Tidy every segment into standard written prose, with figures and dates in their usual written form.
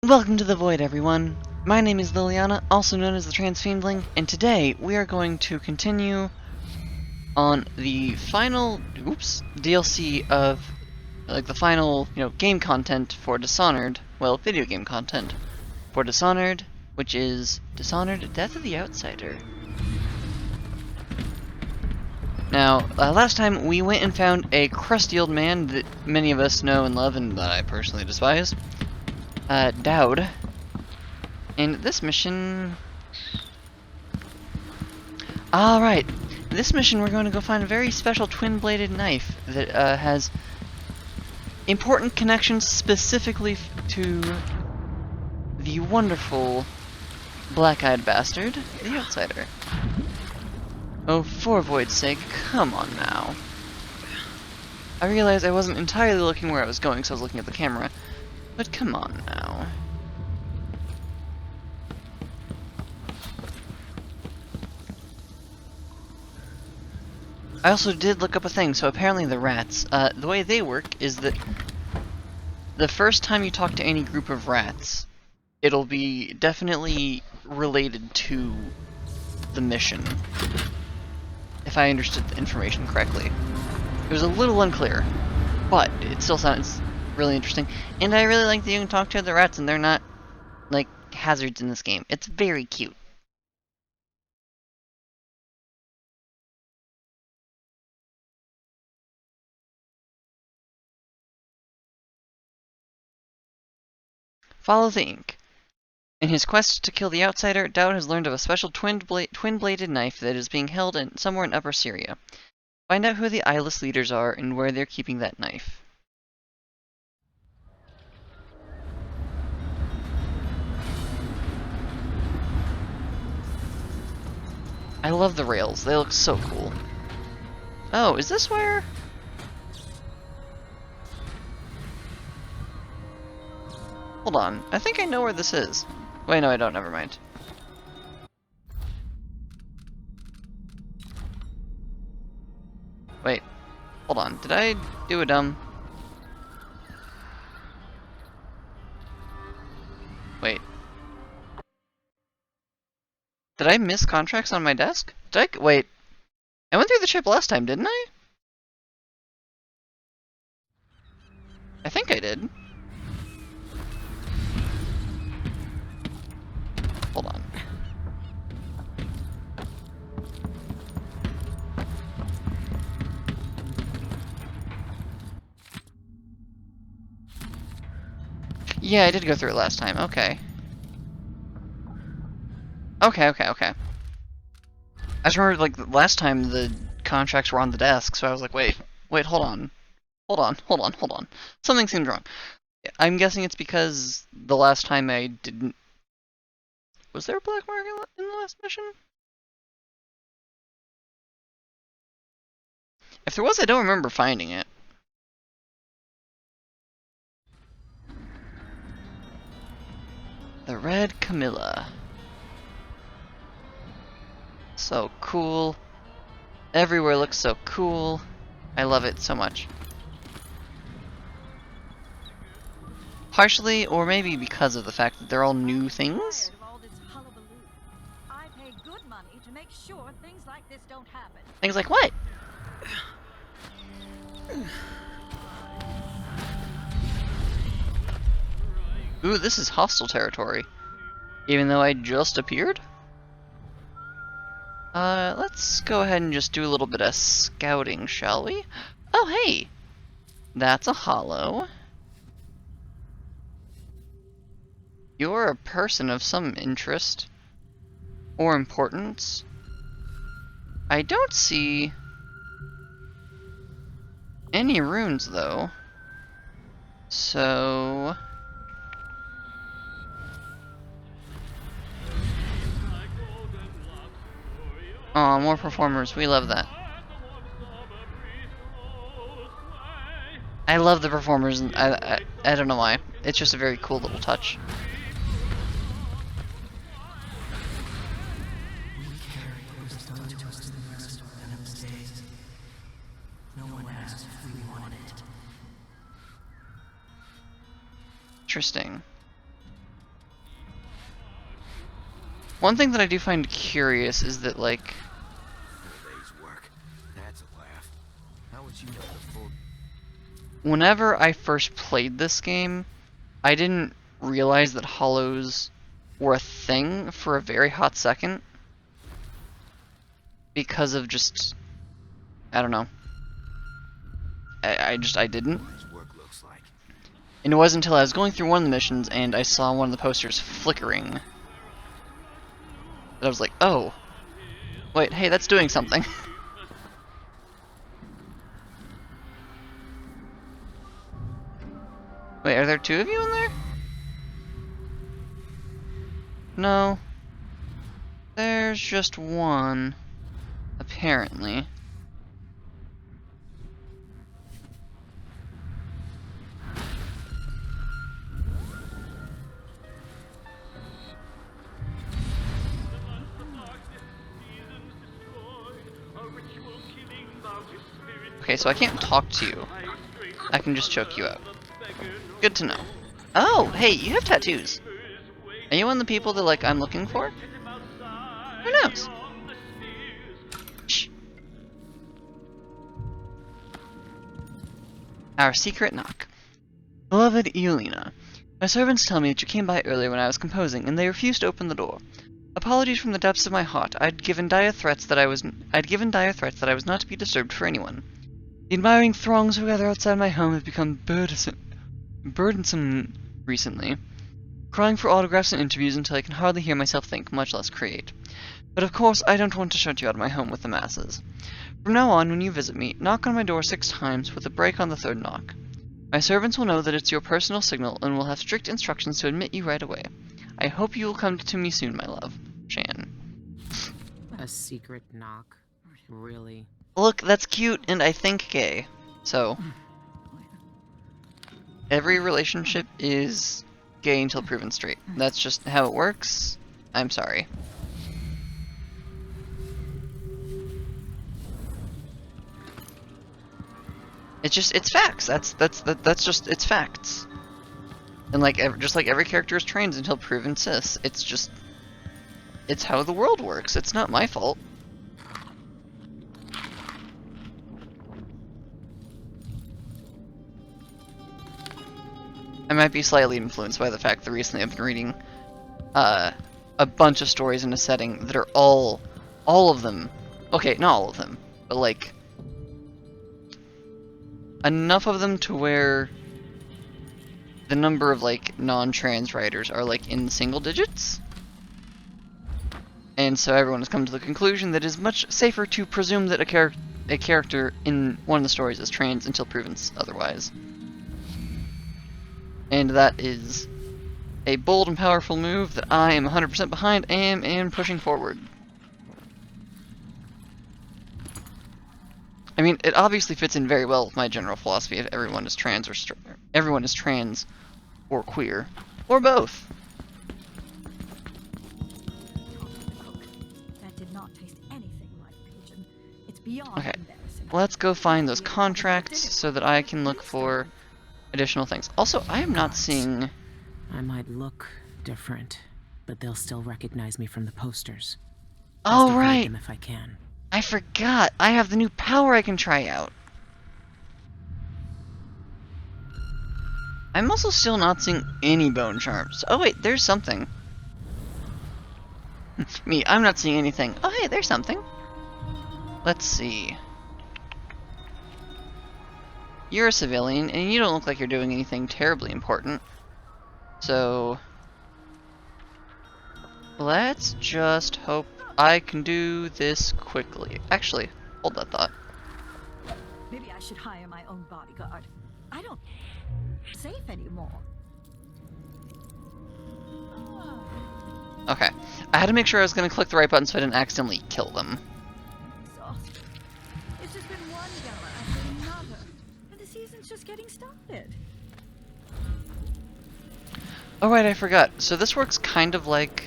Welcome to the Void, everyone. My name is Liliana, also known as the Transfiendling, and today we are going to continue on the final, DLC of, the final, game content for Dishonored. Well, video game content for Dishonored, which is Dishonored: Death of the Outsider. Now, last time we went and found a crusty old man that many of us know and love, and that I personally despise, Dowd. And this mission... Alright, this mission we're going to go find a very special twin-bladed knife that has important connections specifically to the wonderful black-eyed bastard, the Outsider. Oh, for Void's sake, come on now. I realized I wasn't entirely looking where I was going, so I was looking at the camera. But come on now. I also did look up a thing, so apparently the rats, the way they work is that the first time you talk to any group of rats, it'll be definitely related to the mission. If I understood the information correctly. It was a little unclear, but it still sounds really interesting. And I really like that you can talk to other rats and they're not, like, hazards in this game. It's very cute. Follow the ink. In his quest to kill the Outsider, Dowd has learned of a special twin-bladed knife that is being held somewhere in Upper Syria. Find out who the eyeless leaders are and where they're keeping that knife. I love the rails. They look so cool. Oh, is this where... Hold on. I think I know where this is. Wait, no, I don't. Never mind. Wait. Hold on. Did I do a dumb... Wait. Did I miss contracts on my desk? Did I... Wait. I went through the chip last time, didn't I? I think I did. Hold on. Yeah, I did go through it last time. Okay. Okay. I just remember, like, last time the contracts were on the desk, so I was like, wait, hold on. Hold on. Something seemed wrong. I'm guessing it's because the last time I didn't... Was there a black mark in the last mission? If there was, I don't remember finding it. The red Camellia. So cool. Everywhere looks so cool. I love it so much. Partially, or maybe because of the fact that they're all new things. I pay good money to make sure things like this don't happen. Things like what? Ooh, this is hostile territory. Even though I just appeared? Let's go ahead and just do a little bit of scouting, shall we? Oh, hey! That's a hollow. You're a person of some interest. Or importance. I don't see any runes, though. So... Aw, more performers. We love that. I love the performers, and I don't know why. It's just a very cool little touch. Interesting. One thing that I do find curious is that, like, Day's work. That's a laugh. How would you know the full? whenever I first played this game, I didn't realize that hollows were a thing for a very hot second. Because of just, I don't know. I didn't. His work looks like. And it wasn't until I was going through one of the missions and I saw one of the posters flickering that I was like, oh. Wait, hey, that's doing something. Wait, are there two of you in there? No. There's just one. Apparently. Okay, so I can't talk to you. I can just choke you out. Good to know. Oh, hey, you have tattoos. Are you one of the people that, like, I'm looking for? Who knows? Shh. Our secret knock. Beloved Eulina, my servants tell me that you came by earlier when I was composing, and they refused to open the door. Apologies from the depths of my heart. I'd given dire threats that I was not to be disturbed for anyone. The admiring throngs who gather outside my home have become burdensome recently, crying for autographs and interviews until I can hardly hear myself think, much less create. But of course, I don't want to shut you out of my home with the masses. From now on, when you visit me, knock on my door 6 times with a break on the 3rd knock. My servants will know that it's your personal signal and will have strict instructions to admit you right away. I hope you will come to me soon, my love. Shan. A secret knock? Really? Look, that's cute and I think gay. So, every relationship is gay until proven straight. That's just how it works. I'm sorry. It's facts. That's just, it's facts. And like, just like every character is trans until proven cis. It's how the world works. It's not my fault. I might be slightly influenced by the fact that recently I've been reading a bunch of stories in a setting that are all of them, okay, not all of them, but like enough of them to where the number of like non-trans writers are like in single digits. And so everyone has come to the conclusion that it is much safer to presume that a character in one of the stories is trans until proven otherwise. And that is a bold and powerful move that I am 100% behind and pushing forward. I mean, it obviously fits in very well with my general philosophy of everyone is trans or queer, or both. That did not taste anything like pigeon. It's beyond Okay, embarrassing. let's go find those contracts so that I can look for additional things. Also, I am not seeing... I might look different, but they'll still recognize me from the posters. Oh, I'll avoid right! them if I can. I forgot! I have the new power I can try out! I'm also still not seeing any bone charms. Oh wait, there's something. Me, I'm not seeing anything. Oh hey, there's something. Let's see. You're a civilian, and you don't look like you're doing anything terribly important. So... let's just hope I can do this quickly. Actually, hold that thought. Maybe I should hire my own bodyguard. I don't safe anymore. Okay. I had to make sure I was going to click the right button so I didn't accidentally kill them. Exhausted. It's just been one gala after another, and the season's just getting started. Oh right, I forgot. So this works kind of like...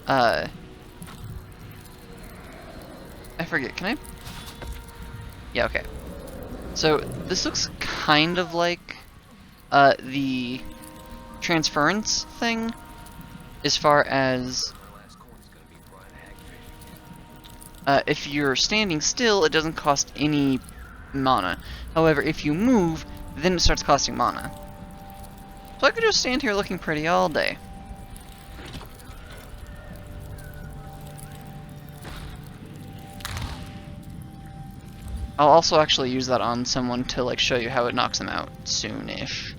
I forget, can I? Yeah, okay. So this looks kind of like the transference thing, as far as If you're standing still, it doesn't cost any mana. However, if you move, then it starts costing mana. So I could just stand here looking pretty all day. I'll also actually use that on someone to like show you how it knocks them out soon-ish.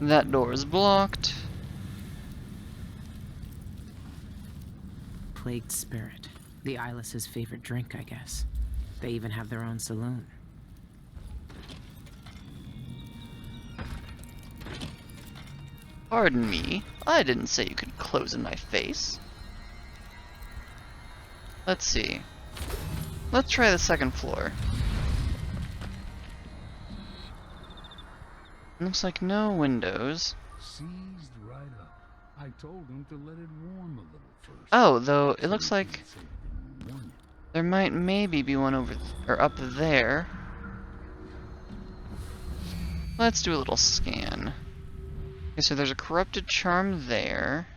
That door is blocked. Plagued spirit. The Eyeless's favorite drink, I guess. They even have their own saloon. Pardon me, I didn't say you could close in my face. Let's see. Let's try the second floor. Looks like no windows. Seized right up. I told him to let it warm a little first. Oh, though it looks like there might maybe be one over or up there. Let's do a little scan. Okay, so there's a corrupted charm there.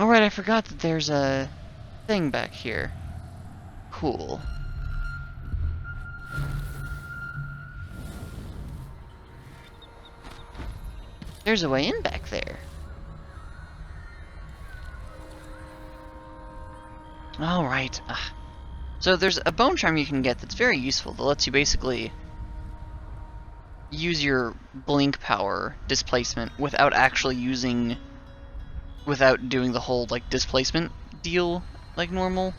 Alright, I forgot that there's a thing back here. Cool. There's a way in back there. Alright. So there's a bone charm you can get that's very useful that lets you basically use your blink power displacement without actually using, without doing the whole like displacement deal like normal.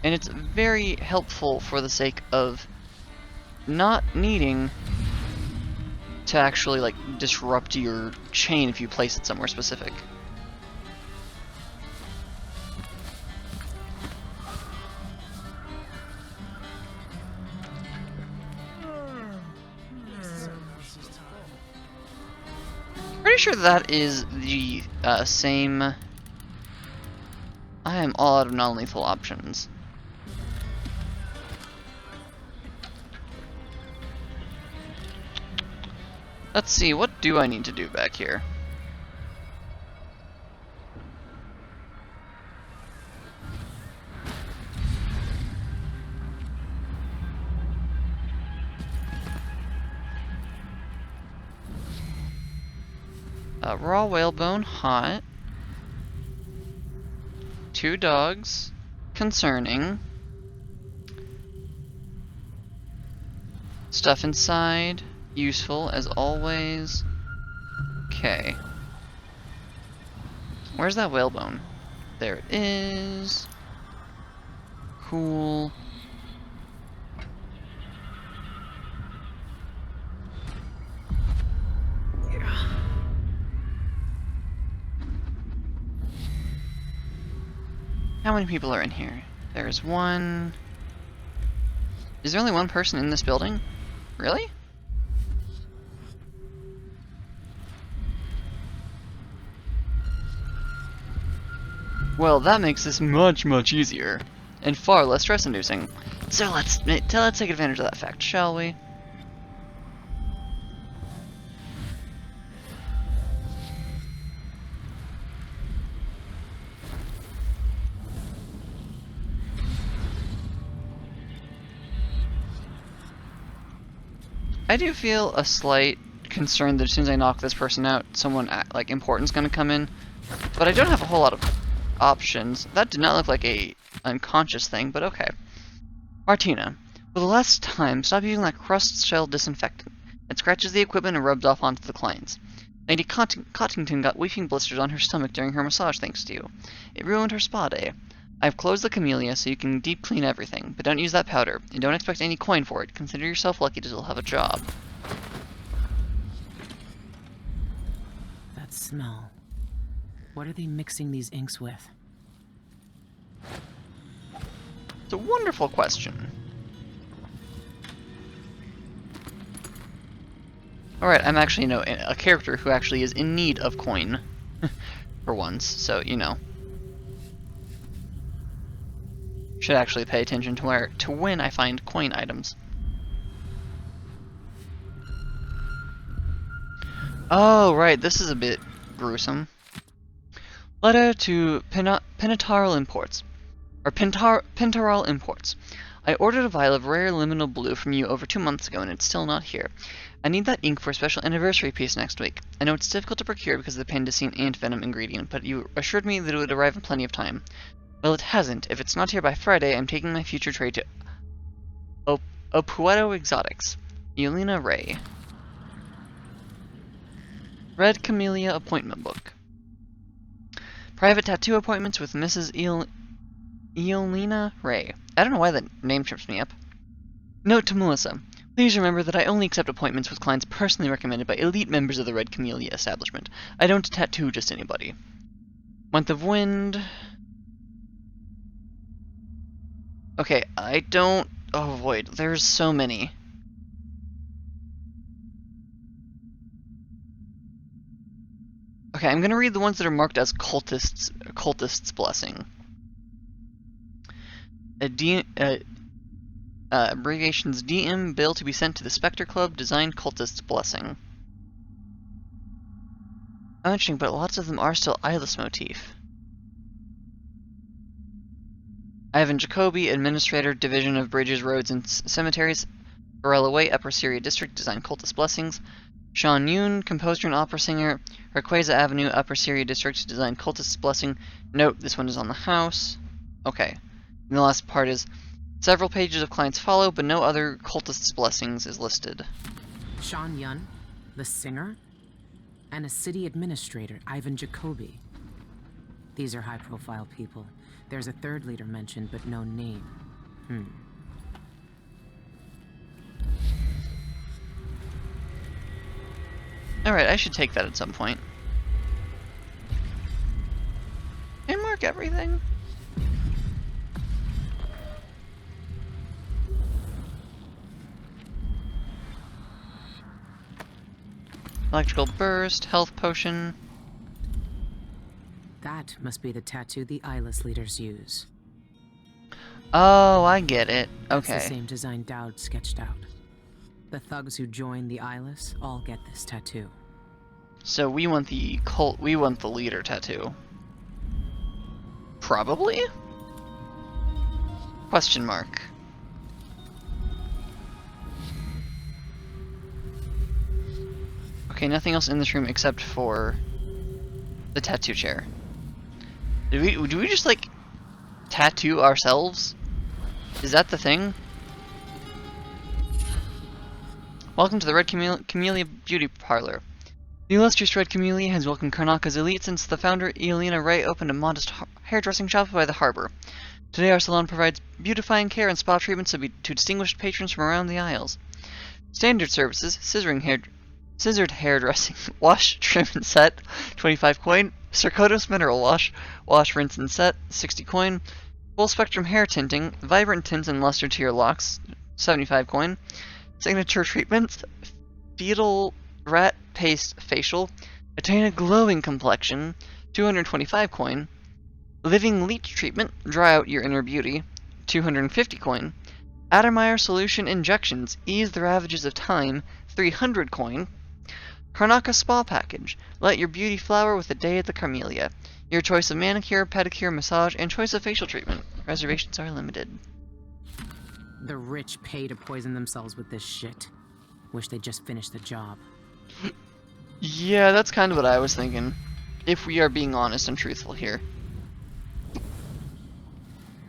And it's very helpful for the sake of not needing to actually like disrupt your chain if you place it somewhere specific. Pretty sure that is the same. I am all out of non-lethal options. Let's see, what do I need to do back here? Raw whalebone, hot. 2 dogs, concerning. Stuff inside, useful as always. Okay. Where's that whalebone? There it is. Cool. How many people are in here? There's one. Is there only one person in this building? Really? Well, that makes this much, much easier. And far less stress-inducing. So let's take advantage of that fact, shall we? I do feel a slight concern that as soon as I knock this person out, someone like important's gonna come in. But I don't have a whole lot of options. That did not look like a unconscious thing, but okay. Martina, for the last time, stop using that crust shell disinfectant. It scratches the equipment and rubs off onto the clients. Lady Cottington got weeping blisters on her stomach during her massage thanks to you. It ruined her spa day. I've closed the Camellia so you can deep clean everything, but don't use that powder, and don't expect any coin for it. Consider yourself lucky to still have a job. That smell. What are they mixing these inks with? It's a wonderful question. Alright, I'm actually, a character who actually is in need of coin. For once, so, should actually pay attention to when I find coin items. Oh, right, this is a bit gruesome. Letter to Pintaral Imports. Or Pintaral Imports. I ordered a vial of rare liminal blue from you over 2 months ago and it's still not here. I need that ink for a special anniversary piece next week. I know it's difficult to procure because of the pandicine ant venom ingredient, but you assured me that it would arrive in plenty of time. Well, it hasn't. If it's not here by Friday, I'm taking my future trade to Opueto Exotics. Yelena Ray. Red Camellia Appointment Book. Private tattoo appointments with Mrs. Yelena Ray. I don't know why that name trips me up. Note to Melissa. Please remember that I only accept appointments with clients personally recommended by elite members of the Red Camellia establishment. I don't tattoo just anybody. Month of Wind. Okay, I don't... Oh, void. There's so many. Okay, I'm gonna read the ones that are marked as Cultist's Blessing. Abbreviations DM bill to be sent to the Spectre Club, design Cultist's Blessing. Oh, interesting, but lots of them are still eyeless motif. Ivan Jacoby, Administrator, Division of Bridges, Roads, and Cemeteries, Varela Way, Upper Syria District, design Cultist Blessings. Sean Yoon, composer and opera singer, Rayquaza Avenue, Upper Syria District, design Cultist's Blessing. Note, this one is on the house. Okay. And the last part is, several pages of clients follow, but no other Cultist's Blessings is listed. Sean Yun, the singer, and a city administrator, Ivan Jacoby. These are high-profile people. There's a third leader mentioned, but no name. Alright, I should take that at some point. And mark everything. Electrical burst, health potion. That must be the tattoo the eyeless leaders use. Oh, I get it. That's Okay. the same design Dowd sketched out. The thugs who join the eyeless all get this tattoo. So we want the leader tattoo. Probably? Question mark. Okay, nothing else in this room except for the tattoo chair. Do we just like tattoo ourselves? Is that the thing? Welcome to the Red Camellia Beauty Parlor. The illustrious Red Camellia has welcomed Karnaka's elite since the founder, Yelena Ray, opened a modest hairdressing shop by the harbor. Today our salon provides beautifying care and spa treatments to distinguished patrons from around the Isles. Standard services, scissored hairdressing, wash, trim, and set, 25 coin. Circotos mineral wash, rinse, and set, 60 coin. Full spectrum hair tinting, vibrant tints and luster to your locks, 75 coin. Signature treatments, fetal rat paste facial, attain a glowing complexion, 225 coin. Living leech treatment, dry out your inner beauty, 250 coin. Addermeyer solution injections, ease the ravages of time, 300 coin. Karnaka Spa Package. Let your beauty flower with a day at the Camellia. Your choice of manicure, pedicure, massage, and choice of facial treatment. Reservations are limited. The rich pay to poison themselves with this shit. Wish they'd just finished the job. Yeah, that's kind of what I was thinking. If we are being honest and truthful here.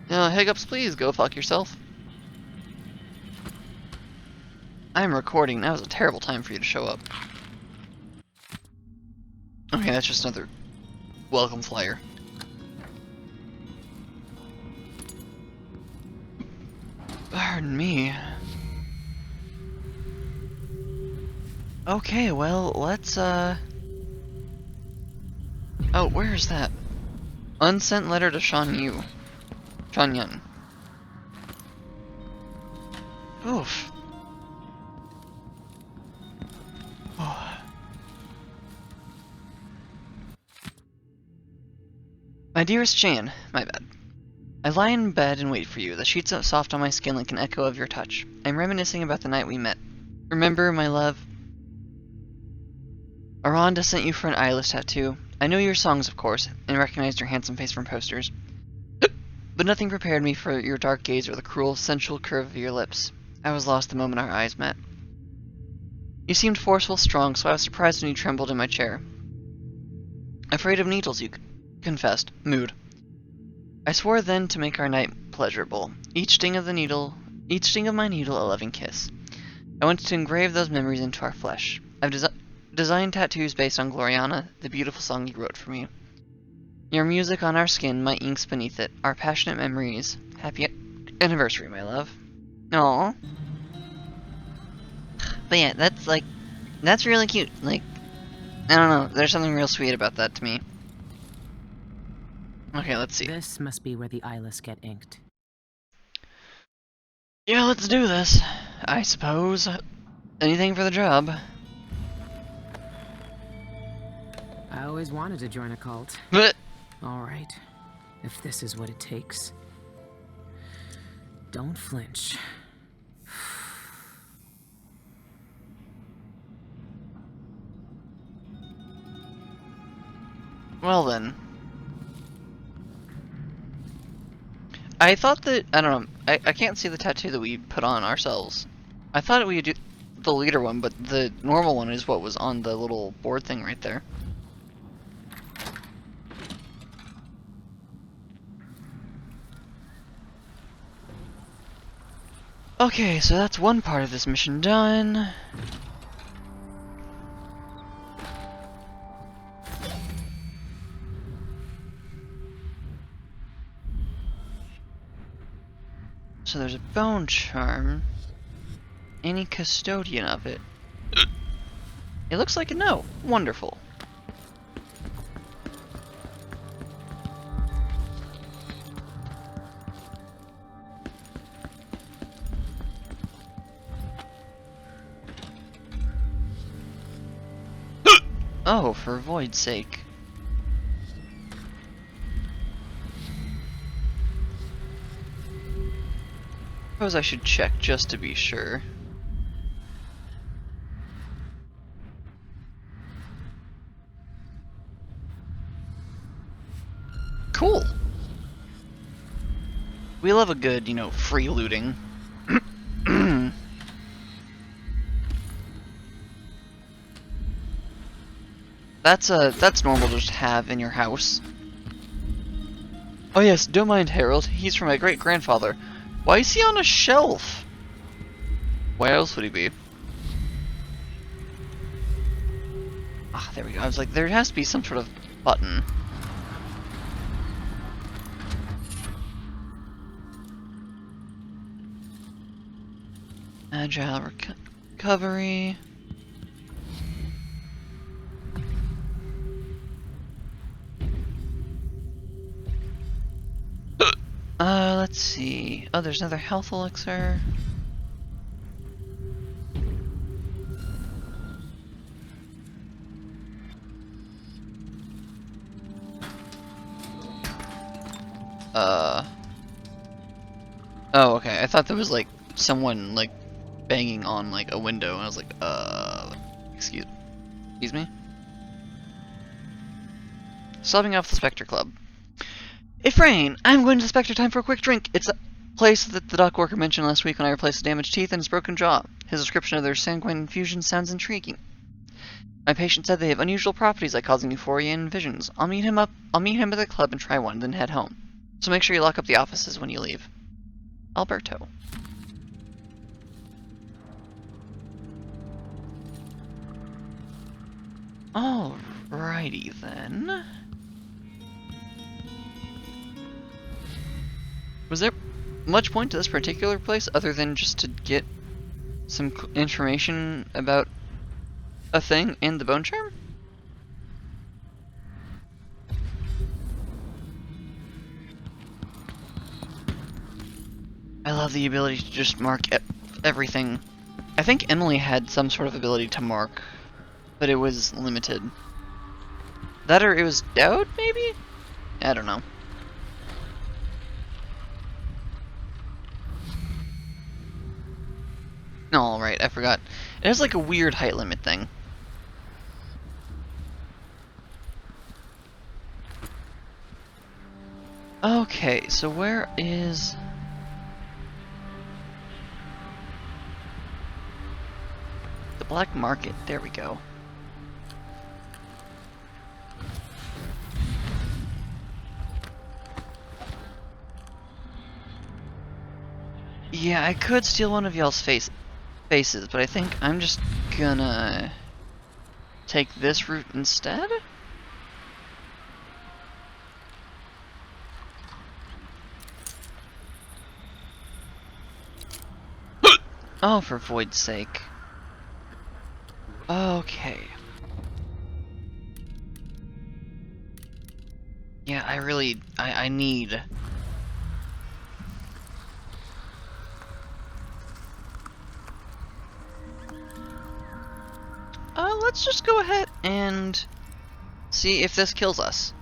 Hiccups, please go fuck yourself. I'm recording. That was a terrible time for you to show up. Okay, that's just another welcome flyer. Pardon me. Okay, well, let's, Oh, where is that? Unsent letter to Sean Yun. Oof. Oh. My dearest Jan, my bad. I lie in bed and wait for you, the sheets are soft on my skin like an echo of your touch. I'm reminiscing about the night we met. Remember, my love? Aranda sent you for an eyeless tattoo. I know your songs, of course, and recognized your handsome face from posters. But nothing prepared me for your dark gaze or the cruel, sensual curve of your lips. I was lost the moment our eyes met. You seemed forceful, strong, so I was surprised when you trembled in my chair. Afraid of needles, you confessed. Mood. I swore then to make our night pleasurable. Each sting of my needle, a loving kiss. I wanted to engrave those memories into our flesh. I've designed tattoos based on Gloriana, the beautiful song you wrote for me. Your music on our skin, my inks beneath it, our passionate memories. Happy anniversary, my love. Aww. But yeah, that's really cute. Like, I don't know, there's something real sweet about that to me. Okay, let's see. This must be where the eyeless get inked. Yeah, let's do this, I suppose. Anything for the job. I always wanted to join a cult. But Alright, if this is what it takes. Don't flinch. well then. I thought that, I don't know, I can't see the tattoo that we put on ourselves. I thought we would do the leader one, but the normal one is what was on the little board thing right there. Okay, so that's one part of this mission done. So there's a bone charm. Any custodian of it? It looks like a no. Wonderful. Oh, for void's sake. Suppose I should check just to be sure. Cool. We love a good, you know, free looting. That's normal to just have in your house. Oh yes, don't mind Harold. He's from my great-grandfather. Why is he on a shelf? Why else would he be? Ah, there we go. I was like, there has to be some sort of button. Agile recovery. Let's see. Oh, there's another health elixir. Oh, okay. I thought there was like someone like banging on like a window, and I was like, excuse me. Subbing off the Spectre Club. Ifrain, I'm going to the Spectre time for a quick drink. It's a place that the dock worker mentioned last week when I replaced his damaged teeth and his broken jaw. His description of their Sanguine Infusion sounds intriguing. My patient said they have unusual properties like causing euphoria and visions. I'll meet him at the club and try one, then head home. So make sure you lock up the offices when you leave. Alberto. Alrighty then. Was there much point to this particular place other than just to get some information about a thing and the bone charm? I love the ability to just mark everything. I think Emily had some sort of ability to mark, but it was limited. That or it was Dowd, maybe? I don't know. Oh, right, I forgot. It has like a weird height limit thing. Okay, so where is... the black market? There we go. Yeah, I could steal one of y'all's faces, but I think I'm just gonna take this route instead? Oh, for void's sake. Okay. Yeah, I need... let's just go ahead and see if this kills us.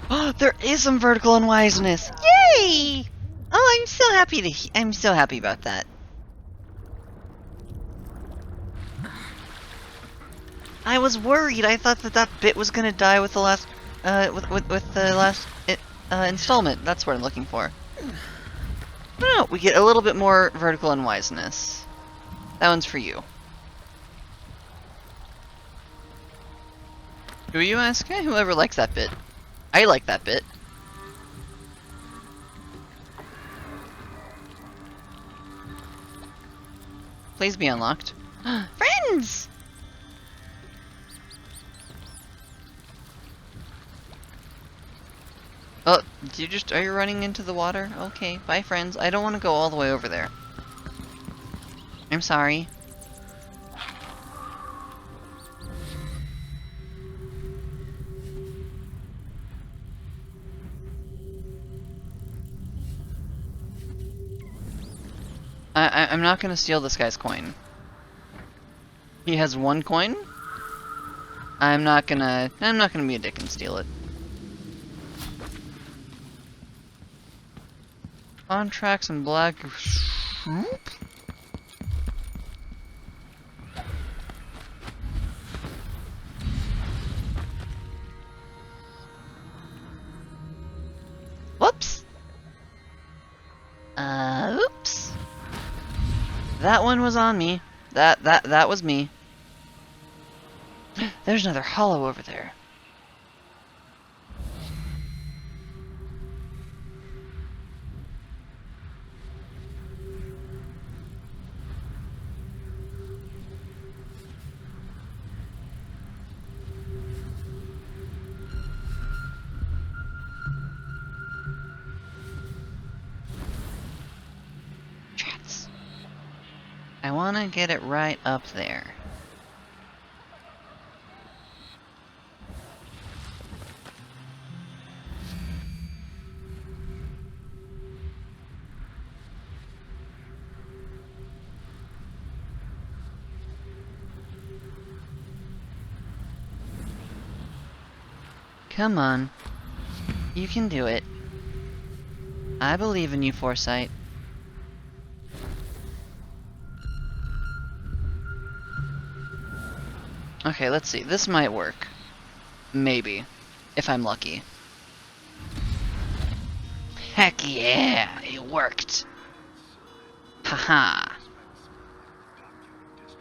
Oh, there is some vertical unwiseness! Yay! Oh, I'm so happy I'm so happy about that. I was worried. I thought that bit was gonna die with the last, with the last installment. That's what I'm looking for. No, we get a little bit more vertical unwiseness. That one's for you. Who you ask? Whoever likes that bit. I like that bit. Please be unlocked. Friends! Oh, are you running into the water? Okay, bye friends. I don't want to go all the way over there. I'm sorry. I'm not gonna steal this guy's coin. He has 1 coin. I'm not gonna be a dick and steal it. Contracts and black. Whoops. Oops. That one was on me. That was me. There's another hollow over there. Chats. I want to get it right up there. Come on. You can do it. I believe in you, Foresight. Okay, let's see. This might work. Maybe. If I'm lucky. Heck yeah! It worked! Haha!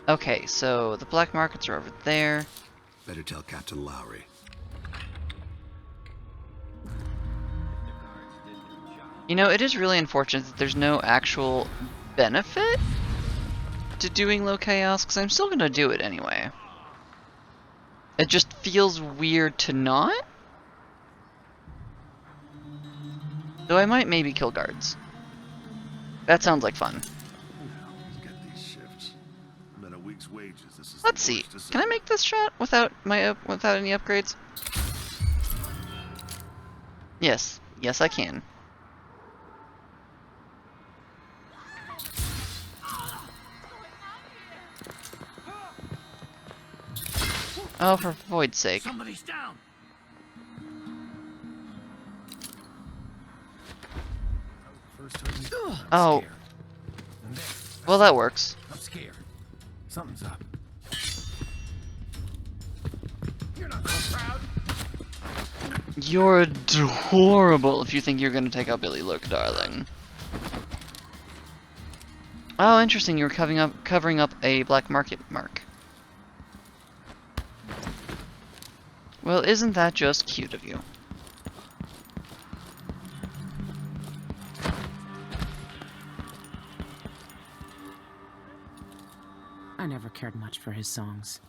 Okay, so the black markets are over there. Better tell Captain Lowry. You know, it is really unfortunate that there's no actual benefit to doing low chaos, because I'm still gonna do it anyway. It just feels weird to not. Though I might maybe kill guards. That sounds like fun. Get these shifts. Bet a week's wages. This is Let's see. Can I make this shot without without any upgrades? Yes. Yes, I can. Oh, for void's sake. Somebody's down. Oh. Well, that works. I'm scared. Something's up. You're not so proud. You're adorable if you think you're gonna take out Billy Look, darling. Oh, interesting. You were covering up a black market mark. Well, isn't that just cute of you? I never cared much for his songs.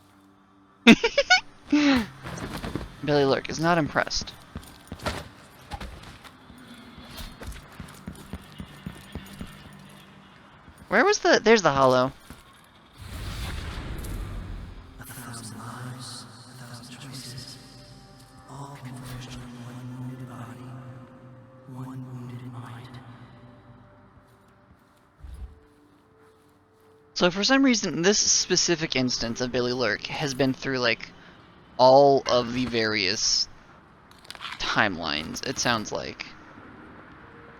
Billy Lurk is not impressed. Where was the... There's the hollow. A thousand lives, a thousand choices, all converged on one wounded body, one wounded mind. So for some reason, this specific instance of Billy Lurk has been through, like, all of the various timelines, it sounds like.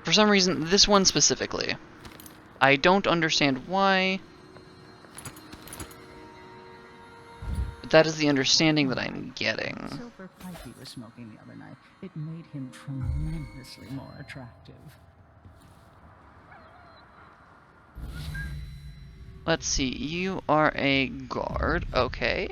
For some reason, this one specifically. I don't understand why, but that is the understanding that I'm getting. Silver pipe he was smoking the other night. It made him tremendously more attractive. Let's see, you are a guard, okay.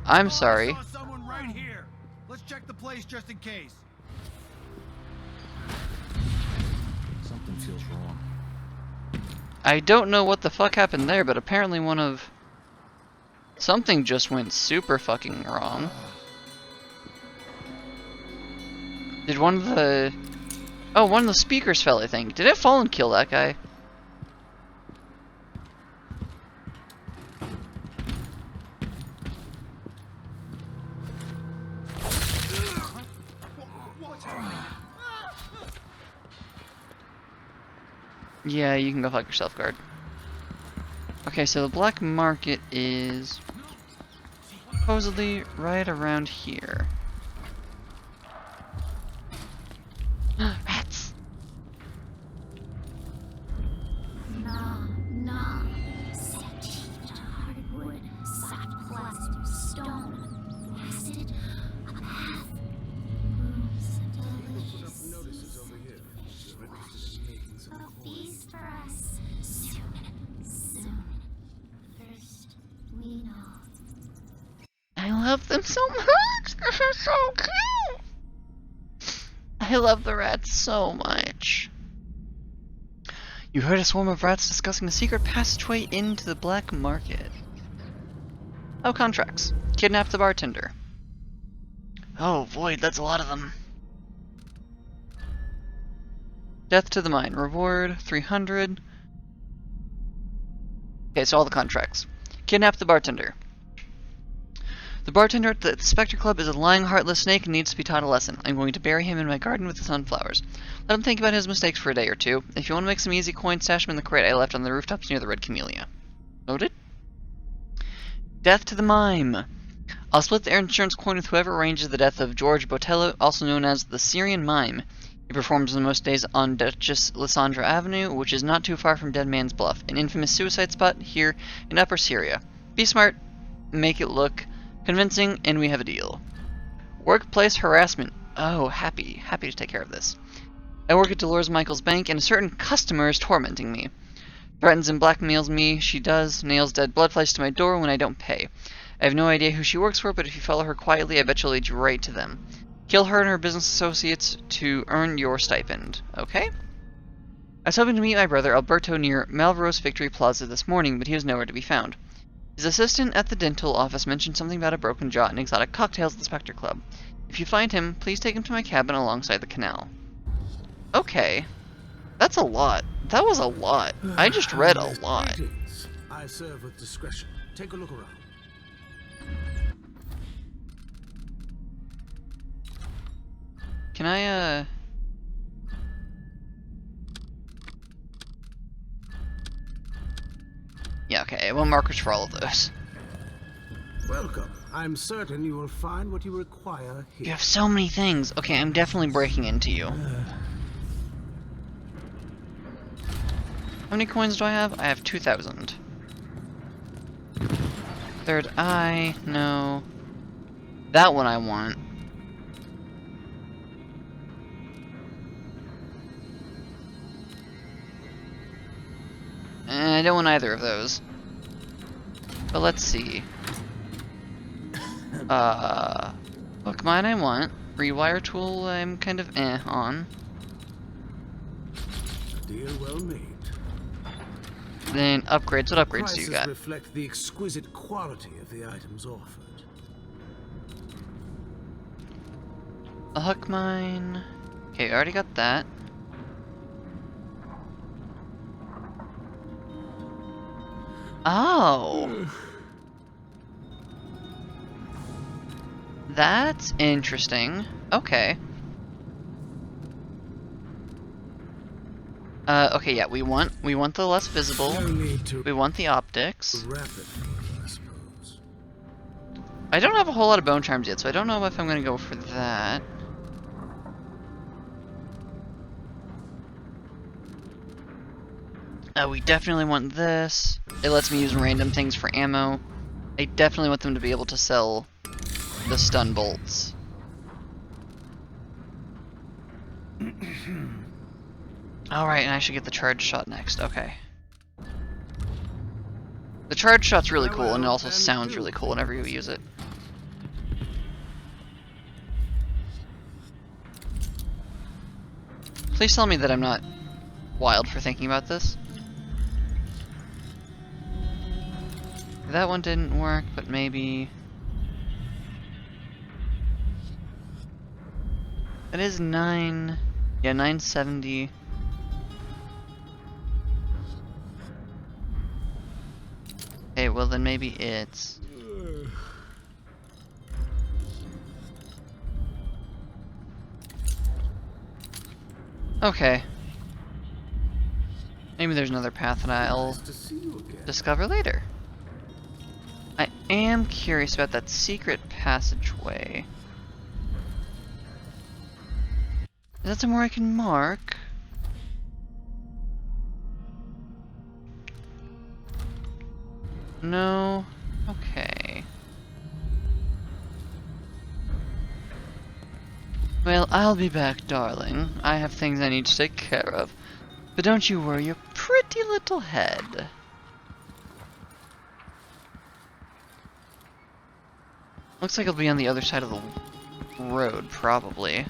I'm sorry. I saw someone right here. Let's check the place just in case. Something feels wrong. I don't know what the fuck happened there, but apparently one of... Something just went super fucking wrong. Did one of the... Oh, one of the speakers fell, I think. Did it fall and kill that guy? Yeah, you can go fuck yourself, guard. Okay, so the black market is supposedly right around here. Rats! Nah, nah. Set heat, hardwood, soft plaster, stone, acid, a path, rooms, delicious. A feast for us. Soon, soon. First, we know. I love them so much! They're so cute! I love the rats so much. You heard a swarm of rats discussing the secret passageway into the black market. Oh, contracts. Kidnap the bartender. Oh, void, that's a lot of them. Death to the mine. Reward, 300. Okay, so all the contracts. Kidnap the bartender. The bartender at the Spectre Club is a lying, heartless snake and needs to be taught a lesson. I'm going to bury him in my garden with the sunflowers. Let him think about his mistakes for a day or two. If you want to make some easy coins, stash them in the crate I left on the rooftops near the Red Camellia. Noted? Death to the mime. I'll split the insurance coin with whoever arranges the death of George Botello, also known as the Syrian Mime. He performs on most days on Duchess Lysandra Avenue, which is not too far from Dead Man's Bluff, an infamous suicide spot here in Upper Syria. Be smart, make it look convincing, and we have a deal. Workplace harassment. Oh, happy to take care of this. I work at Dolores Michaels' bank, and a certain customer is tormenting me. Threatens and blackmails me, she does, nails dead bloodflies to my door when I don't pay. I have no idea who she works for, but if you follow her quietly, I bet she'll lead you right to them. Kill her and her business associates to earn your stipend. Okay? I was hoping to meet my brother Alberto near Malveros Victory Plaza this morning, but he was nowhere to be found. His assistant at the dental office mentioned something about a broken jaw and exotic cocktails at the Spectre Club. If you find him, please take him to my cabin alongside the canal. Okay. That's a lot. That was a lot. I just read a lot. I serve with discretion. Take a look around. Can I, Yeah, okay, I want markers for all of those. Welcome. I'm certain you will find what you require here. You have so many things. Okay, I'm definitely breaking into you. How many coins do I have? I have 2,000. Third eye, no. That one I want. I don't want either of those. But let's see. Hook mine I want. Rewire tool I'm kind of on. A deal well made. Then upgrades. What upgrades do you Prices got? reflect the exquisite quality of the items offered. A hook mine. Okay, I already got that. Oh. That's interesting. Okay. Okay, yeah, we want the less visible. No need to We want the optics. rapidly, I suppose. I don't have a whole lot of bone charms yet, so I don't know if I'm gonna go for that. We definitely want this. It lets me use random things for ammo. I definitely want them to be able to sell the stun bolts. Alright, and I should get the charge shot next. Okay. The charge shot's really cool, and it also sounds really cool whenever you use it. Please tell me that I'm not wild for thinking about this. That one didn't work, but maybe... It is 9... Yeah, 970. Okay, well then maybe it's... Okay. Maybe there's another path that I'll Nice to see you again. discover later. I am curious about that secret passageway. Is that somewhere I can mark? No? Okay. Well, I'll be back, darling. I have things I need to take care of. But don't you worry your pretty little head. Looks like it'll be on the other side of the road, probably.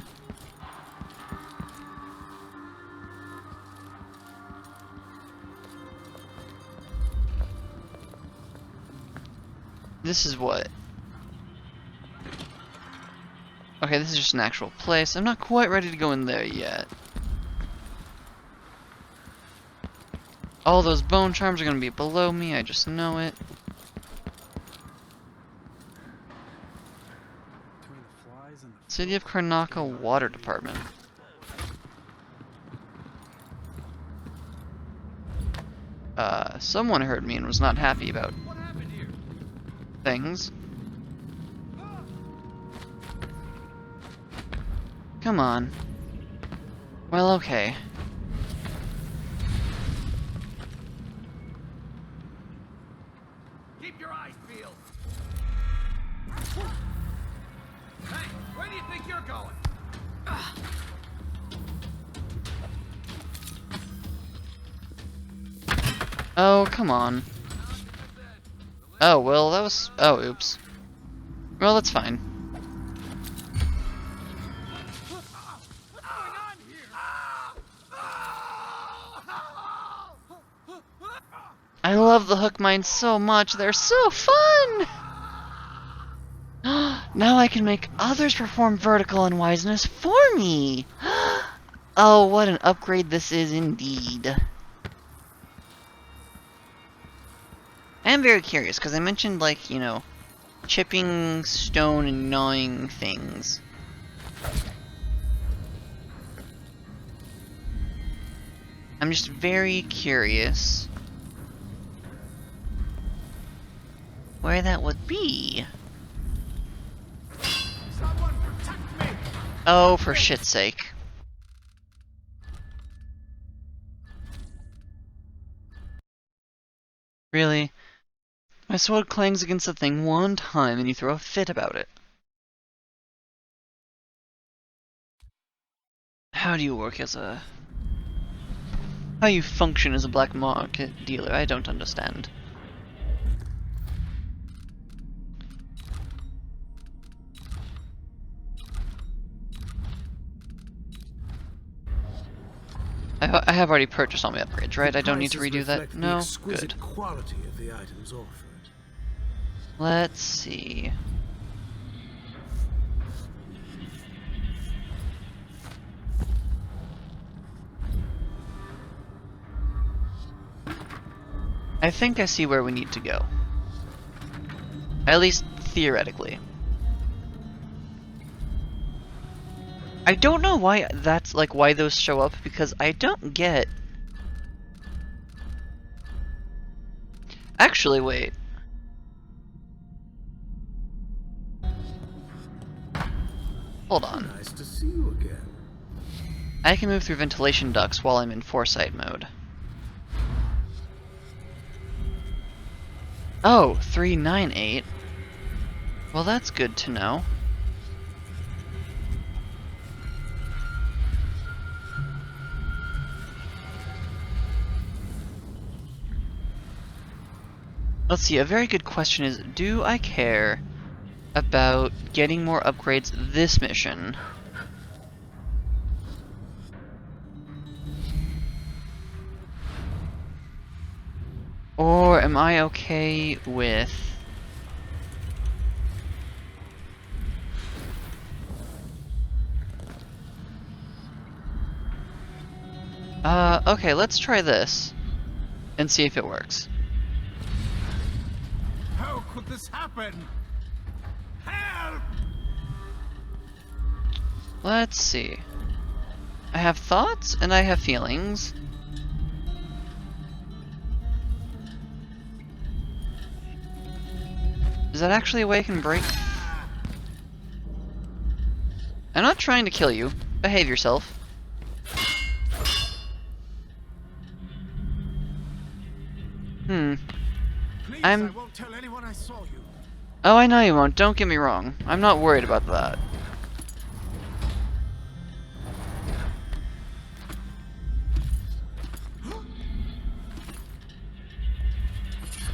This is what? Okay, this is just an actual place. I'm not quite ready to go in there yet. All those bone charms are gonna be below me, I just know it. City of Karnaka Water Department. Someone heard me and was not happy about things. Come on. Well, okay. Keep your eyes peeled. Hey, where do you think you're going? Oh, come on. Oh, well, that was... Oh, oops. Well, that's fine. What's going on here? I love the hook mines so much. They're so fun! Now I can make others perform vertical unwiseness for me! Oh, what an upgrade this is indeed. I am very curious, because I mentioned, like, you know, chipping stone and gnawing things. I'm just very curious where that would be. Oh, for shit's sake. Really? My sword clangs against the thing one time and you throw a fit about it. How do you work as a... How you function as a black market dealer, I don't understand. I have already purchased all my upgrades, right? I don't need to redo that? No? Good. Quality of the items offered. Let's see. I think I see where we need to go. At least theoretically. I don't know why that's like why those show up, because I don't get... Actually, wait. Hold on. Nice to see you again. I can move through ventilation ducts while I'm in foresight mode. Oh, 398. Well, that's good to know. Let's see, a very good question is, do I care about getting more upgrades this mission? Or am I okay with... okay, let's try this and see if it works. How could this happen? Help! Let's see. I have thoughts and I have feelings. Is that actually a way I can break? I'm not trying to kill you. Behave yourself. Please, I won't tell anyone I saw you. Oh, I know you won't. Don't get me wrong. I'm not worried about that.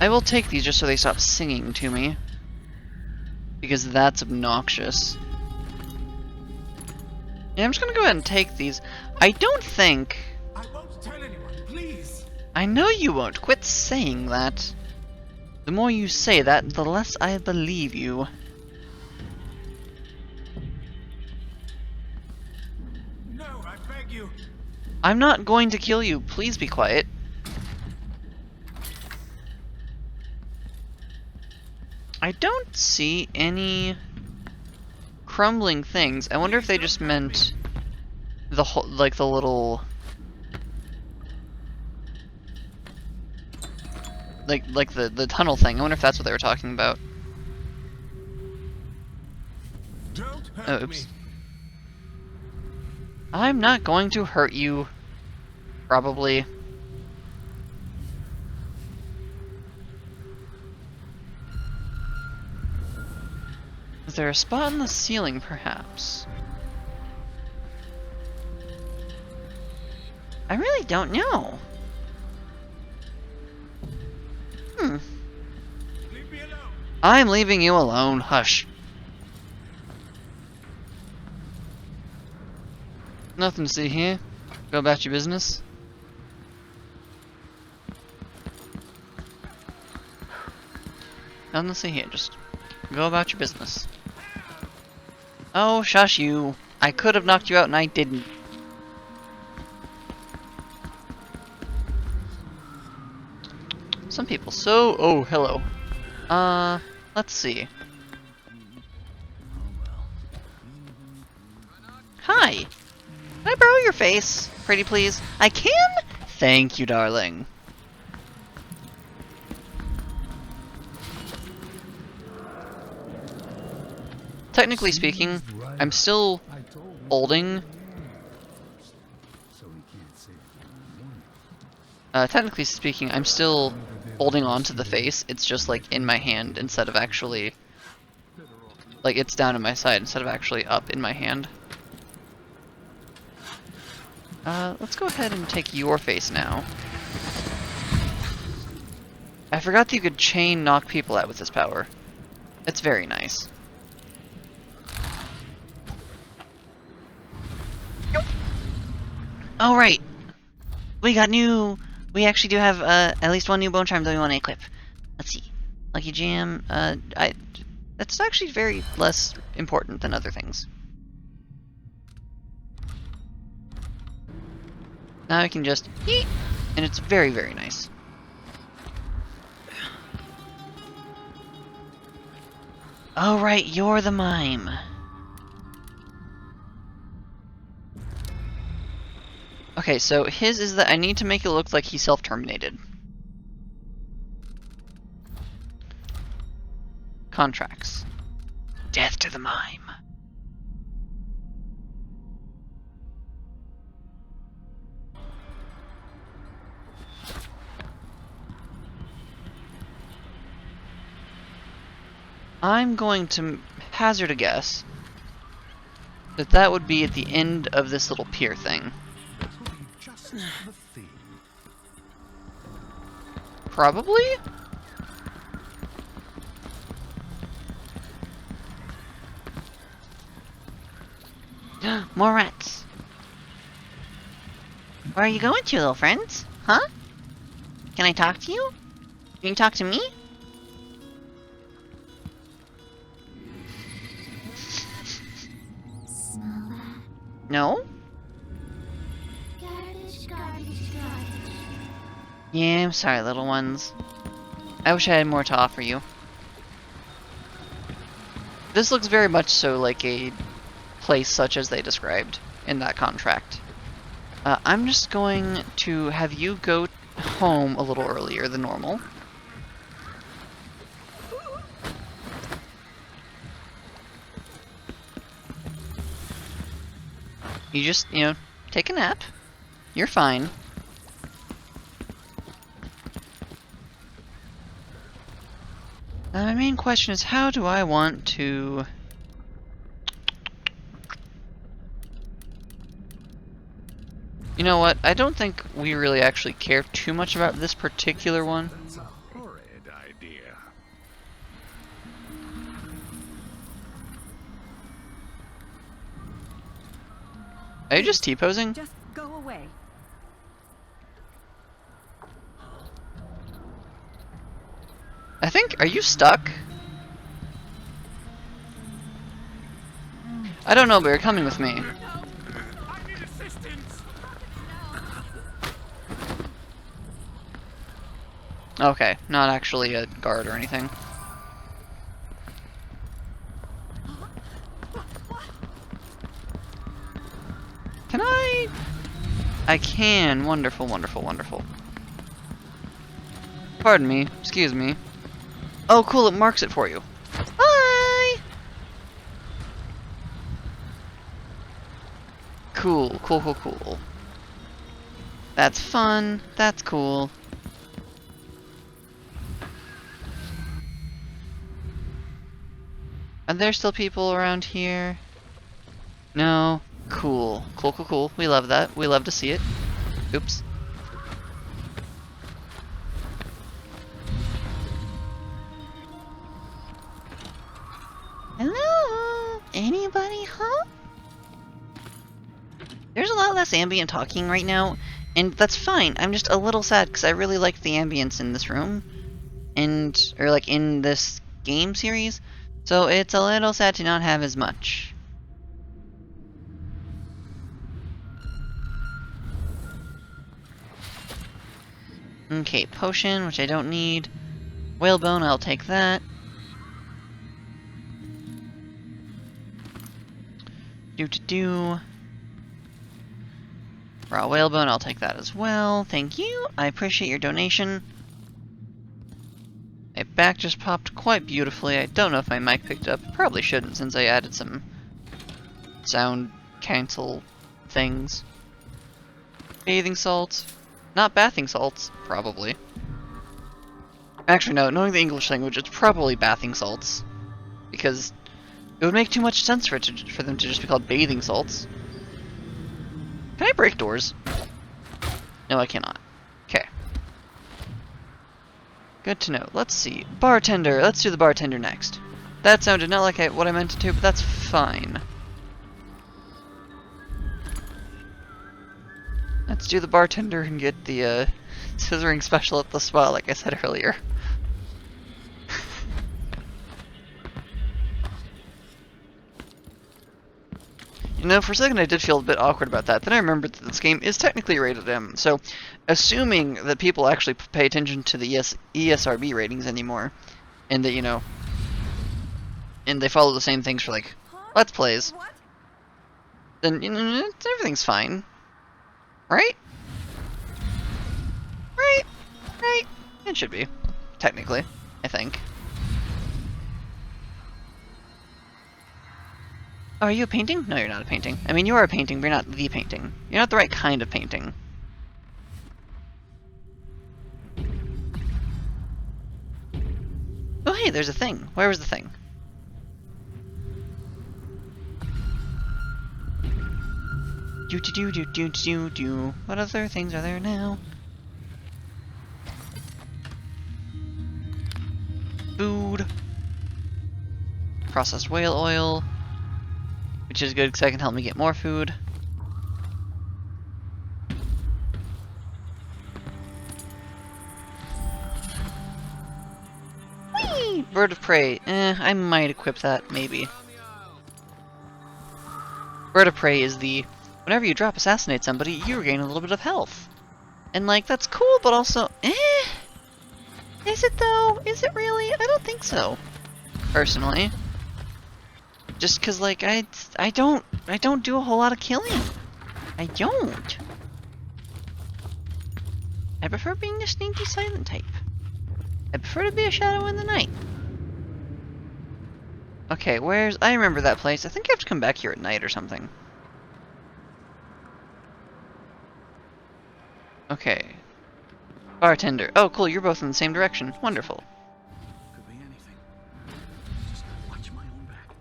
I will take these just so they stop singing to me. Because that's obnoxious. Yeah, I'm just gonna go ahead and take these. I don't think... I won't tell anyone, please. I know you won't. Quit saying that. The more you say that, the less I believe you. No, I beg you. I'm not going to kill you. Please be quiet. I don't see any crumbling things. I wonder if they just meant the whole, like the little, like the tunnel thing. I wonder if that's what they were talking about. Don't hurt Oops. me. I'm not going to hurt you. Probably. Is there a spot in the ceiling, perhaps? I really don't know. Leave me alone. I'm leaving you alone. Hush. Nothing to see here. Go about your business. Nothing to see here. Just go about your business. Oh, shush you. I could have knocked you out and I didn't. Some people so... Oh, hello. Let's see. Hi. Can I borrow your face, pretty please? I can? Thank you, darling. Technically speaking, I'm still holding. So he can't say Technically speaking, I'm still holding on to the face. It's just like in my hand instead of actually, like it's down in my side instead of actually up in my hand. Let's go ahead and take your face now. I forgot that you could chain knock people out with this power. It's very nice. Oh right, we actually do have at least one new bone charm that we want to equip. Let's see, Lucky Jam. That's actually very less important than other things. Now I can just yeet, and it's very, very nice. Oh right, you're the mime. Okay, so his is that I need to make it look like he self-terminated. Contracts. Death to the mime. I'm going to hazard a guess that that would be at the end of this little pier thing. Probably? More rats. Where are you going to, little friends? Huh? Can I talk to you? Can you talk to me? Smell that? No? Garbage, garbage, garbage. Yeah, I'm sorry, little ones. I wish I had more to offer you. This looks very much so like a place such as they described in that contract. I'm just going to have you go home a little earlier than normal. You just, take a nap. You're fine. Now my main question is, how do I want to... You know what? I don't think we really actually care too much about this particular one. That's a horrid idea. Are you just T-posing? Just go away. I think, are you stuck? I don't know, but you're coming with me. I need assistance. Okay, not actually a guard or anything. Can I? I can. Wonderful, wonderful, wonderful. Pardon me. Excuse me. Oh, cool. It marks it for you. Bye! Cool, cool, cool, cool. That's fun. That's cool. Are there still people around here? No. Cool. Cool, cool, cool. We love that. We love to see it. Oops. Hello? Anybody home? There's a lot less ambient talking right now, and that's fine. I'm just a little sad because I really liked the ambience in this room, or like in this game series, so it's a little sad to not have as much. Okay, potion, which I don't need. Whalebone, I'll take that. Do. Raw whalebone, I'll take that as well. Thank you. I appreciate your donation. My back just popped quite beautifully. I don't know if my mic picked up. Probably shouldn't, since I added some sound cancel things. Bathing salts. Not bathing salts, probably. Actually, no, knowing the English language, it's probably bathing salts. Because it would make too much sense for them to just be called bathing salts. Can I break doors? No, I cannot. Okay. Good to know. Let's see. Bartender. Let's do the bartender next. That sounded not like what I meant to do, but that's fine. Let's do the bartender and get the scissoring special at the spa, like I said earlier. You know, for a second I did feel a bit awkward about that. Then I remembered that this game is technically rated M, so assuming that people actually pay attention to the ESRB ratings anymore, and that, you know, and they follow the same things for, like, Let's Plays, then, you know, everything's fine. Right? Right? Right? It should be. Technically, I think. Oh, are you a painting? No, you're not a painting. I mean, you are a painting, but you're not the painting. You're not the right kind of painting. Oh, hey, there's a thing. Where was the thing? Do. What other things are there now? Food. Processed whale oil. Which is good because that can help me get more food. Whee! Bird of prey. I might equip that, maybe. Bird of prey is the... Whenever you drop assassinate somebody, you regain a little bit of health. And, like, that's cool, but also... Is it, though? Is it really? I don't think so. Personally. Just cause, like, I don't do a whole lot of killing. I don't. I prefer being a sneaky silent type. I prefer to be a shadow in the night. Okay, I remember that place. I think I have to come back here at night or something. Okay. Bartender. Oh, cool, you're both in the same direction. Wonderful. Could be anything. Just gotta watch my own back.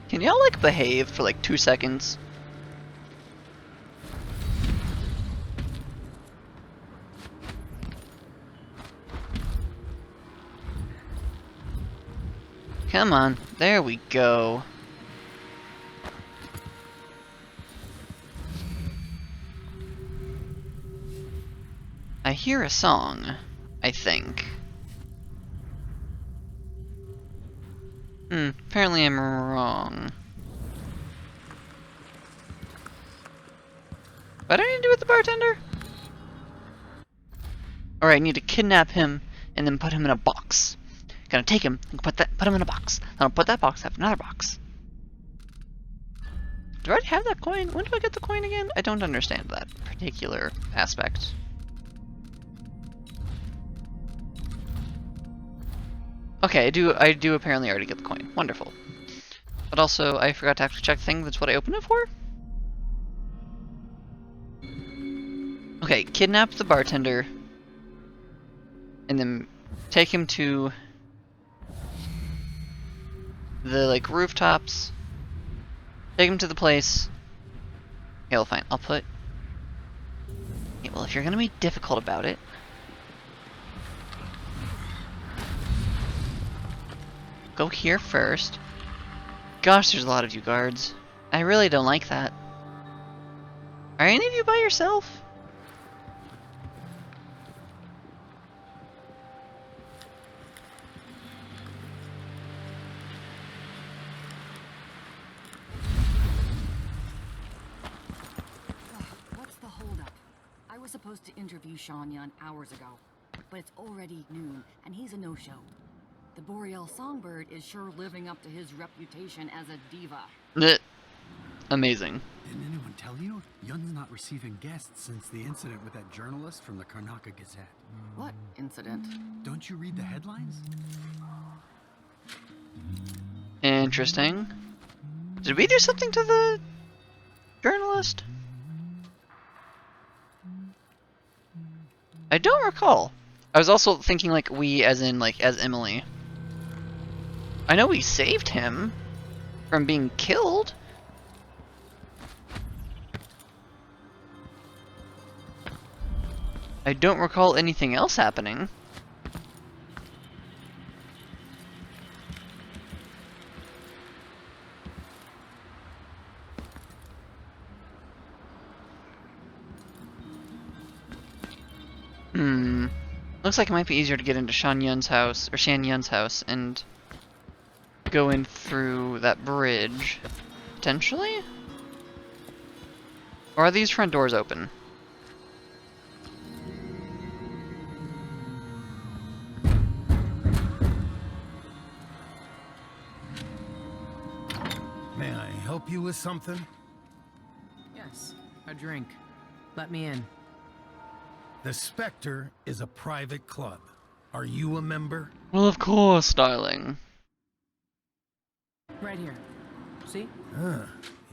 Can y'all, like, behave for, like, 2 seconds? Come on, there we go. I hear a song, I think. Apparently I'm wrong. What do I need to do with the bartender? Alright, I need to kidnap him and then put him in a box. Gonna take him and put him in a box. Then I'll put that box, have another box. Do I already have that coin? When do I get the coin again? I don't understand that particular aspect. Okay, I do apparently already get the coin. Wonderful. But also, I forgot to actually check the thing. That's what I opened it for? Okay, kidnap the bartender. And then take him to the, like, rooftops. Take him to the place. Okay, well, fine. I'll put... Okay, well, if you're gonna be difficult about it... Go here first. Gosh, there's a lot of you guards. I really don't like that. Are any of you by yourself? What's the holdup? I was supposed to interview Sean Yun hours ago, but it's already noon, and he's a no-show. The Boreal Songbird is sure living up to his reputation as a diva. amazing. Didn't anyone tell you? Yun's not receiving guests since the incident with that journalist from the Karnaka Gazette. What incident? Don't you read the headlines? Interesting. Did we do something to the journalist? I don't recall. I was also thinking like we as in like as Emily. I know we saved him from being killed. I don't recall anything else happening. Looks like it might be easier to get into Shan Yun's house and go in through that bridge. Potentially? Or are these front doors open? May I help you with something? Yes, a drink. Let me in. The Spectre is a private club. Are you a member? Well, of course, darling. Right here. See?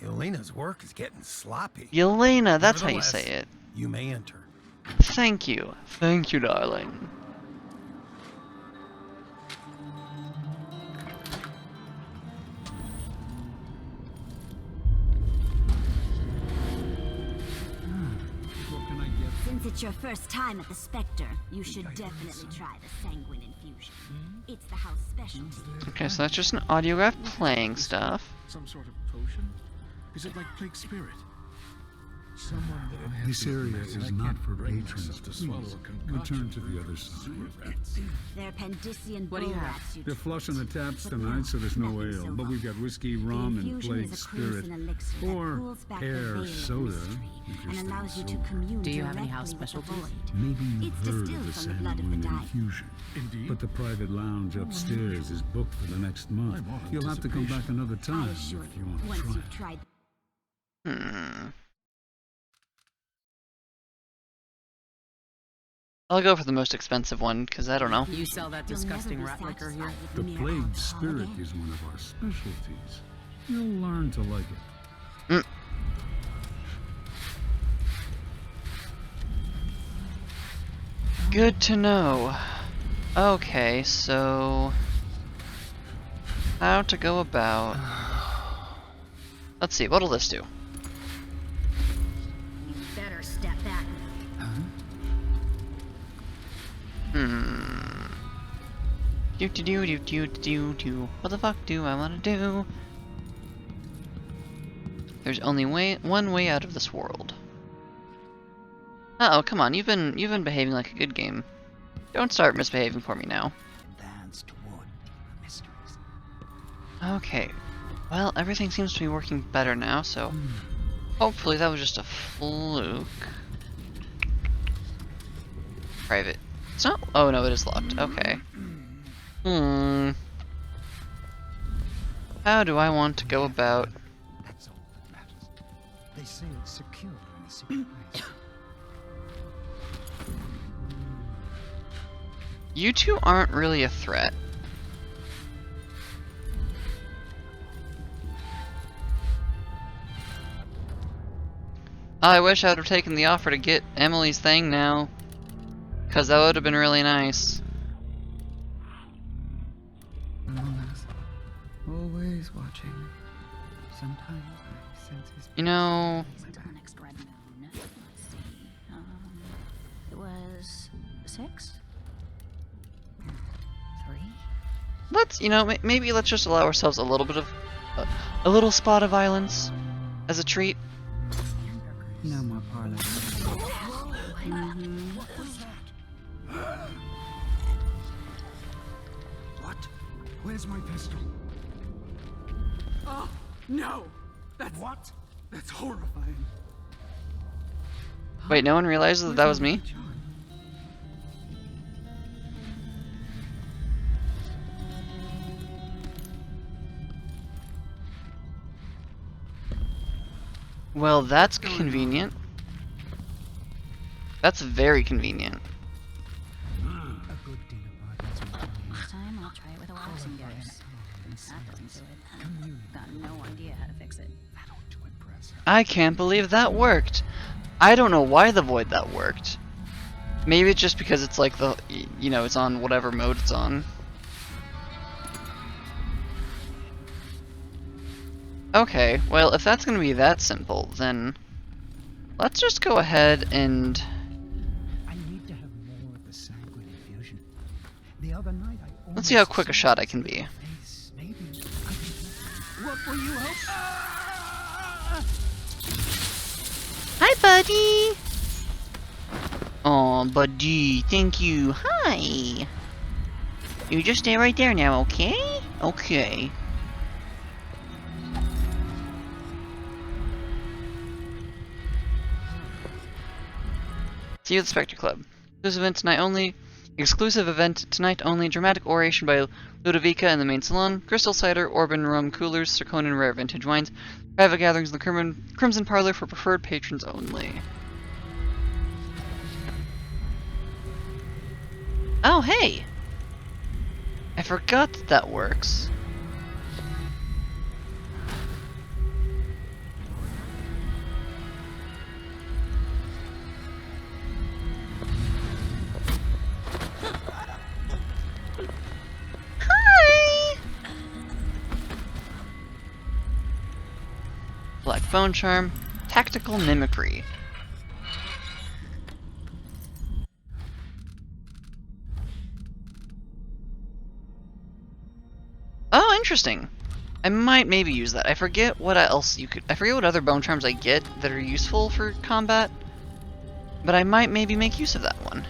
Yelena's work is getting sloppy. Yelena, that's how you Nevertheless, say it. You may enter. Thank you. Thank you, darling. What can I get? Since it's your first time at the Spectre, you should definitely try the Sanguine Infusion. It's the house specialty. Okay, so that's just an audiograph playing stuff. Some sort of potion? Is it like Plague Spirit? This area is not for patrons. Please, return to the other side. They're Pendician What do you bull have? rats you They're took. flushing the taps tonight, so there's no Nothing ale. so But we've got whiskey, rum, and Infusion plague is a spirit. crimson elixir that Or pulls back the pear veil of soda, mystery if you're and staying allows you to sober. commune Do you have any directly house with the specialties? void. Maybe you've It's heard distilled of the from the blood of the Sanguine dying. Infusion. Indeed. But the private lounge upstairs is booked for the next month. I'm all You'll have to come back another I time if assure you you, want to once try. you've tried I'll go for the most expensive one, because I don't know. You sell that You'll never disgusting be rat liquor here? satisfied with The mere plague alcohol spirit again. is one of our specialties. You'll learn to like it. Good to know. Okay, so how to go about. Let's see, what'll this do? You better step back. Do. What the fuck do I want to do? There's only one way out of this world. Uh oh, come on, you've been behaving like a good game. Don't start misbehaving for me now. Advanced wood mysteries. Okay. Well, everything seems to be working better now, so hopefully that was just a fluke. Private. It's not. Oh no, it is locked. Okay. How do I want to go about? That's all that matters. They say it's secure in a secret place. You two aren't really a threat. I wish I would have taken the offer to get Emily's thing now. Because that would have been really nice. Always watching. Sometimes I sense his You know, When's the next red moon? Let's see. It was 6? 3? let's, maybe let's just allow ourselves a little bit of, a little spot of violence as a treat. No more Parlor. What? Where's my pistol? Oh, no! That's What? That's horrifying. Wait, no one realizes that that was me? Well, that's convenient. That's very convenient. Next time, I'll try it with a waxing dose. That doesn't do it. Got no idea how to fix it. I can't believe that worked. I don't know why the void that worked. Maybe it's just because it's like the, you know, it's on whatever mode it's on. Okay, well, if that's gonna be that simple, then let's just go ahead and... I need to have more of the Sanguine Infusion. The other night I let's see how quick a shot I can be. Maybe what will you hope? Hi, buddy! Aw, buddy, thank you. Hi! You just stay right there now, okay? Okay. See you at the Spectre Club. Exclusive event tonight only. Dramatic oration by Ludovica in the main salon. Crystal cider, Orban rum coolers, Circonan rare vintage wines. Private gatherings in the Crimson Parlor for preferred patrons only. Oh, hey! I forgot that that works. Hi! Black Phone Charm. Tactical Mimicry. Oh, interesting. I might maybe use that. I forget what else you could... I forget what other bone charms I get that are useful for combat. But I might maybe make use of that one.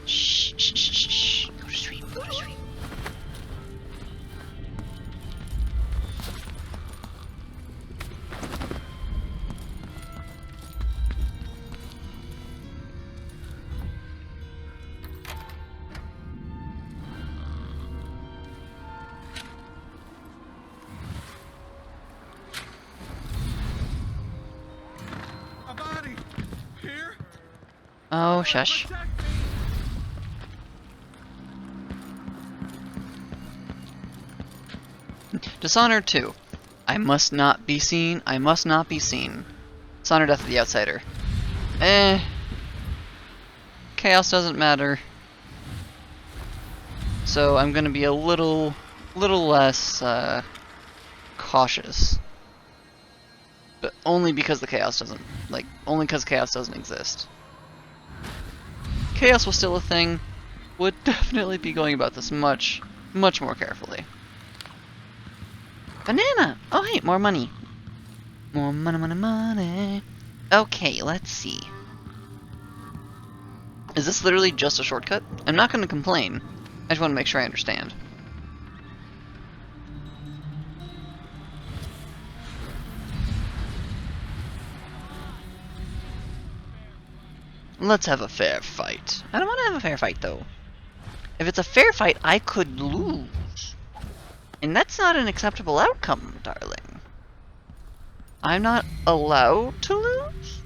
Shh, shh, shh, shh, shh. Go to sleep, go to sleep. Oh, shush. Dishonored 2. I must not be seen. I must not be seen. Dishonored Death of the Outsider. Chaos doesn't matter. So I'm gonna be a little less cautious. But only because the chaos doesn't, only because chaos doesn't exist. Chaos was still a thing, would definitely be going about this much more carefully. Banana! Oh hey, more money. More money. Okay, let's see. Is this literally just a shortcut? I'm not going to complain. I just want to make sure I understand. Let's have a fair fight. I don't want to have a fair fight, though. If it's a fair fight, I could lose. And that's not an acceptable outcome, darling. I'm not allowed to lose?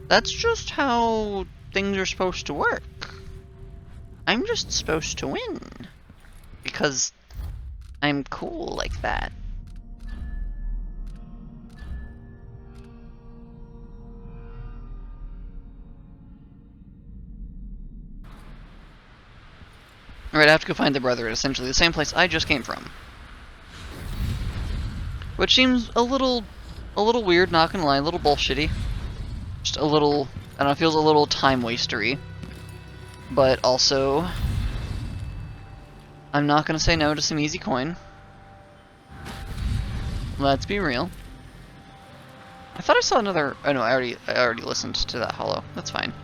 That's just how things are supposed to work. I'm just supposed to win. Because I'm cool like that. Alright, I have to go find the brother at essentially the same place I just came from. Which seems a little weird, not gonna lie, a little bullshitty. Just a little, I don't know, feels a little time wastery. But also, I'm not gonna say no to some easy coin. Let's be real. I thought I saw another, oh no, I already listened to that hollow. That's fine.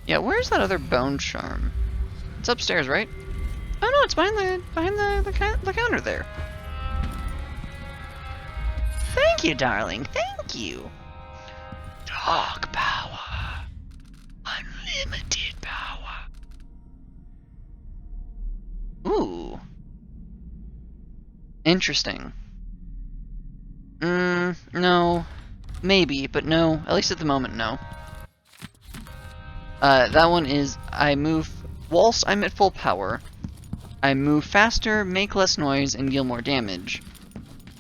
Yeah, where's that other bone charm? It's upstairs, right? Oh no, it's behind the counter there. Thank you, darling. Thank you. Dog power. Unlimited power. Interesting. No. Maybe, but no. At least at the moment, no. That one is, I move whilst I'm at full power. I move faster, make less noise, and deal more damage.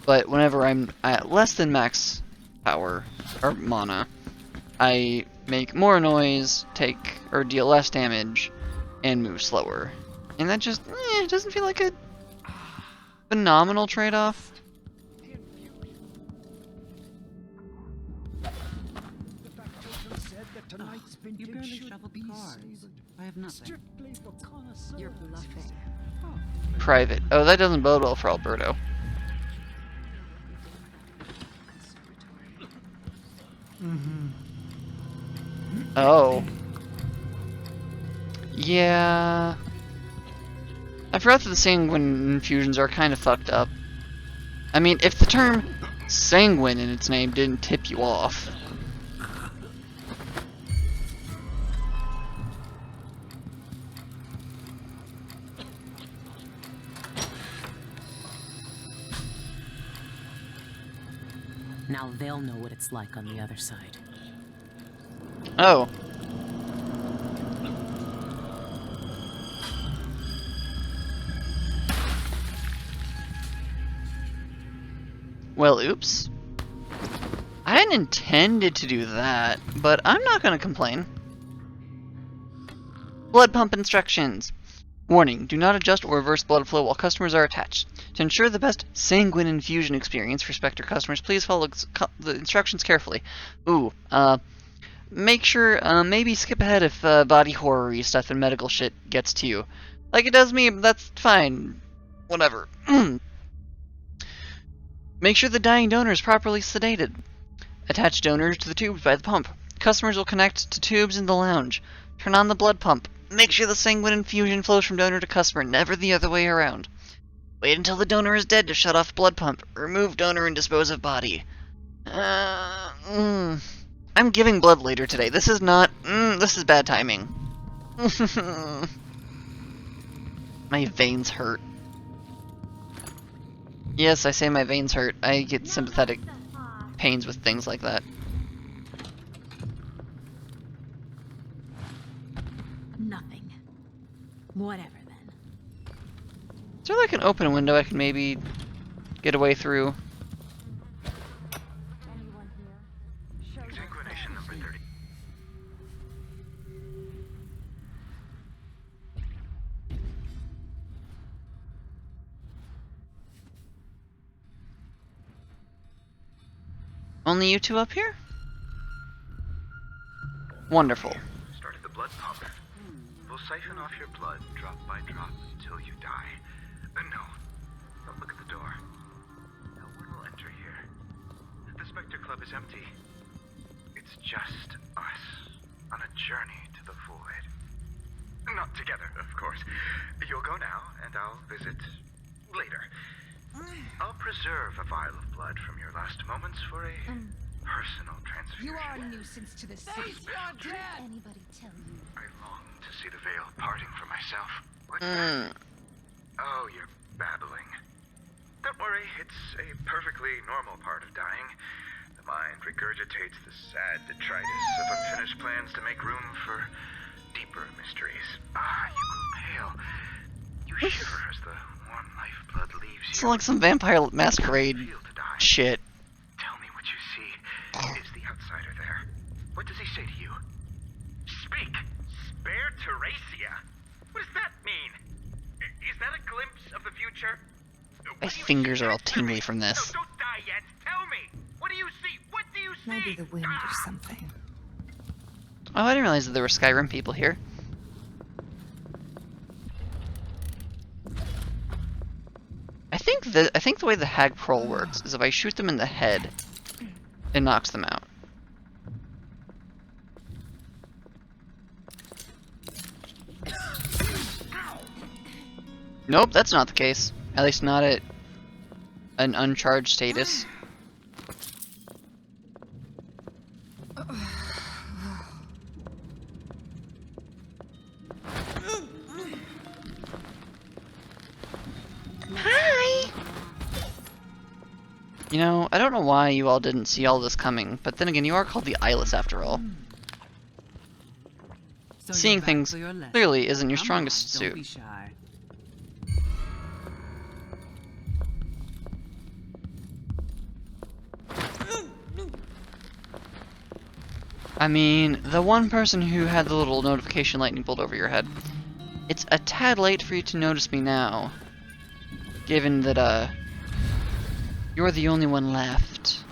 But whenever I'm at less than max power, or mana, I make more noise, or deal less damage, and move slower. And that just, it doesn't feel like a phenomenal trade-off. You barely shoveled the cars. I have nothing. You're bluffing. Private. Oh, that doesn't bode well for Alberto. Oh. Yeah. I forgot that the Sanguine Infusions are kind of fucked up. I mean, if the term sanguine in its name didn't tip you off. Now they'll know what it's like on the other side. Oh. Well, oops. I hadn't intended to do that, but I'm not gonna complain. Blood pump instructions. Warning, do not adjust or reverse blood flow while customers are attached. To ensure the best Sanguine Infusion experience for Spectre customers, please follow the instructions carefully. Ooh, make sure, maybe skip ahead if body horror-y stuff and medical shit gets to you. Like it does me, that's fine. Whatever. Make sure the dying donor is properly sedated. Attach donors to the tubes by the pump. Customers will connect to tubes in the lounge. Turn on the blood pump. Make sure the Sanguine Infusion flows from donor to customer, never the other way around. Wait until the donor is dead to shut off blood pump. Remove donor and dispose of body. I'm giving blood later today. This is not... this is bad timing. My veins hurt. Yes, I say my veins hurt. I get sympathetic pains with things like that. Nothing. Whatever then. Is there like an open window I can maybe get away through? Sanguination number 30. Only you two up here? Wonderful. Started the blood pump. We'll siphon off your blood drop by drop until you die. No. Don't look at the door. No one will enter here. The Spectre Club is empty. It's just us on a journey to the void. Not together, of course. You'll go now, and I'll visit later. I'll preserve a vial of blood from your last moments for a personal transfusion. You are a nuisance to the city. Anybody tell you? I long to see the veil parting for myself. What's that? Oh, you're babbling. Don't worry, it's a perfectly normal part of dying. The mind regurgitates the sad detritus of unfinished plans to make room for deeper mysteries. Ah, you go pale. You shiver as the warm lifeblood leaves you. It's like some Vampire Masquerade shit. Tell me what you see. Is the outsider there? What does he say to you? Speak! Spare Teresia? What does that mean? Is that a glimpse of the future? My fingers are all tingly from this. No, don't die yet. Tell me. What do you see? What do you see? Maybe the wind or something. Oh, I didn't realize that there were Skyrim people here. I think the way the hag pearl works is if I shoot them in the head, it knocks them out. Nope, that's not the case. At least not at an uncharged status. Hi! You know, I don't know why you all didn't see all this coming, but then again, you are called the Eyeless after all. So Seeing you're back things for your lesson. clearly isn't your Come strongest on, suit. Don't be shy. I mean, the one person who had the little notification lightning bolt over your head. It's a tad late for you to notice me now. Given that, you're the only one left.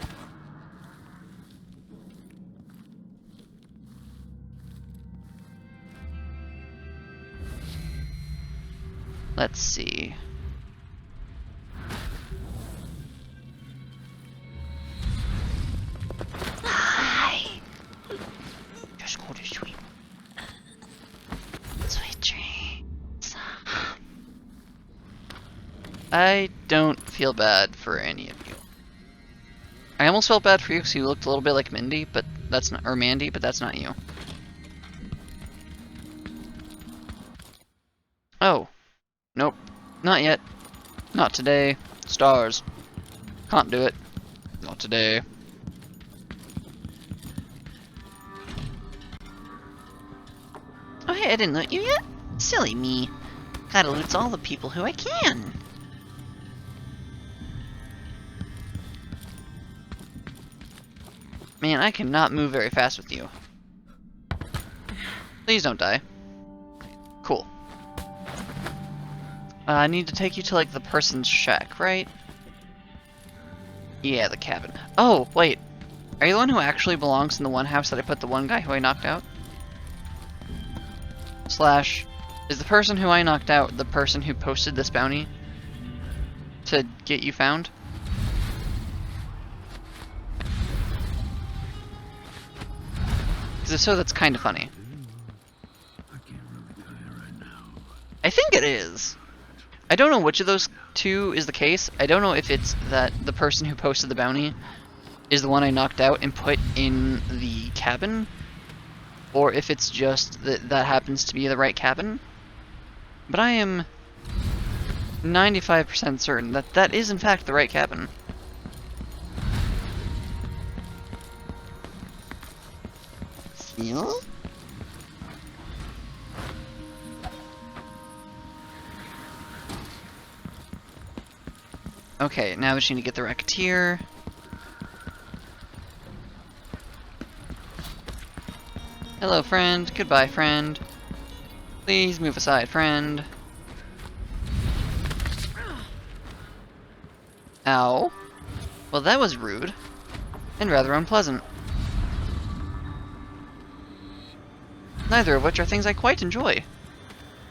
Let's see. Hi. Just go to sleep. Sweet dreams. I don't feel bad for any of you. I almost felt bad for you because you looked a little bit like Mindy, but that's not, or Mandy, but that's not you. Oh. Nope. Not yet. Not today. Stars. Can't do it. Not today. Oh hey, I didn't loot you yet? Silly me. Gotta loot all the people who I can. Man, I cannot move very fast with you. Please don't die. Cool. I need to take you to, like, the person's shack, right? Yeah, the cabin. Oh, wait. Are you the one who actually belongs in the one house that I put the one guy who I knocked out? Slash, is the person who I knocked out the person who posted this bounty to get you found? Because if so, that's kind of funny. I think it is. I don't know which of those two is the case. I don't know if it's that the person who posted the bounty is the one I knocked out and put in the cabin, or if it's just that that happens to be the right cabin. But I am 95% certain that that is in fact the right cabin. Seal? Okay, now we just need to get the Racketeer. Hello, friend. Goodbye, friend. Please move aside, friend. Ow. Well, that was rude. And rather unpleasant. Neither of which are things I quite enjoy.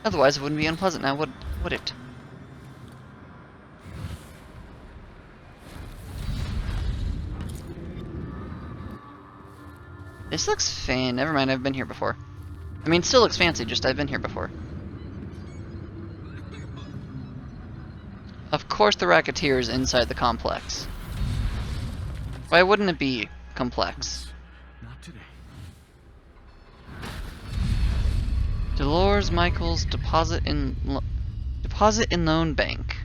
Otherwise it wouldn't be unpleasant now, would it? This looks fan. Never mind, I've been here before. I mean, it still looks fancy, just I've been here before. Of course the Racketeer is inside the complex. Why wouldn't it be complex? Not today. Dolores Michaels Deposit in Loan Bank.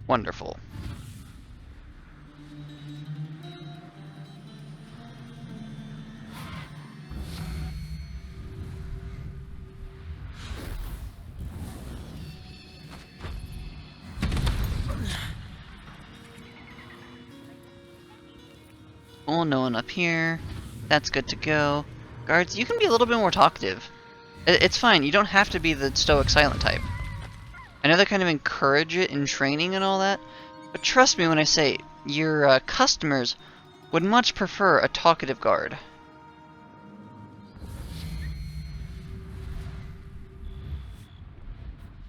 Wonderful. Oh, no one up here. That's good to go. Guards, you can be a little bit more talkative. It's fine, you don't have to be the stoic silent type. I know they kind of encourage it in training and all that, but trust me when I say, your customers would much prefer a talkative guard.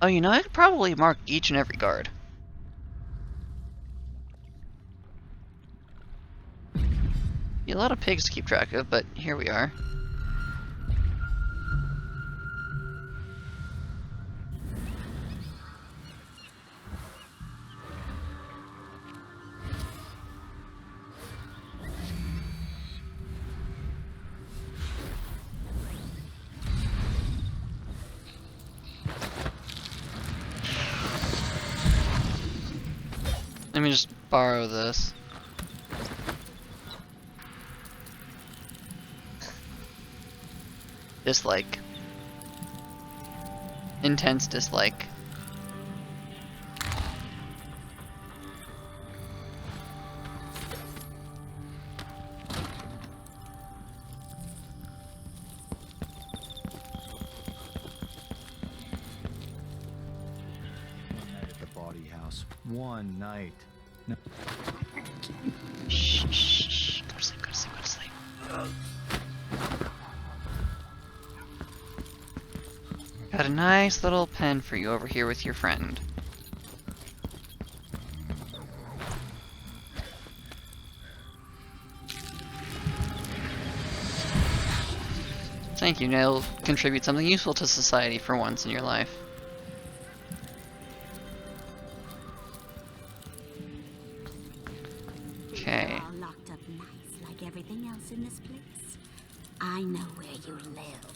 Oh, you know, I could probably mark each and every guard. A lot of pigs to keep track of, but here we are. Let me just borrow this. Dislike. Intense dislike. One night. No. Shh, shh, shh. Go to sleep, go to sleep, go to sleep. Got a nice little pen for you over here with your friend. Thank you, now you'll contribute something useful to society for once in your life. Okay. All locked up nice, like everything else in this place. I know where you live.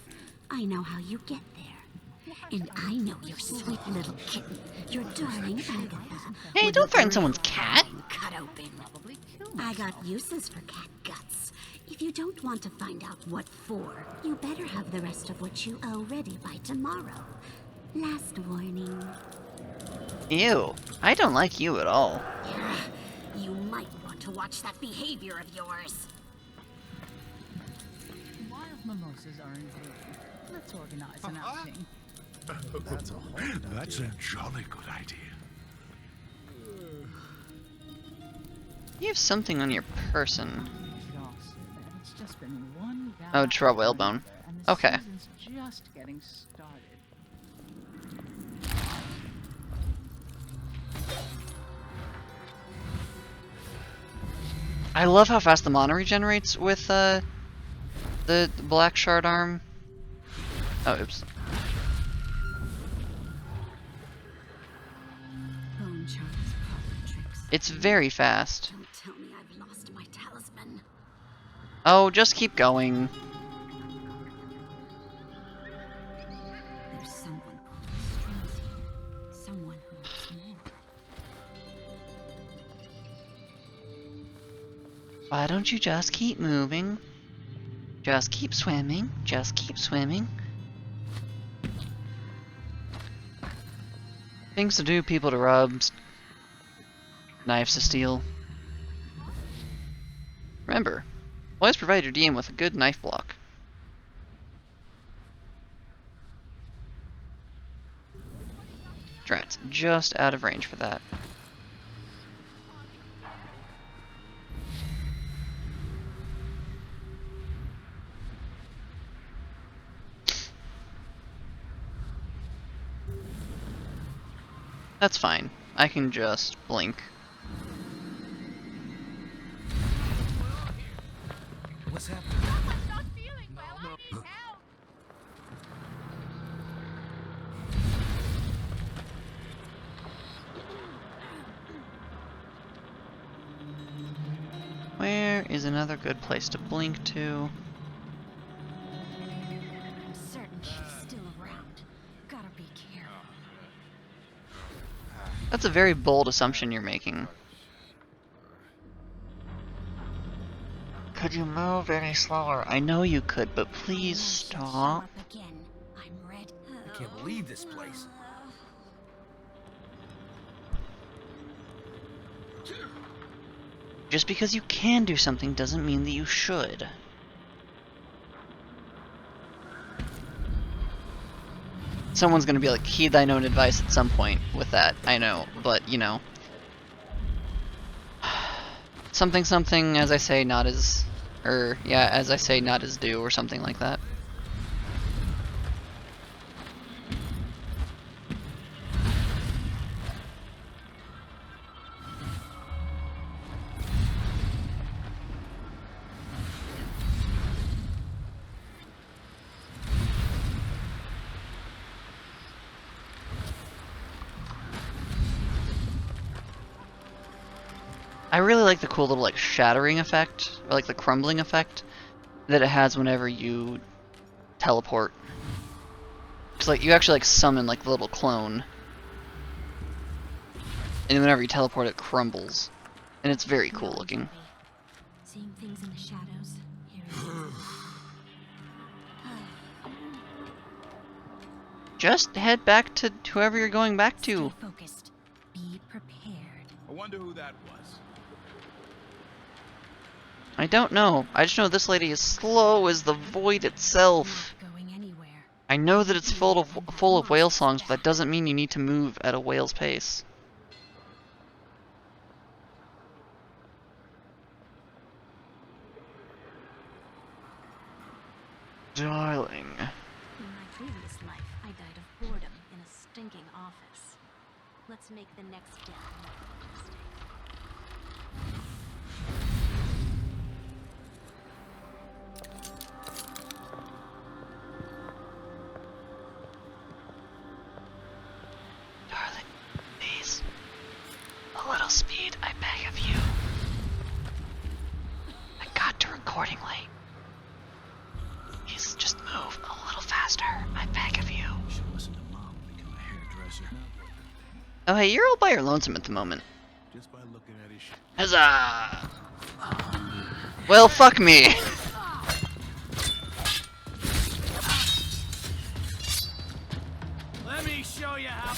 I know how you get there. And I know your sweet little kitten, your darling Agatha. Hey, don't threaten someone's cat! Cut open. I got uses for cat guts. If you don't want to find out what for, you better have the rest of what you owe ready by tomorrow. Last warning. Ew. I don't like you at all. Yeah, you might want to watch that behavior of yours. Wild mimosas are in bloom. Let's organize an outing. That's a jolly good idea. You have something on your person. It's just been one Oh, it's raw whalebone. Okay. Just getting started. I love how fast the mana regenerates with the black shard arm. Oh, oops. Bone charms, parlor tricks. It's very fast. Don't tell me I've lost my talisman. Oh, just keep going. There's someone pulling strings here. Someone who wants more. Why don't you just keep moving? Just keep swimming. Just keep swimming. Things to do, people to rub, knives to steal. Remember, always provide your DM with a good knife block. Drat's just out of range for that. That's fine. I can just blink. What's happening? I'm not feeling well. I need help. Where is another good place to blink to? I'm certain she's still around. Gotta be careful. That's a very bold assumption you're making. Could you move any slower? I know you could, but please stop. Again, I'm ready. I can't believe this place. Just because you can do something doesn't mean that you should. Someone's gonna be like, heed thine own advice at some point with that, I know, but, you know. Something something, as I say, not as... yeah, as I say, not as due, or something like that. I really like the cool little like shattering effect, or like the crumbling effect that it has whenever you teleport. Cause like you actually like summon like the little clone. And whenever you teleport, it crumbles. And it's very cool looking. Seeing things in the shadows. Here it is. Just head back to whoever you're going back to. Stay focused. Be prepared. I wonder who that was. I don't know. I just know this lady is slow as the void itself. Not going anywhere. I know that it's full of whale songs, but that doesn't mean you need to move at a whale's pace. Darling. In my previous life, I died of boredom in a stinking office. Let's make the next death more interesting. Darling, please. A little speed, I beg of you. I got to recording late. Please just move a little faster, I beg of you. You should listen to Mom and become a hairdresser. Oh hey, you're all by your lonesome at the moment. Just by looking at his shit. Huzzah! Well, fuck me. Let me show you how.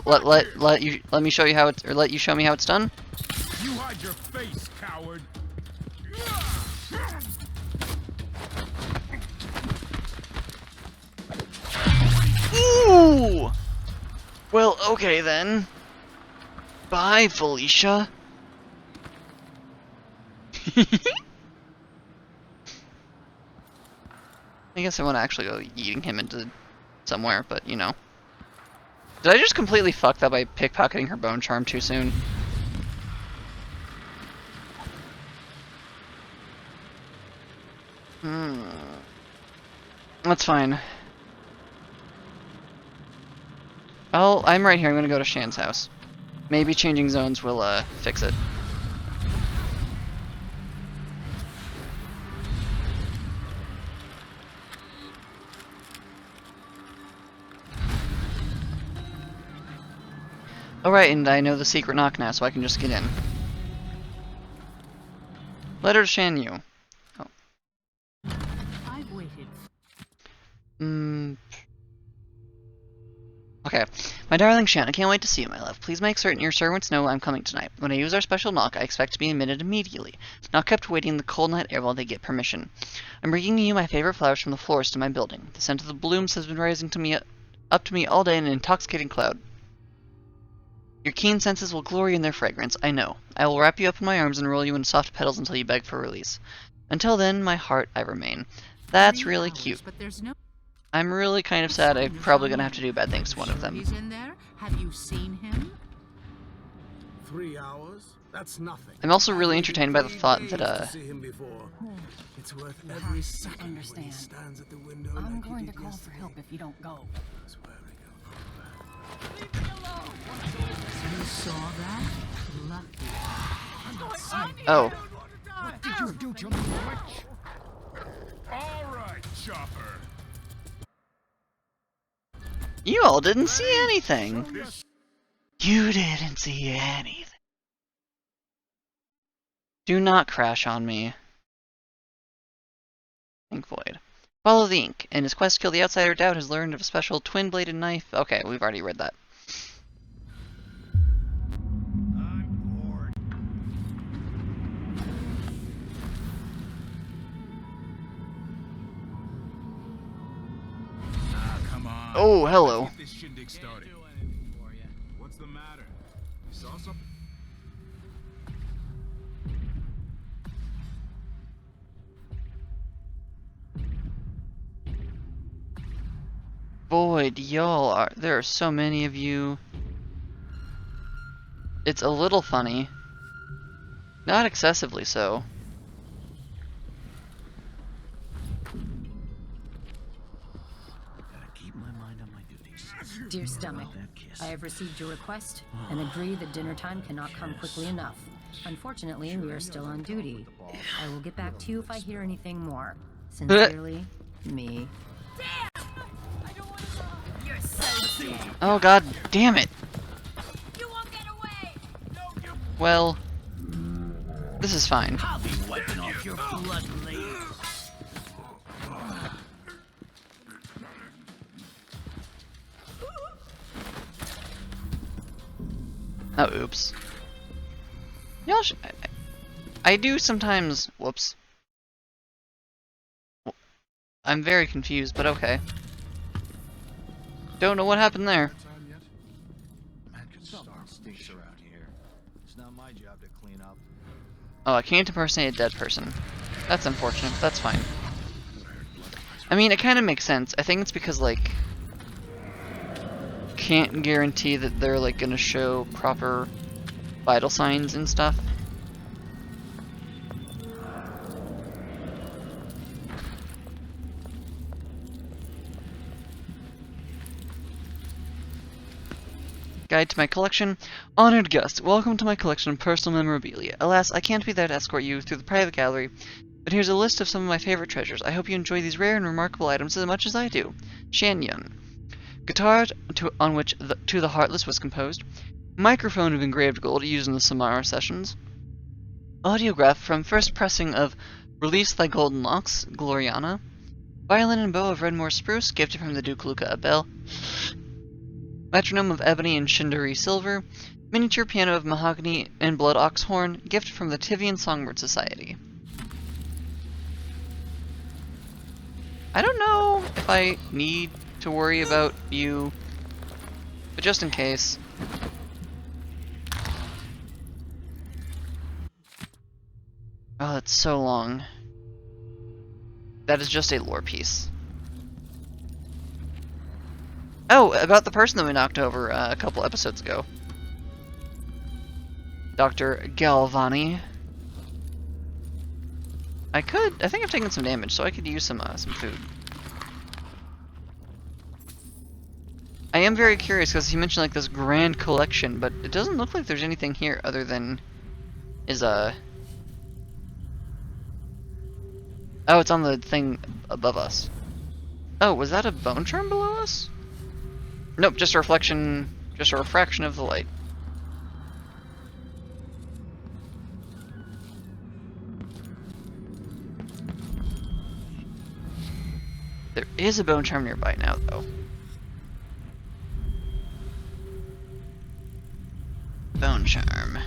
Let me show you how it's, or let you show me how it's done. You hide your face, coward. Ooh! Well, okay then. Bye, Felicia. I guess I want to actually go eating him into somewhere, but you know. Did I just completely fuck that by pickpocketing her bone charm too soon? That's fine. Well, I'm right here. I'm gonna go to Shan's house. Maybe changing zones will, fix it. Alright, and I know the secret knock now, so I can just get in. Letter to Shan Yu. Oh. I've waited. Okay. My darling Shan, I can't wait to see you, my love. Please make certain your servants know I'm coming tonight. When I use our special knock, I expect to be admitted immediately, not kept waiting in the cold night air while they get permission. I'm bringing you my favorite flowers from the florist in my building. The scent of the blooms has been rising up to me all day in an intoxicating cloud. Your keen senses will glory in their fragrance, I know. I will wrap you up in my arms and roll you in soft petals until you beg for release. Until then, my heart, I remain. That's really cute. But there's no. I'm really kind of sad. I'm probably gonna have to do bad things to one of them. He's in there. Have you seen him? 3 hours? That's nothing. I'm also really entertained by the thought that, It's worth every second when he Understand. stands at the window I'm like he going to did call for yesterday. help if you don't go. That's where we go. You saw that? Lucky. oh. What did you do to me, witch? All right, Chopper. You all didn't see anything. You didn't see anything. Do not crash on me. Ink Void. Follow the ink. In his quest to kill the outsider, Doubt has learned of a special twin-bladed knife. Okay, we've already read that. I'm bored. Ah, come on. Oh, hello. Let's get this shindig started. What's the matter? You saw something? Void, y'all are. There are so many of you. It's a little funny. Not excessively so. Gotta keep my mind on my duties. Dear Stomach, I have received your request and agree that dinner time cannot come quickly enough. Unfortunately, we are still on duty. I will get back to you if I hear anything more. Sincerely, me. Oh god damn it. Well, this is fine. I'll be wiping off your blood later. Oh, oops. Y'all I do sometimes... Whoops. I'm very confused, but okay. Don't know what happened there. Stinks around here. It's not my job to clean up. Oh, I can't impersonate a dead person. That's unfortunate, but that's fine. I mean, it kind of makes sense. I think it's because, like, can't guarantee that they're, like, gonna show proper vital signs and stuff. Guide to my collection. Honored guest, welcome to my collection of personal memorabilia. Alas, I can't be there to escort you through the private gallery, but here's a list of some of my favorite treasures. I hope you enjoy these rare and remarkable items as much as I do. Shan-Yun. Guitar on which To the Heartless was composed. Microphone of engraved gold used in the Samara sessions. Audiograph from first pressing of Release Thy Golden Locks, Gloriana. Violin and bow of Redmore Spruce, gifted from the Duke Luca Abel. Metronome of ebony and Shindari silver. Miniature piano of mahogany and blood ox horn, gifted from the Tivian Songbird Society. I don't know if I need to worry about you, but just in case. Oh, that's so long. That is just a lore piece. Oh, about the person that we knocked over a couple episodes ago. Dr. Galvani. I think I've taken some damage, so I could use some food. I am very curious, because he mentioned, like, this grand collection, but it doesn't look like there's anything here other than his, Oh, it's on the thing above us. Oh, was that a bone charm below us? Nope, just a reflection, just a refraction of the light. There is a bone charm nearby now, though. Bone charm.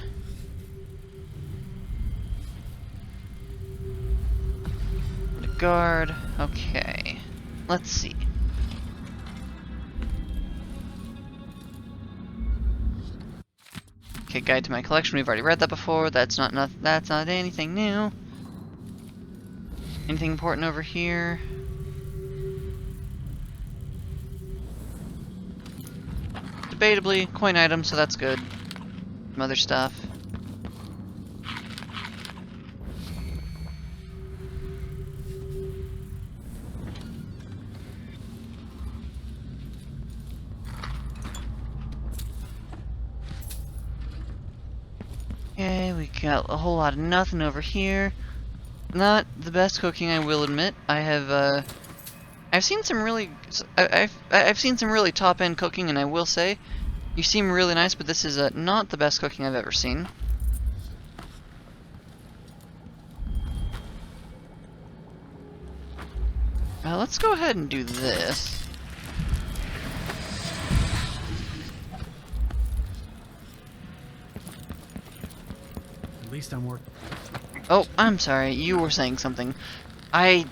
The guard. Okay. Let's see. Okay, guide to my collection. We've already read that before. That's not anything new. Anything important over here? Debatably, coin item, so that's good. Some other stuff. Okay, we got a whole lot of nothing over here. Not the best cooking, I will admit. I've seen some really, I've seen some really top-end cooking, and I will say, you seem really nice, but this is not the best cooking I've ever seen. Let's go ahead and do this. At least I'm working. Oh, I'm sorry. You were saying something. I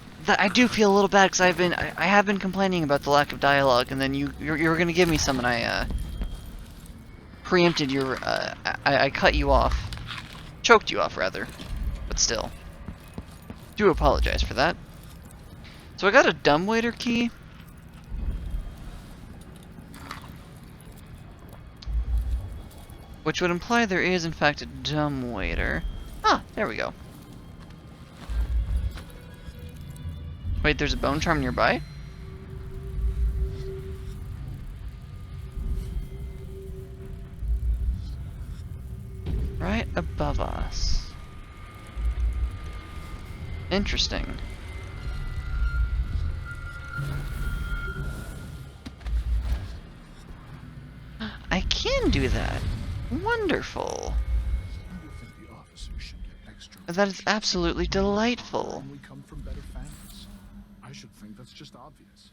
do feel a little bad because I have been complaining about the lack of dialogue, and then you were gonna give me some, and I preempted your. I cut you off, choked you off rather, but still. Do apologize for that. So I got a dumbwaiter key. Which would imply there is, in fact, a dumbwaiter. Ah, there we go. Wait, there's a bone charm nearby? Right above us. Interesting. I can do that. Wonderful. That is absolutely delightful. And we come from better families. I should think that's just obvious.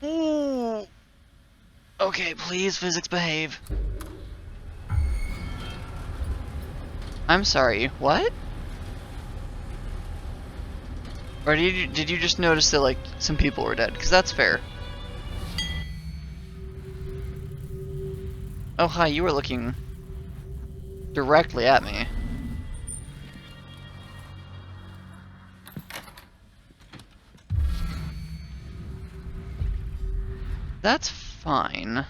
Ooh. Okay, please, physics behave. I'm sorry, what? Or did you just notice that, like, some people were dead? Because that's fair. Oh, hi, you were looking directly at me. That's fine.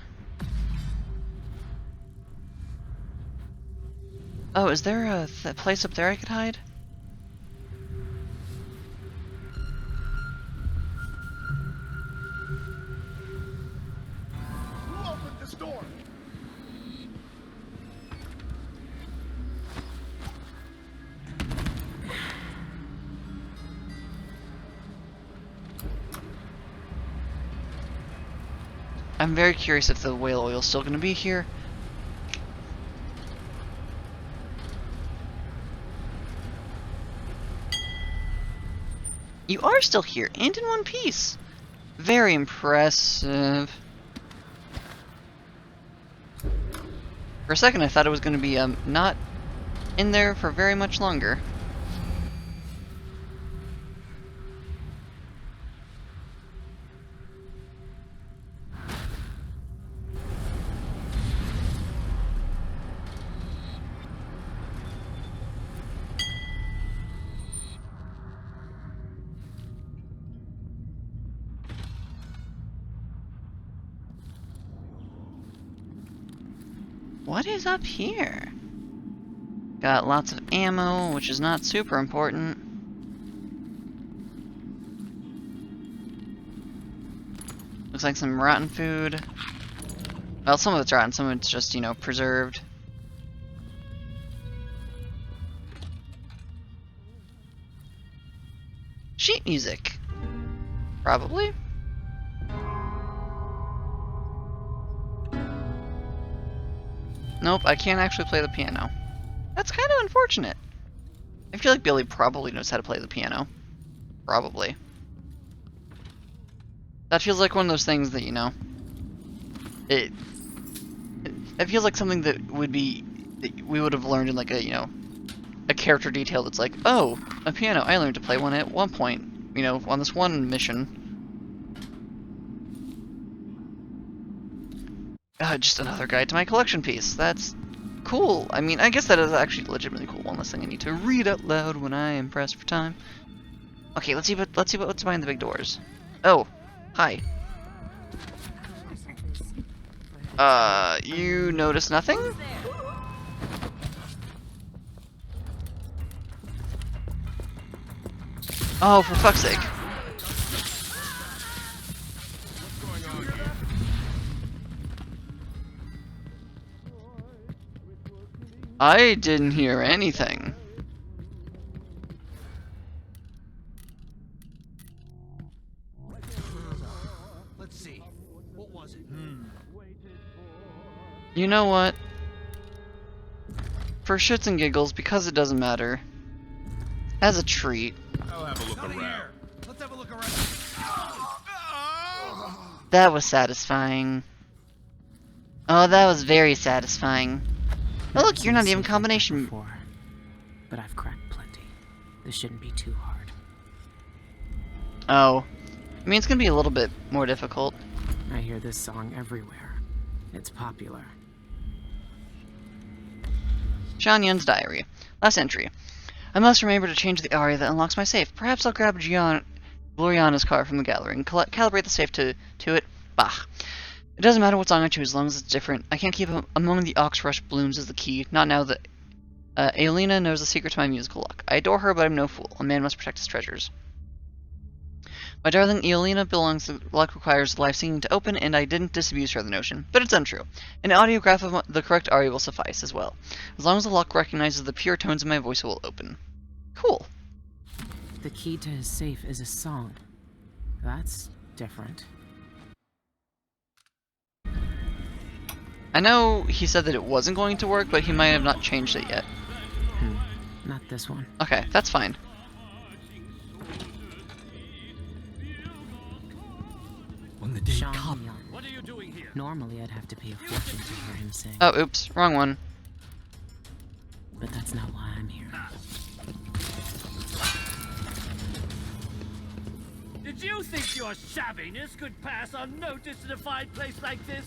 Oh, is there a place up there I could hide? Who opened this door? I'm very curious if the whale oil's still gonna be here. You are still here, and in one piece. Very impressive. For a second I thought it was gonna be not in there for very much longer. What is up here? Got lots of ammo, which is not super important. Looks like some rotten food. Well, some of it's rotten, some of it's just, you know, preserved. Sheet music. Probably. Nope, I can't actually play the piano. That's kind of unfortunate. I feel like Billy probably knows how to play the piano. Probably. That feels like one of those things that, you know, it feels like something that would be, that we would have learned in like a, you know, a character detail that's like, oh, a piano, I learned to play one at one point, you know, on this one mission. Just another guide to my collection piece. That's cool. I mean, I guess that is actually legitimately cool. One less thing I need to read out loud when I am pressed for time. Okay, let's see what's behind the big doors. Oh, hi. You notice nothing? Oh, for fuck's sake. I didn't hear anything. Let's see. What was it? You know what? For shits and giggles, because it doesn't matter. As a treat. I'll have a look around. Let's have a look around. That was satisfying. Oh, that was very satisfying. Oh, look, you're not even combination. Before, but I've cracked plenty. This shouldn't be too hard. Oh. I mean, it's gonna be a little bit more difficult. I hear this song everywhere. It's popular. Sean Yun's diary. Last entry. I must remember to change the aria that unlocks my safe. Perhaps I'll grab Gloriana's car from the gallery and calibrate the safe to it. Bah. It doesn't matter what song I choose, as long as it's different. I can't keep Among the Oxrush Blooms as the key, not now that Aelina knows the secret to my musical luck. I adore her, but I'm no fool. A man must protect his treasures. My darling Aelina belongs to luck requires live singing to open, and I didn't disabuse her of the notion, but it's untrue. An audiograph of the correct aria will suffice as well. As long as the luck recognizes the pure tones of my voice, it will open. Cool. The key to his safe is a song. That's different. I know he said that it wasn't going to work, but he might have not changed it yet. Not this one. Okay, that's fine. When the day Sean comes. Young. What are you doing here? Normally I'd have to pay a fortune to hear him sing. Oh, oops, wrong one. But that's not why I'm here. Did you think your shabbiness could pass unnoticed in a fine place like this?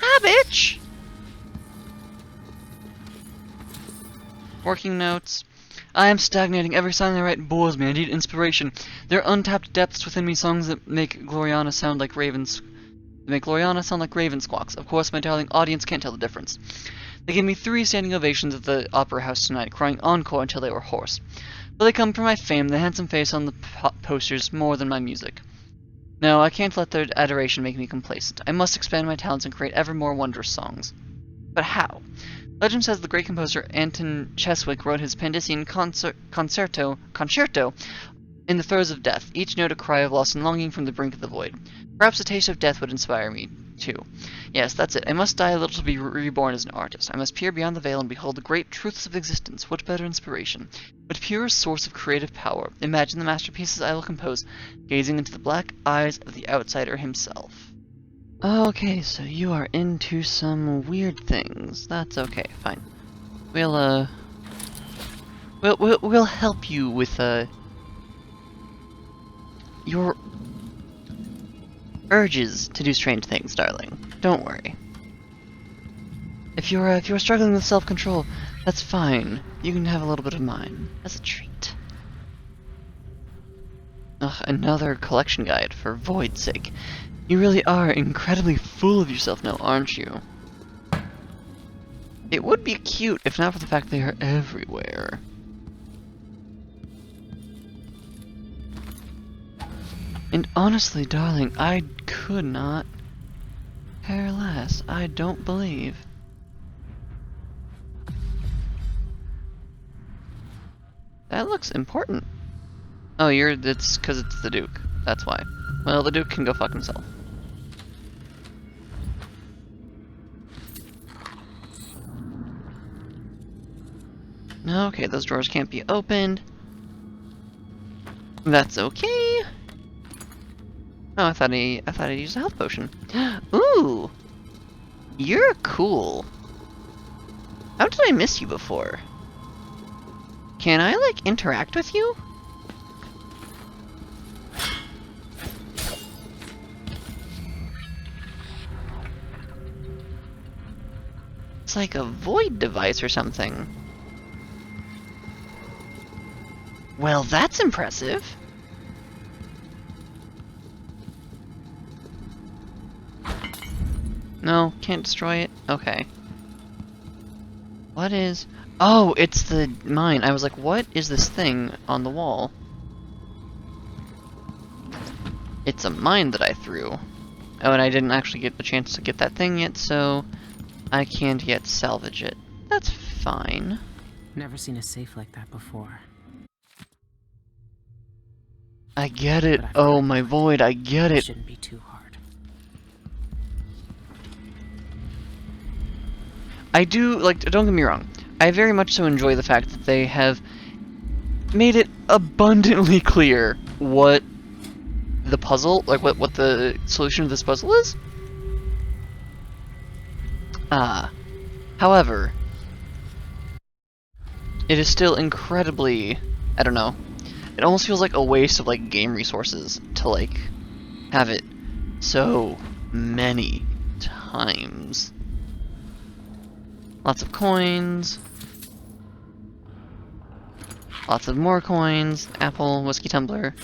Ah, bitch! Working notes. I am stagnating. Every song I write bores me. I need inspiration. There are untapped depths within me, songs that make Gloriana sound like ravens. Raven squawks. Of course, my darling audience can't tell the difference. They gave me 3 standing ovations at the Opera House tonight, crying encore until they were hoarse. But they come from my fame, the handsome face on the posters, more than my music. No, I can't let their adoration make me complacent. I must expand my talents and create ever more wondrous songs. But how? Legend says the great composer Anton Cheswick wrote his Pandician concerto in the throes of death, each note a cry of loss and longing from the brink of the void. Perhaps a taste of death would inspire me, too. Yes, that's it. I must die a little to be reborn as an artist. I must peer beyond the veil and behold the great truths of existence. What better inspiration? What purest source of creative power? Imagine the masterpieces I will compose, gazing into the black eyes of the outsider himself. Okay, so you are into some weird things. That's okay, fine. We'll help you with, your urges to do strange things, darling. Don't worry. If you're struggling with self-control, that's fine. You can have a little bit of mine as a treat. Ugh, another collection guide for Void's sake. You really are incredibly full of yourself now, aren't you? It would be cute if not for the fact they are everywhere. And honestly, darling, I could not care less. I don't believe. That looks important. Oh, it's because it's the Duke. That's why. Well, the Duke can go fuck himself. Okay, those drawers can't be opened. That's okay. Oh, I thought I used a health potion. Ooh! You're cool. How did I miss you before? Can I, like, interact with you? It's like a void device or something. Well, that's impressive. No, can't destroy it? Okay. What is... Oh, it's the mine. I was like, what is this thing on the wall? It's a mine that I threw. Oh, and I didn't actually get the chance to get that thing yet, so I can't yet salvage it. That's fine. Never seen a safe like that before. I get it. Oh, my void, I get it. Shouldn't be too hard. I do, like, don't get me wrong. I very much so enjoy the fact that they have made it abundantly clear what the puzzle, like, what the solution to this puzzle is. However, it is still incredibly, I don't know, it almost feels like a waste of, like, game resources to, like, have it so many times. Lots of coins. Lots of more coins. Apple, whiskey tumbler.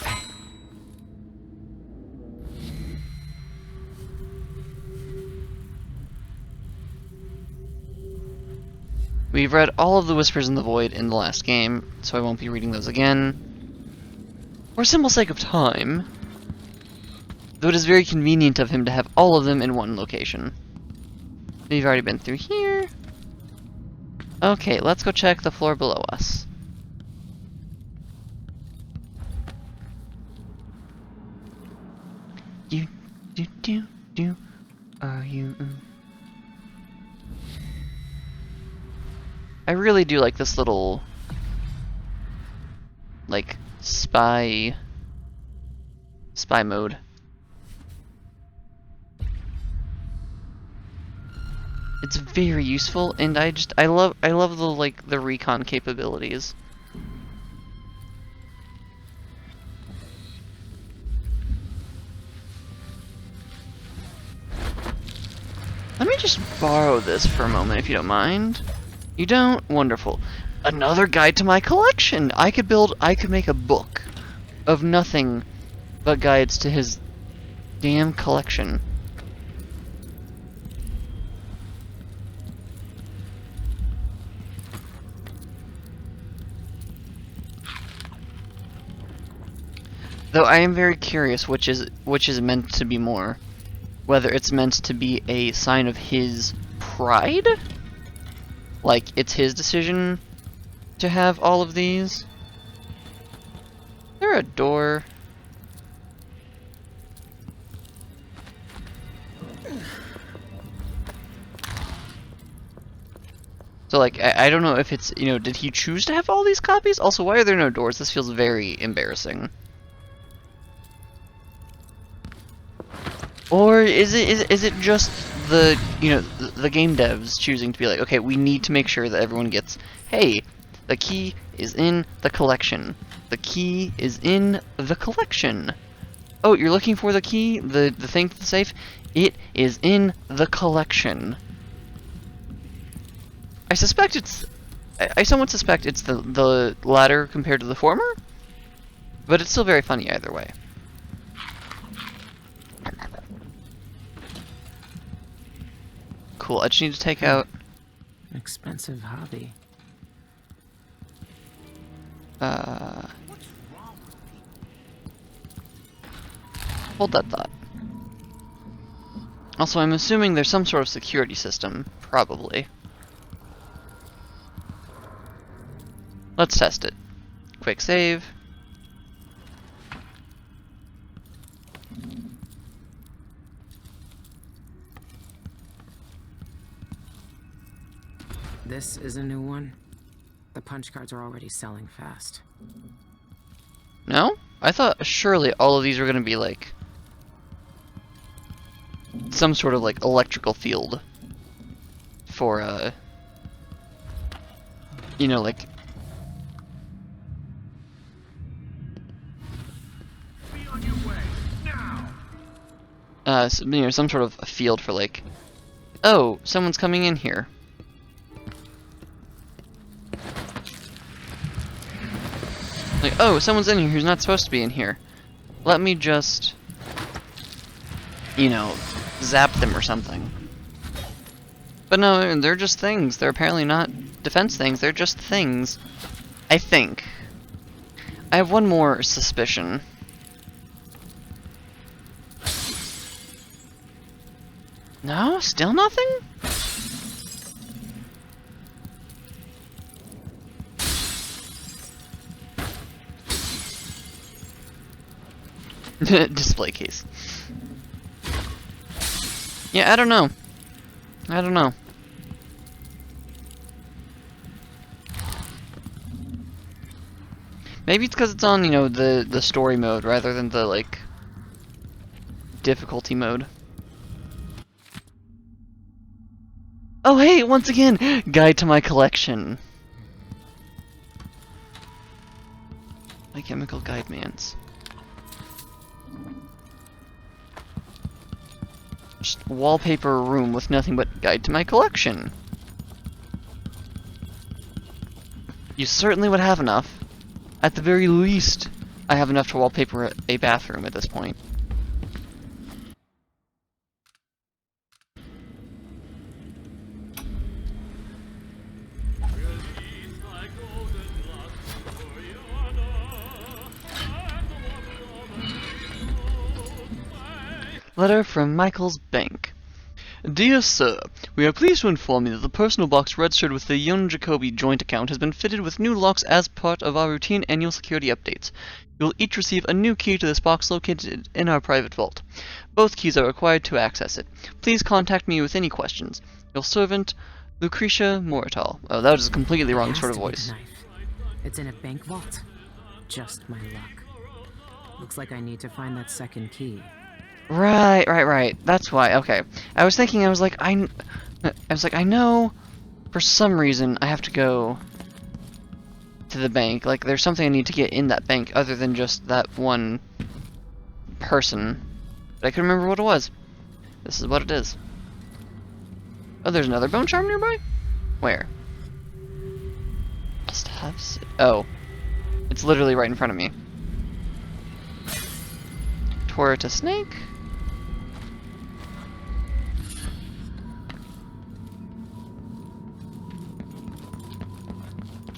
We've read all of the Whispers in the Void in the last game, so I won't be reading those again. For simple sake of time, though it is very convenient of him to have all of them in one location. We've already been through here. Okay, let's go check the floor below us. Are you? I really do like this little, like, spy mode. It's very useful, and I love the recon capabilities. Let me just borrow this for a moment, if you don't mind. You don't? Wonderful. Another guide to my collection! I could make a book of nothing but guides to his damn collection. Though I am very curious which is meant to be more. Whether it's meant to be a sign of his pride? Like, it's his decision to have all of these? Is there a door? So, like, I don't know if it's, you know, did he choose to have all these copies? Also, why are there no doors? This feels very embarrassing. Or is it just the, you know, the game devs choosing to be like, okay, we need to make sure that everyone gets, hey, the key is in the collection. The key is in the collection. Oh, you're looking for the key? The thing to the safe? It is in the collection. I somewhat suspect it's the latter compared to the former, but it's still very funny either way. Cool, I just need to take out... Expensive hobby. Hold that thought. Also, I'm assuming there's some sort of security system. Probably. Let's test it. Quick save. This is a new one. The punch cards are already selling fast. No? I thought surely all of these were gonna be like some sort of like electrical field for you know, like you know, some sort of a field for like, oh, someone's coming in here. Like, oh, someone's in here who's not supposed to be in here. Let me just, you know, zap them or something. But no, they're just things. They're apparently not defense things. They're just things. I think. I have one more suspicion. No? Still nothing? Display case. Yeah, I don't know. I don't know. Maybe it's because it's on, you know, the story mode rather than the, like, difficulty mode. Oh, hey, once again, guide to my collection. My chemical guide mans. Just wallpaper a room with nothing but guide to my collection. You certainly would have enough. At the very least, I have enough to wallpaper a bathroom at this point. Letter from Michael's Bank. Dear Sir, we are pleased to inform you that the personal box registered with the Young Jacoby joint account has been fitted with new locks as part of our routine annual security updates. You will each receive a new key to this box located in our private vault. Both keys are required to access it. Please contact me with any questions. Your servant, Lucretia Morital. Oh, that was a completely wrong sort of voice. It's in a bank vault. Just my luck. Looks like I need to find that second key. Right. That's why. Okay. I was like, I know for some reason I have to go to the bank. Like, there's something I need to get in that bank other than just that one person. But I couldn't remember what it was. This is what it is. Oh, there's another bone charm nearby? Where? Must have... Oh. It's literally right in front of me. Torita snake?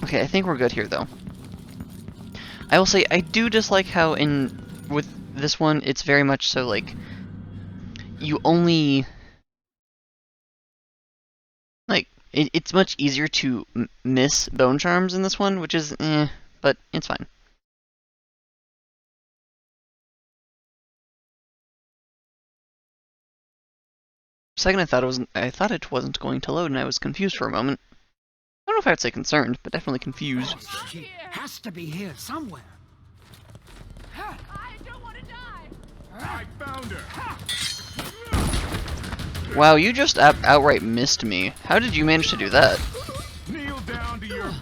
Okay, I think we're good here, though. I will say, I do dislike how with this one, it's very much so, like, you only... Like, it's much easier to miss bone charms in this one, which is, but it's fine. For a second, I thought it wasn't going to load, and I was confused for a moment. I don't know if I'd say concerned, but definitely confused. She has to be here somewhere. I don't want to die. I found her. Wow, you just outright missed me. How did you manage to do that? Kneel down to your...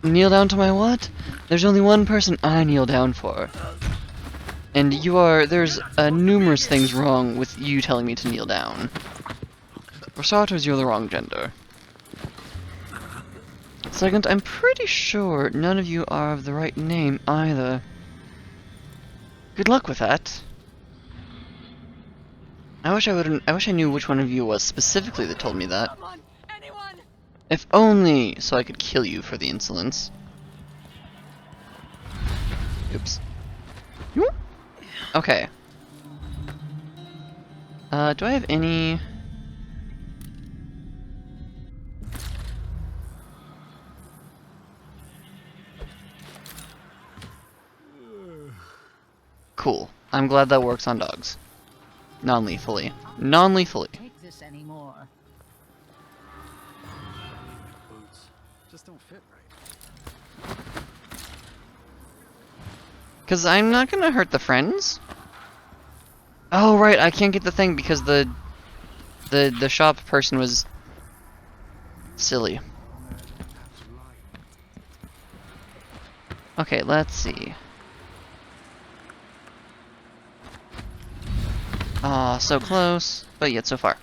Kneel down to my what? There's only one person I kneel down for. And there's numerous things wrong with you telling me to kneel down. For starters, you're the wrong gender. Second, I'm pretty sure none of you are of the right name either. Good luck with that. I wish I knew which one of you was specifically that told me that. Come on, anyone. If only so I could kill you for the insolence. Oops. Okay. Do I have any... Cool. I'm glad that works on dogs. Non-lethally. Non-lethally. Take this anymore. Boots just don't fit right. Cause I'm not gonna hurt the friends. Oh right, I can't get the thing because the shop person was silly. Okay, let's see. Ah, so close, but yet so far.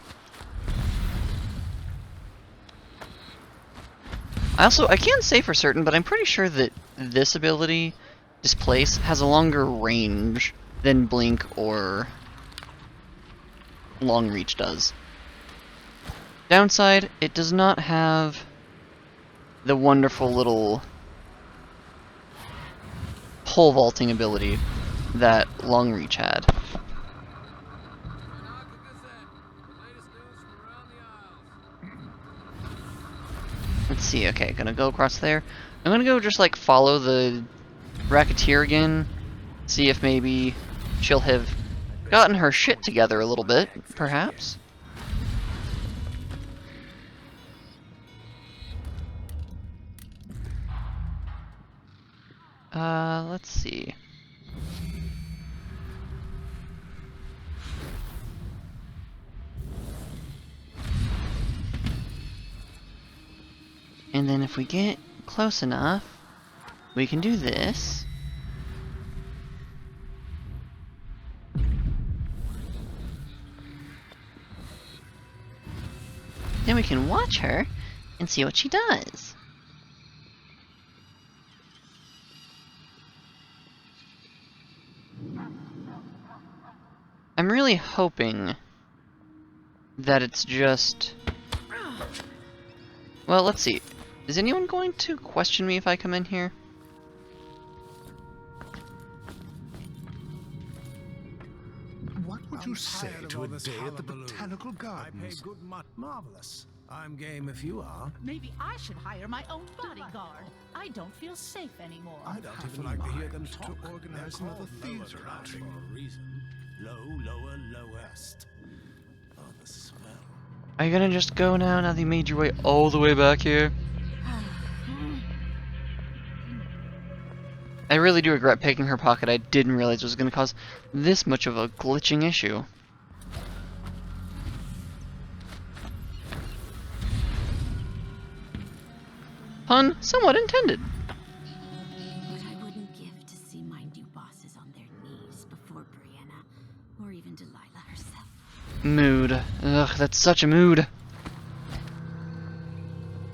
I can't say for certain, but I'm pretty sure that this ability, Displace, has a longer range than Blink or Long Reach does. Downside, it does not have the wonderful little pole vaulting ability that Long Reach had. Let's see, okay, gonna go across there. I'm gonna go just like follow the Racketeer again, see if maybe she'll have gotten her shit together a little bit, perhaps. Let's see. And then if we get close enough, we can do this. Then we can watch her and see what she does. I'm really hoping that it's just... Well, let's see. Is anyone going to question me if I come in here? you say to a day at the Botanical Gardens? Marvelous. I'm game if you are. Maybe I should hire my own bodyguard. I don't feel safe anymore. I don't even like to hear them talk. To organize another theater outing. Low, lower, lowest. Oh, the smell. Are you gonna just go now that you made your way all the way back here? I really do regret picking her pocket. I didn't realize it was gonna cause this much of a glitching issue. Pun somewhat intended. What I wouldn't give to see my new bosses on their knees before Brianna, or even Delilah herself. Mood. Ugh, that's such a mood.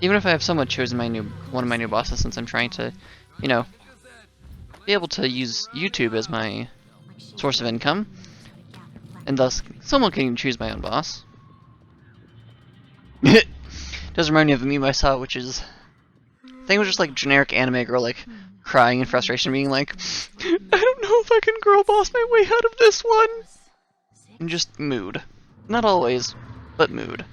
Even if I have somewhat chosen one of my new bosses, since I'm trying to, you know, be able to use YouTube as my source of income, and thus someone can choose my own boss. Does remind me of a meme I saw, which is, I think it was just like generic anime girl like crying in frustration, being like, I don't know if I can girl boss my way out of this one. And just mood. Not always, but mood.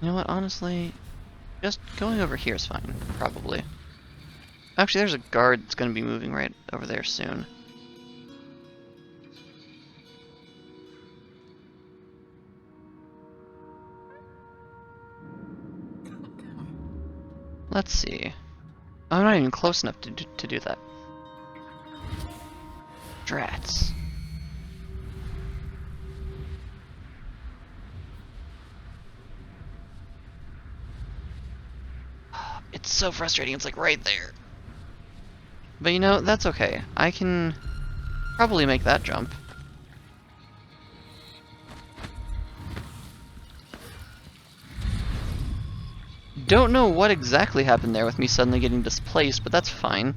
You know what, honestly, just going over here is fine, probably. Actually, there's a guard that's going to be moving right over there soon. Let's see. I'm not even close enough to do that. Drats. It's so frustrating, it's like right there. But you know, that's okay. I can probably make that jump. Don't know what exactly happened there with me suddenly getting displaced, but that's fine.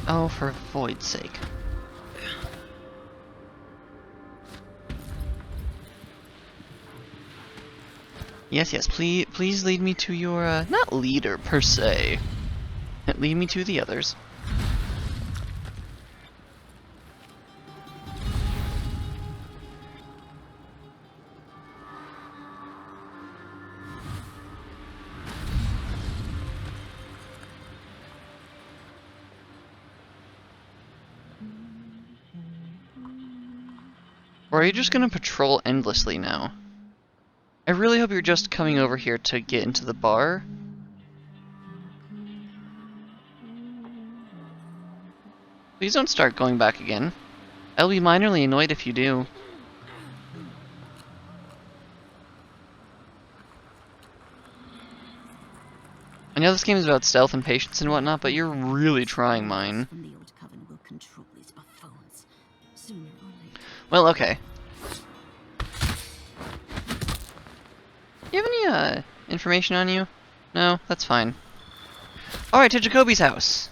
Oh, for void's sake. Yes, yes, please lead me to your, not leader per se. Lead me to the others. Or are you just gonna patrol endlessly now? I really hope you're just coming over here to get into the bar. Please don't start going back again. I'll be minorly annoyed if you do. I know this game is about stealth and patience and whatnot, but you're really trying mine. Well, okay. Do you have any, information on you? No? That's fine. Alright, to Jacoby's house.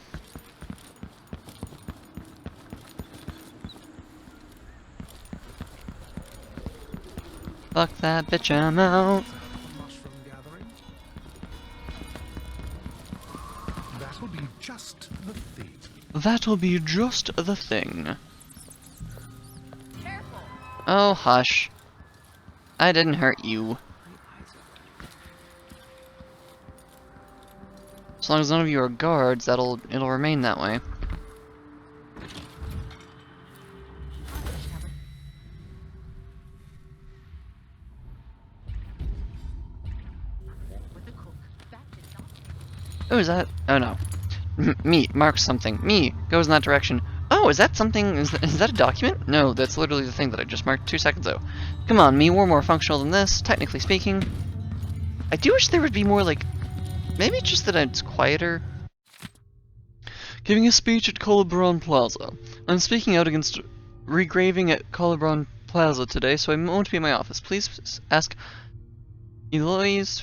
Fuck that bitch, I'm out. That'll be just the thing. That'll be just the thing. Oh, hush. I didn't hurt you. As long as none of you are guards, it'll remain that way. Oh, is that? Oh no. Me, mark something. Me, goes in that direction. Oh, is that something? Is that a document? No, that's literally the thing that I just marked 2 seconds ago. Come on, me, we're more functional than this, technically speaking. I do wish there would be more, like, maybe just that it's quieter. Giving a speech at Colibron Plaza. I'm speaking out against regraving at Colibron Plaza today, so I won't be in my office. Please ask Eloise?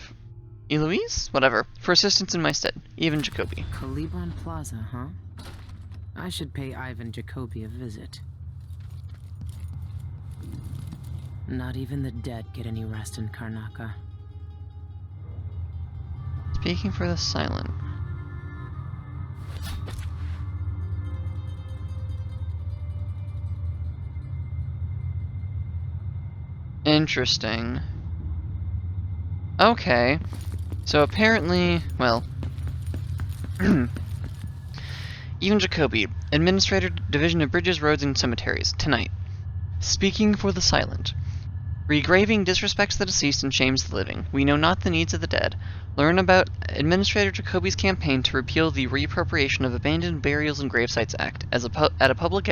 Whatever. For assistance in my stead. Even Jacoby. Calibron Plaza, huh? I should pay Ivan Jacoby a visit. Not even the dead get any rest in Karnaca. Speaking for the silent. Interesting. Okay. So apparently, well... Even Jacoby, Administrator, Division of Bridges, Roads, and Cemeteries, tonight. Speaking for the silent. Regraving disrespects the deceased and shames the living. We know not the needs of the dead. Learn about Administrator Jacoby's campaign to repeal the Reappropriation of Abandoned Burials and Gravesites Act at a public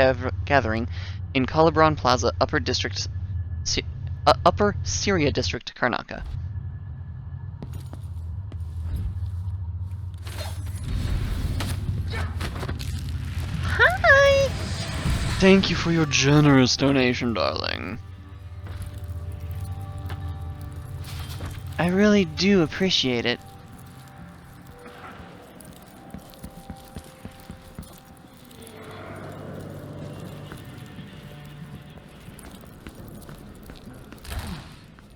gathering in Calibron Plaza, Upper Syria District, Karnaca. Hi! Thank you for your generous donation, darling. I really do appreciate it.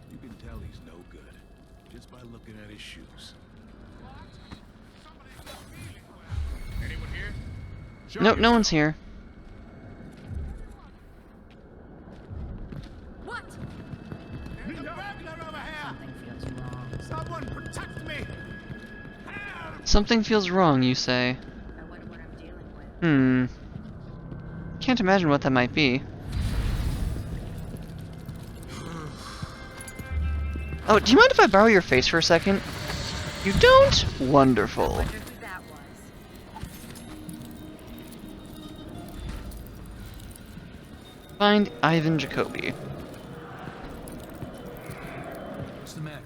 You can tell he's no good just by looking at his shoes. Anyone here? Nope, no one's here. What? There's a burglar over here! Someone protect me! Something feels wrong, you say. Can't imagine what that might be. Oh, do you mind if I borrow your face for a second? You don't? Wonderful. Find Ivan Jacoby. What's the matter?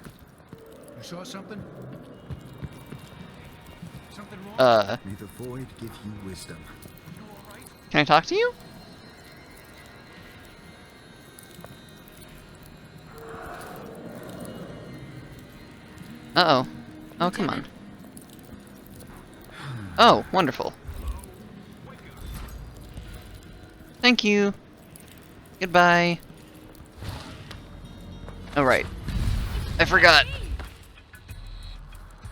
You saw something? Something wrong? May the void give you wisdom. Can I talk to you? Uh-oh. Oh, come on. Oh, wonderful. Thank you. Goodbye. Oh, right. I forgot.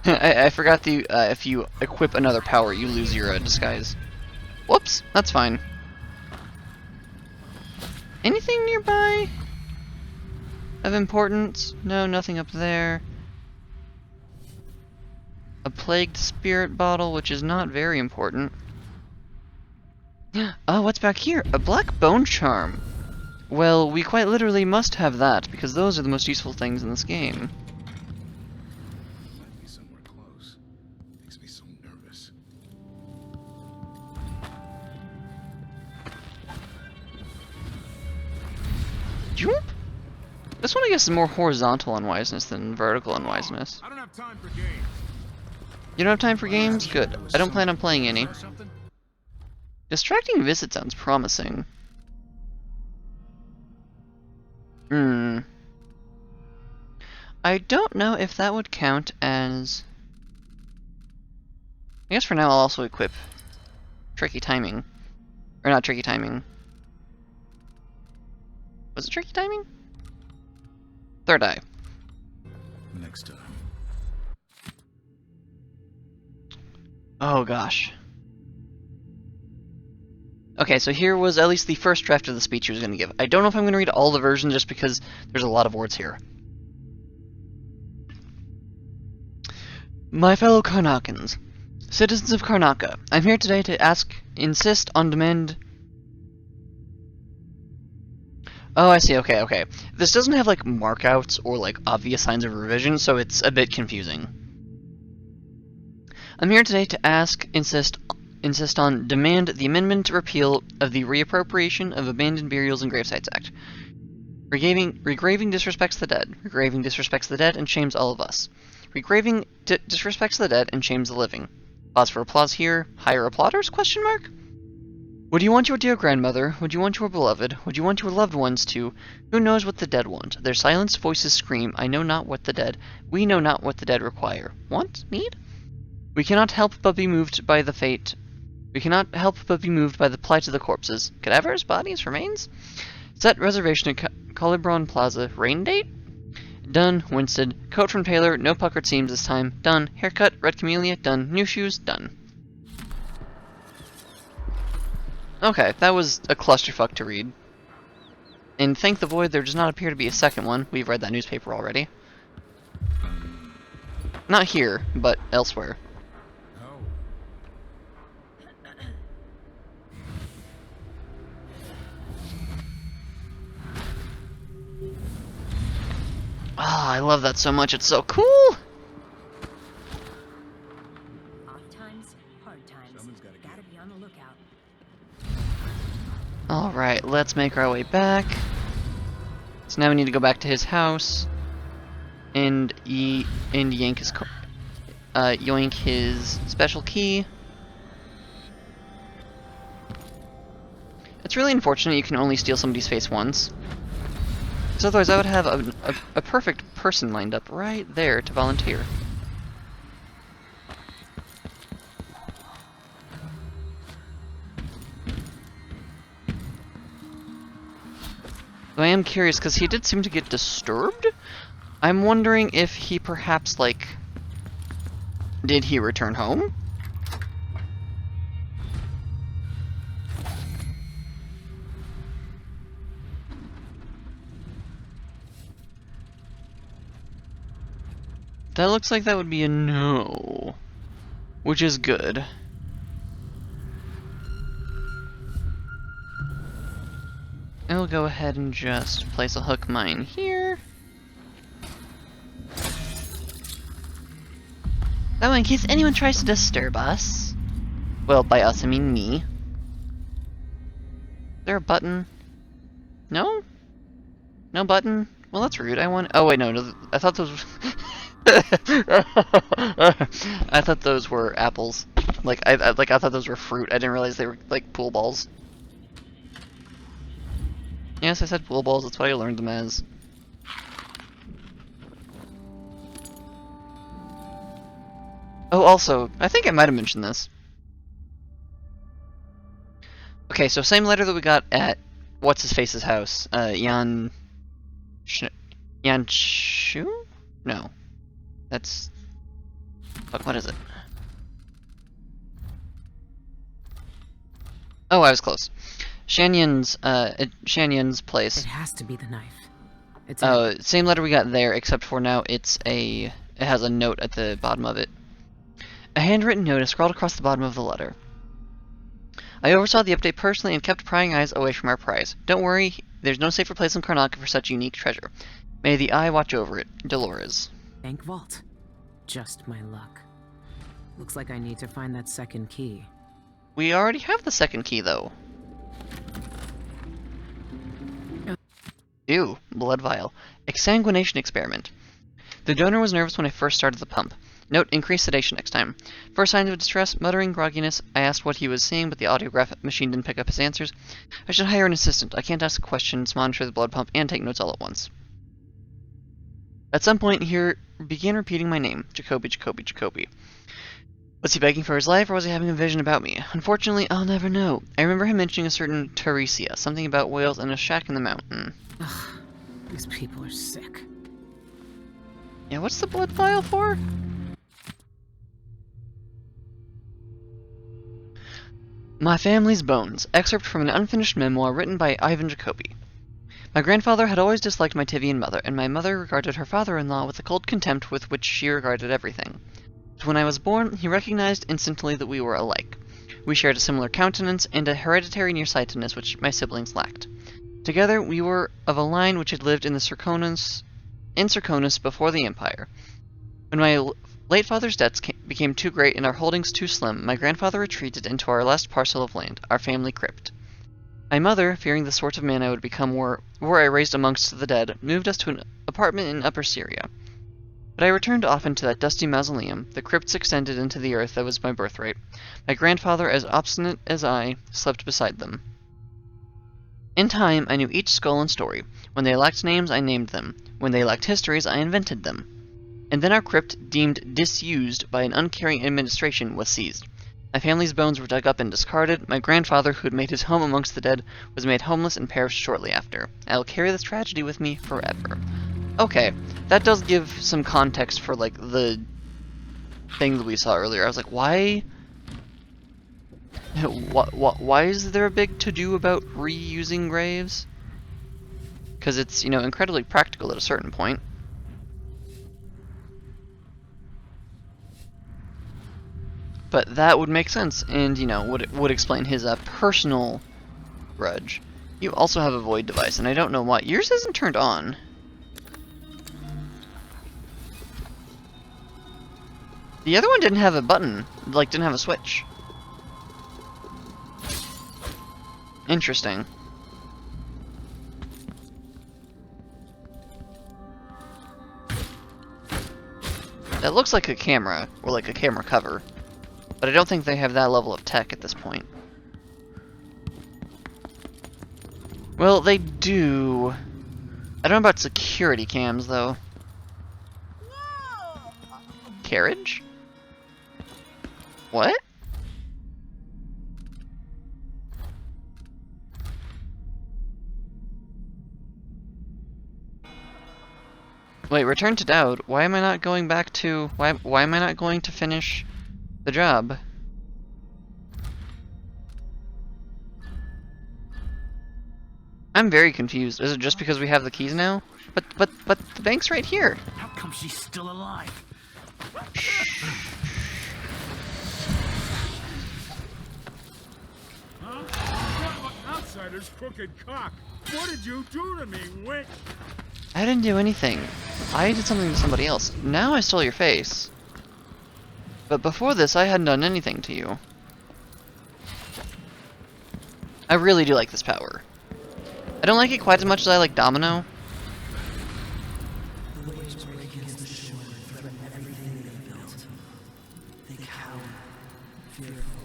I forgot the, if you equip another power, you lose your disguise. Whoops, that's fine. Anything nearby? Of importance? No, nothing up there. A plagued spirit bottle, which is not very important. Oh, what's back here? A black bone charm. Well, we quite literally must have that, because those are the most useful things in this game. Might be somewhere close. Makes me so nervous. Joop? This one, I guess, is more horizontal unwiseness than vertical unwiseness. I don't have time for games. You don't have time for games? Good. I don't plan on playing any. Distracting visit sounds promising. I don't know if that would count as... I guess for now I'll also equip Tricky Timing. Or not Tricky Timing. Was it Tricky Timing? Third Eye. Next time. Oh gosh. Okay, so here was at least the first draft of the speech he was going to give. I don't know if I'm going to read all the versions just because there's a lot of words here. My fellow Karnakans, citizens of Karnaca, I'm here today to insist on demand... Oh, I see, okay. This doesn't have, like, markouts or, like, obvious signs of revision, so it's a bit confusing. I'm here today to insist on demand the amendment to repeal of the Reappropriation of Abandoned Burials and Gravesites Act. Regraving disrespects the dead. Regraving disrespects the dead and shames all of us. Regraving disrespects the dead and shames the living. Pause for applause here. Hire applauders? Question mark? Would you want your dear grandmother? Would you want your beloved? Would you want your loved ones too? Who knows what the dead want? Their silenced voices scream, I know not what the dead. We know not what the dead require. Want? Need? We cannot help but be moved by the fate. We cannot help but be moved by the plight of the corpses. Cadavers? Bodies? Remains? Set reservation at Colibron Plaza. Rain date? Done. Winston. Coat from tailor. No puckered seams this time. Done. Haircut. Red Camellia. Done. New shoes. Done. Okay, that was a clusterfuck to read. And thank the void, there does not appear to be a second one. We've read that newspaper already. Not here, but elsewhere. Ah, I love that so much, it's so cool! Off times, hard times. Gotta be on the lookout. Alright, let's make our way back. So now we need to go back to his house and yank his yoink his special key. It's really unfortunate you can only steal somebody's face once. Because otherwise I would have a perfect person lined up right there to volunteer. Though I am curious, because he did seem to get disturbed. I'm wondering if he perhaps, like... Did he return home? That looks like that would be a no. Which is good. I'll go ahead and just place a hook mine here. That way, in case anyone tries to disturb us. Well, by us, I mean me. Is there a button? No? No button? Well, that's rude. I want. Oh wait, no. I thought those. I thought those were apples. I thought those were fruit. I didn't realize they were like pool balls. Yes, I said pool balls. That's what I learned them as. Oh, also, I think I might have mentioned this. Okay, so same letter that we got at what's his face's house. Yan Shu? No. That's... Fuck, what is it? Oh, I was close. Shanyan's place. It has to be the knife. It's same letter we got there, except for now it has a note at the bottom of it. A handwritten note is scrawled across the bottom of the letter. I oversaw the update personally and kept prying eyes away from our prize. Don't worry, there's no safer place in Karnaca for such unique treasure. May the Eye watch over it. Dolores. Bank vault. Just my luck. Looks like I need to find that second key. We already have the second key, though. Ew, blood vial. Exsanguination experiment. The donor was nervous when I first started the pump. Note, increase sedation next time. First signs of distress, muttering, grogginess. I asked what he was seeing, but the audiograph machine didn't pick up his answers. I should hire an assistant. I can't ask questions, monitor the blood pump, and take notes all at once. At some point, he began repeating my name. Jacoby, Jacoby, Jacoby. Was he begging for his life, or was he having a vision about me? Unfortunately, I'll never know. I remember him mentioning a certain Teresia, something about whales and a shack in the mountain. Ugh, these people are sick. Yeah, what's the blood vial for? My Family's Bones, excerpt from an unfinished memoir written by Ivan Jacoby. My grandfather had always disliked my Tivian mother, and my mother regarded her father-in-law with the cold contempt with which she regarded everything. But when I was born, he recognized instantly that we were alike. We shared a similar countenance and a hereditary nearsightedness which my siblings lacked. Together, we were of a line which had lived in Serconis before the Empire. When my late father's debts became too great and our holdings too slim, my grandfather retreated into our last parcel of land, our family crypt. My mother, fearing the sort of man I would become were I raised amongst the dead, moved us to an apartment in Upper Syria. But I returned often to that dusty mausoleum. The crypts extended into the earth that was my birthright. My grandfather, as obstinate as I, slept beside them. In time, I knew each skull and story. When they lacked names, I named them. When they lacked histories, I invented them. And then our crypt, deemed disused by an uncaring administration, was seized. My family's bones were dug up and discarded. My grandfather, who had made his home amongst the dead, was made homeless and perished shortly after. I will carry this tragedy with me forever. Okay, that does give some context for, like, the thing that we saw earlier. I was like, why is there a big to-do about reusing graves? Because it's, you know, incredibly practical at a certain point. But that would make sense, and, you know, would explain his personal grudge. You also have a void device, and I don't know why. Yours isn't turned on. The other one didn't have a button, like, didn't have a switch. Interesting. That looks like a camera, or like a camera cover. But I don't think they have that level of tech at this point. Well, they do. I don't know about security cams, though. Carriage? What? Wait, return to Dowd. Why am I not going back to... Why am I not going to finish the job? I'm very confused. Is it just because we have the keys now? But the bank's right here. How come she's still alive? Outsider's crooked cock. What did you do to me, witch? I didn't do anything. I did something to somebody else. Now I stole your face. But before this, I hadn't done anything to you. I really do like this power. I don't like it quite as much as I like Domino. The waves break against the shore and threaten everything they built. They cower, fearful,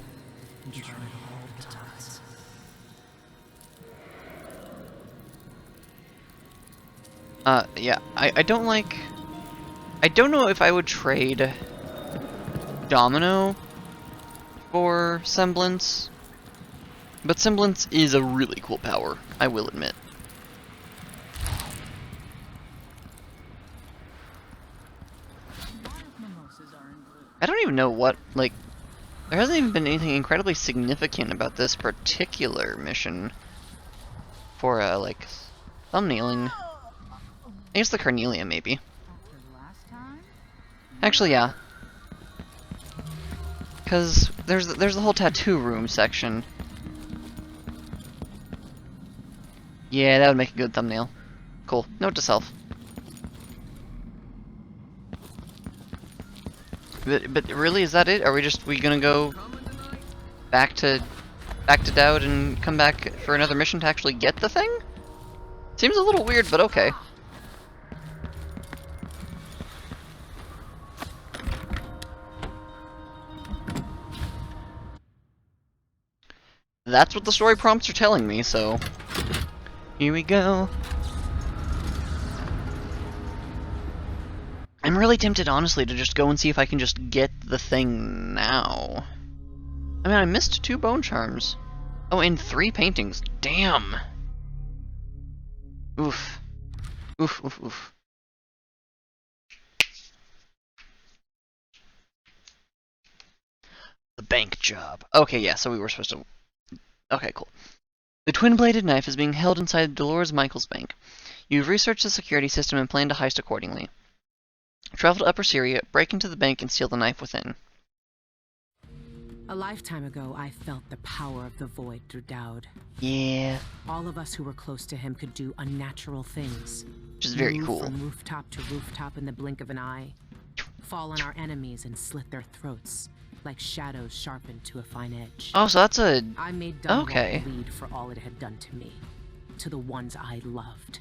and try to hold the tides. Yeah, I don't like... I don't know if I would trade Domino for Semblance, but Semblance is a really cool power, I will admit. I don't even know what, like, there hasn't even been anything incredibly significant about this particular mission for, like, thumbnailing. I guess the Carnelia, maybe. Actually, yeah. Because there's the whole tattoo room section. Yeah, that would make a good thumbnail. Cool. Note to self. But really, is that it? Are we gonna go back to Dowd and come back for another mission to actually get the thing? Seems a little weird, but okay. That's what the story prompts are telling me, so here we go. I'm really tempted, honestly, to just go and see if I can just get the thing now. I mean, I missed 2 bone charms. Oh, and 3 paintings. Damn! Oof. Oof, oof, oof. The bank job. Okay, yeah, so we were supposed to... Okay, cool. The twin-bladed knife is being held inside Dolores Michaels' bank. You've researched the security system and planned to heist accordingly. Travel to Upper Syria, break into the bank, and steal the knife within. A lifetime ago, I felt the power of the void through Dowd. Yeah. All of us who were close to him could do unnatural things. Which is very Move cool. From rooftop to rooftop in the blink of an eye. Fall on our enemies and slit their throats, like shadows sharpened to a fine edge. Oh, so that's a... I made Dunwall okay. bleed for all it had done to me, to the ones I loved.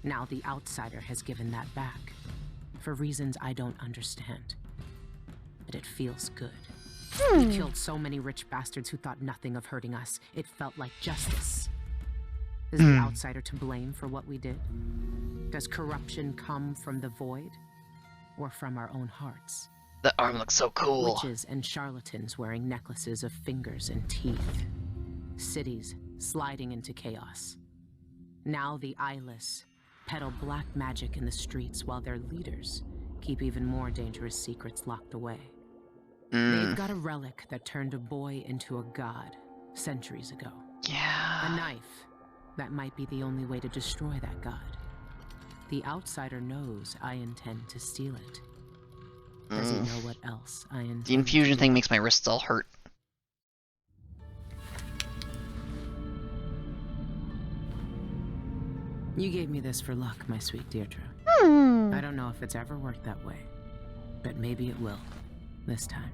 Now the outsider has given that back. for reasons I don't understand. But it feels good. We killed so many rich bastards who thought nothing of hurting us. It felt like justice. Is the outsider to blame for what we did? Does corruption come from the void? Or from our own hearts? That arm looks so cool. Witches and charlatans wearing necklaces of fingers and teeth. Cities sliding into chaos. Now the eyeless peddle black magic in the streets while their leaders keep even more dangerous secrets locked away. They've got a relic that turned a boy into a god centuries ago. Yeah. A knife that might be the only way to destroy that god. The outsider knows I intend to steal it. Does he know what else I intend? The infusion thing makes my wrists all hurt. You gave me this for luck, my sweet Deirdre. I don't know if it's ever worked that way, but maybe it will this time.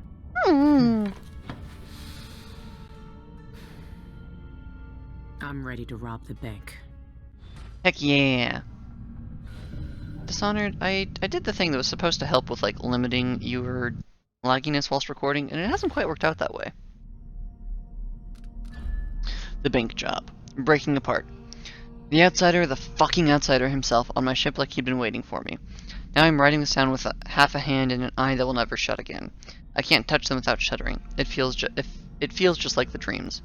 I'm ready to rob the bank. Heck yeah. Dishonored, I did the thing that was supposed to help with like limiting your lagginess whilst recording, and it hasn't quite worked out that way. The bank job. Breaking apart. The outsider, the fucking outsider himself, on my ship like he'd been waiting for me. Now I'm writing this down with half a hand and an eye that will never shut again. I can't touch them without shuddering. It feels just like the dreams.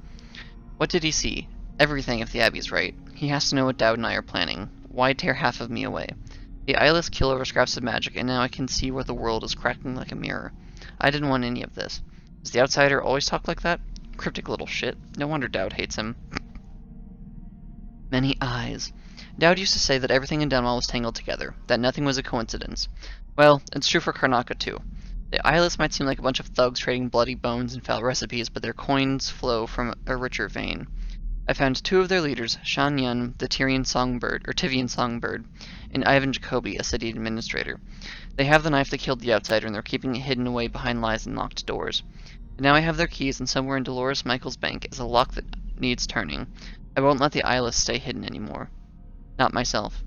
What did he see? Everything, if the Abbey's right. He has to know what Dowd and I are planning. Why tear half of me away? The eyeless kill over scraps of magic, and now I can see where the world is cracking like a mirror. I didn't want any of this. Does the outsider always talk like that? Cryptic little shit. No wonder Dowd hates him. Many eyes. Dowd used to say that everything in Dunwall was tangled together, that nothing was a coincidence. Well, it's true for Karnaca too. The eyeless might seem like a bunch of thugs trading bloody bones and foul recipes, but their coins flow from a richer vein. I found two of their leaders, Shan Yun, the Tivian songbird, and Ivan Jacobi, a city administrator. They have the knife that killed the outsider, and they're keeping it hidden away behind lies and locked doors. But now I have their keys, and somewhere in Dolores Michael's bank is a lock that needs turning. I won't let the eyeless stay hidden anymore. Not myself.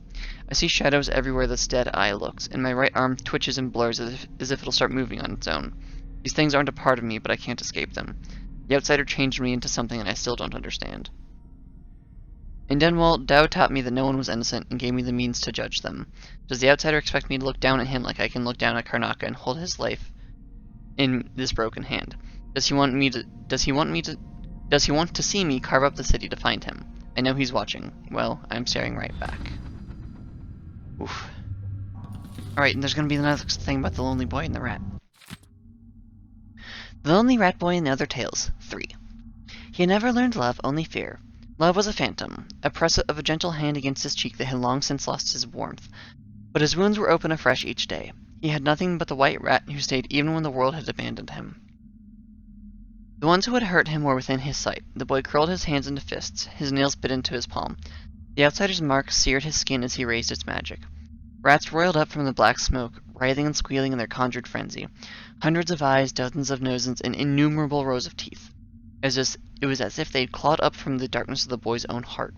I see shadows everywhere this dead eye looks, and my right arm twitches and blurs as if it'll start moving on its own. These things aren't a part of me, but I can't escape them. The outsider changed me into something that I still don't understand. In Dunwall, Dowd taught me that no one was innocent and gave me the means to judge them. Does the outsider expect me to look down at him like I can look down at Karnaca and hold his life in this broken hand? Does he want to see me carve up the city to find him? I know he's watching. Well, I'm staring right back. Oof. Alright, and there's gonna be another thing about the lonely boy and the rat. The Lonely Rat Boy and the Other Tales, 3. He had never learned love, only fear. Love was a phantom, a press of a gentle hand against his cheek that had long since lost his warmth. But his wounds were open afresh each day. He had nothing but the white rat who stayed even when the world had abandoned him. The ones who had hurt him were within his sight. The boy curled his hands into fists, his nails bit into his palm. The outsider's mark seared his skin as he raised its magic. Rats roiled up from the black smoke, writhing and squealing in their conjured frenzy. Hundreds of eyes, dozens of noses, and innumerable rows of teeth. It was as if they'd clawed up from the darkness of the boy's own heart.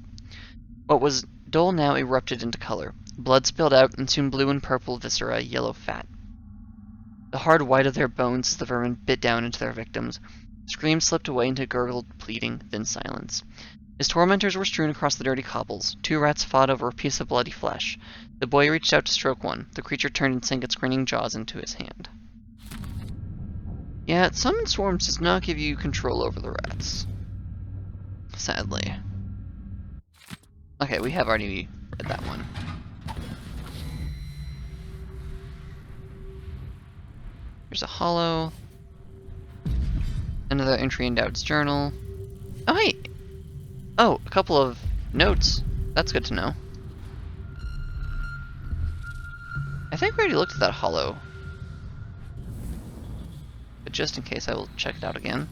What was dull now erupted into color. Blood spilled out, and soon blue and purple viscera, yellow fat. The hard white of their bones as the vermin bit down into their victims. Screams slipped away into gurgled, pleading, then silence. His tormentors were strewn across the dirty cobbles. 2 rats fought over a piece of bloody flesh. The boy reached out to stroke one. The creature turned and sank its grinning jaws into his hand. Yeah, Summon Swarms does not give you control over the rats. Sadly. Okay, we have already read that one. There's a hollow. Another entry in Dowd's journal. Oh, hey! Oh, a couple of notes. That's good to know. I think we already looked at that hollow. But just in case, I will check it out again.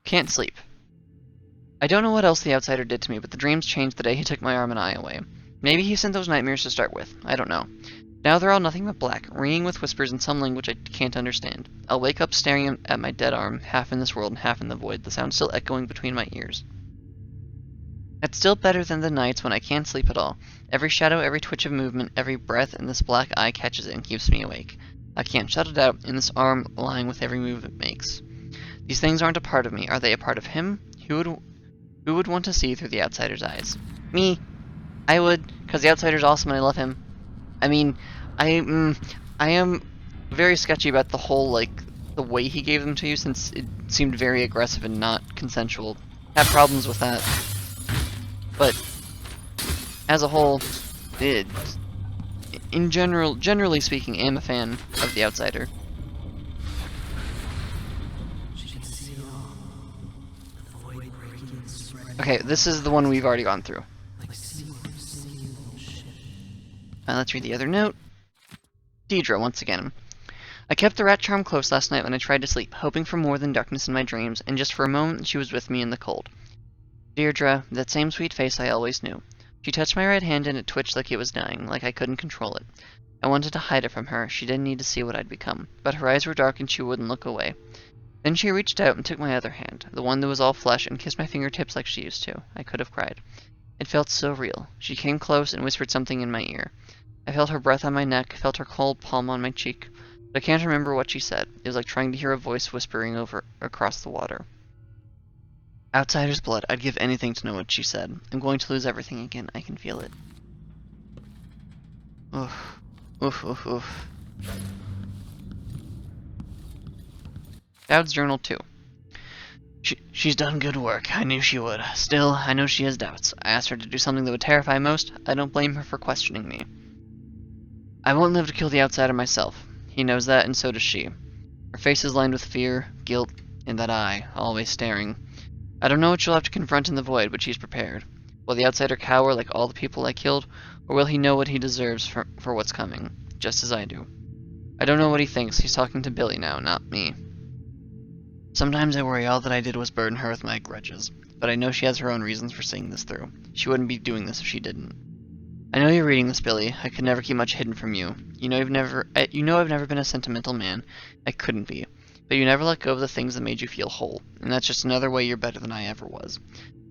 Can't sleep. I don't know what else the outsider did to me, but the dreams changed the day he took my arm and eye away. Maybe he sent those nightmares to start with. I don't know. Now they're all nothing but black, ringing with whispers in some language I can't understand. I'll wake up staring at my dead arm, half in this world and half in the void, the sound still echoing between my ears. It's still better than the nights when I can't sleep at all. Every shadow, every twitch of movement, every breath, and this black eye catches it and keeps me awake. I can't shut it out, in this arm lying with every move it makes. These things aren't a part of me. Are they a part of him? Who would want to see through the outsider's eyes? Me. I would, because the outsider's awesome and I love him. I mean, I am very sketchy about the whole, like, the way he gave them to you, since it seemed very aggressive and not consensual. Have problems with that. But as a whole, generally speaking, am a fan of the outsider. Okay, this is the one we've already gone through. Let's read the other note. Deidre, once again. I kept the rat charm close last night when I tried to sleep, hoping for more than darkness in my dreams, and just for a moment she was with me in the cold. Deirdre, that same sweet face I always knew. She touched my right hand and it twitched like it was dying, like I couldn't control it. I wanted to hide it from her. She didn't need to see what I'd become, but her eyes were dark and she wouldn't look away. Then she reached out and took my other hand, the one that was all flesh, and kissed my fingertips like she used to. I could have cried. It felt so real. She came close and whispered something in my ear. I felt her breath on my neck, felt her cold palm on my cheek, but I can't remember what she said. It was like trying to hear a voice whispering across the water. Outsider's blood. I'd give anything to know what she said. I'm going to lose everything again. I can feel it. Oof. Oof, oof, oof. Dowd's journal 2. She's done good work. I knew she would. Still, I know she has doubts. I asked her to do something that would terrify most. I don't blame her for questioning me. I won't live to kill the outsider myself. He knows that, and so does she. Her face is lined with fear, guilt, and that eye, always staring. I don't know what she'll have to confront in the void, but she's prepared. Will the outsider cower like all the people I killed, or will he know what he deserves for what's coming, just as I do? I don't know what he thinks. He's talking to Billy now, not me. Sometimes I worry all that I did was burden her with my grudges, but I know she has her own reasons for seeing this through. She wouldn't be doing this if she didn't. I know you're reading this, Billy. I could never keep much hidden from you. You know I've never been a sentimental man. I couldn't be. But you never let go of the things that made you feel whole, and that's just another way you're better than I ever was.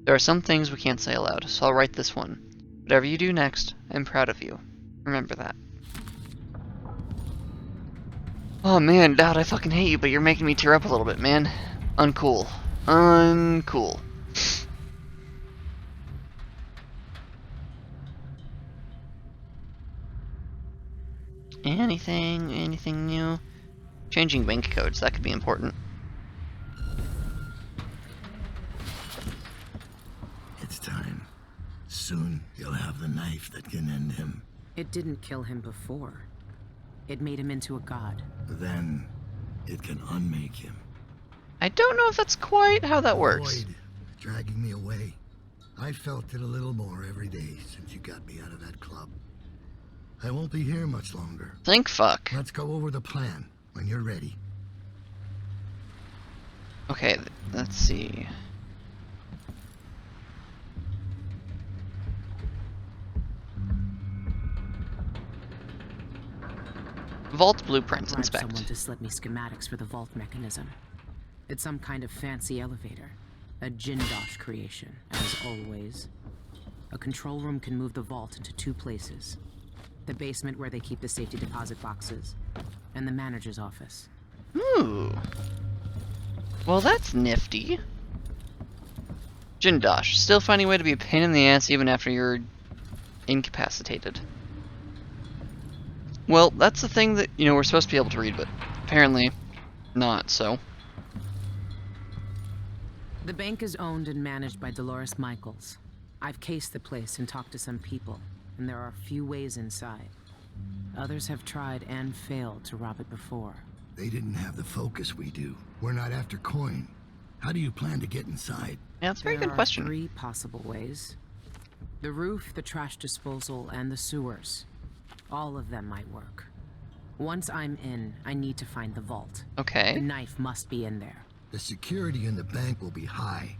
There are some things we can't say aloud, so I'll write this one. Whatever you do next, I'm proud of you. Remember that. Oh man, Dowd, I fucking hate you, but you're making me tear up a little bit, man. Uncool. Uncool. Anything new? Changing bank codes, that could be important. It's time. Soon you'll have the knife that can end him. It didn't kill him before. It made him into a god. Then it can unmake him. I don't know if that's quite how that works. Void, dragging me away. I felt it a little more every day since you got me out of that club. I won't be here much longer. Think fuck. Let's go over the plan when you're ready. Okay, let's see. Vault blueprints, inspect. Someone to slip me schematics for the vault mechanism. It's some kind of fancy elevator. A Jindosh creation, as always. A control room can move the vault into 2 places. The basement where they keep the safety deposit boxes, and the manager's office. Ooh. Well, that's nifty. Jindosh, still finding a way to be a pain in the ass even after you're incapacitated. Well, that's the thing that, we're supposed to be able to read, but apparently not, so. The bank is owned and managed by Dolores Michaels. I've cased the place and talked to some people, and there are a few ways inside. Others have tried and failed to rob it before. They didn't have the focus we do. We're not after coin. How do you plan to get inside? Yeah, that's a very good question. There are 3 possible ways. The roof, the trash disposal, and the sewers. All of them might work. Once I'm in, I need to find the vault. Okay. The knife must be in there. The security in the bank will be high.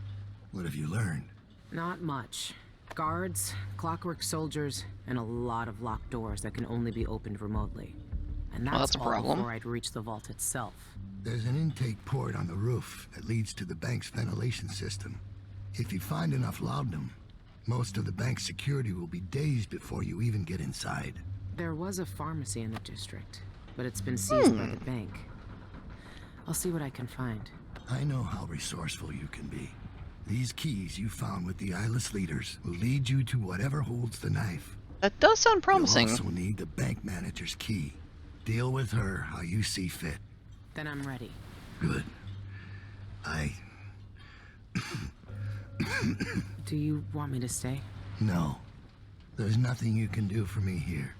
What have you learned? Not much. Guards, clockwork soldiers, and a lot of locked doors that can only be opened remotely. And that's a all problem. before I'd reach the vault itself. There's an intake port on the roof that leads to the bank's ventilation system. If you find enough laudanum, Most of the bank's security will be days before you even get inside. There was a pharmacy in the district, but it's been seized by the bank. I'll see what I can find. I know how resourceful you can be. These keys you found with the eyeless leaders will lead you to whatever holds the knife. That does sound promising. You'll also need the bank manager's key. Deal with her how you see fit. Then I'm ready. Good. Do you want me to stay? No. There's nothing you can do for me here.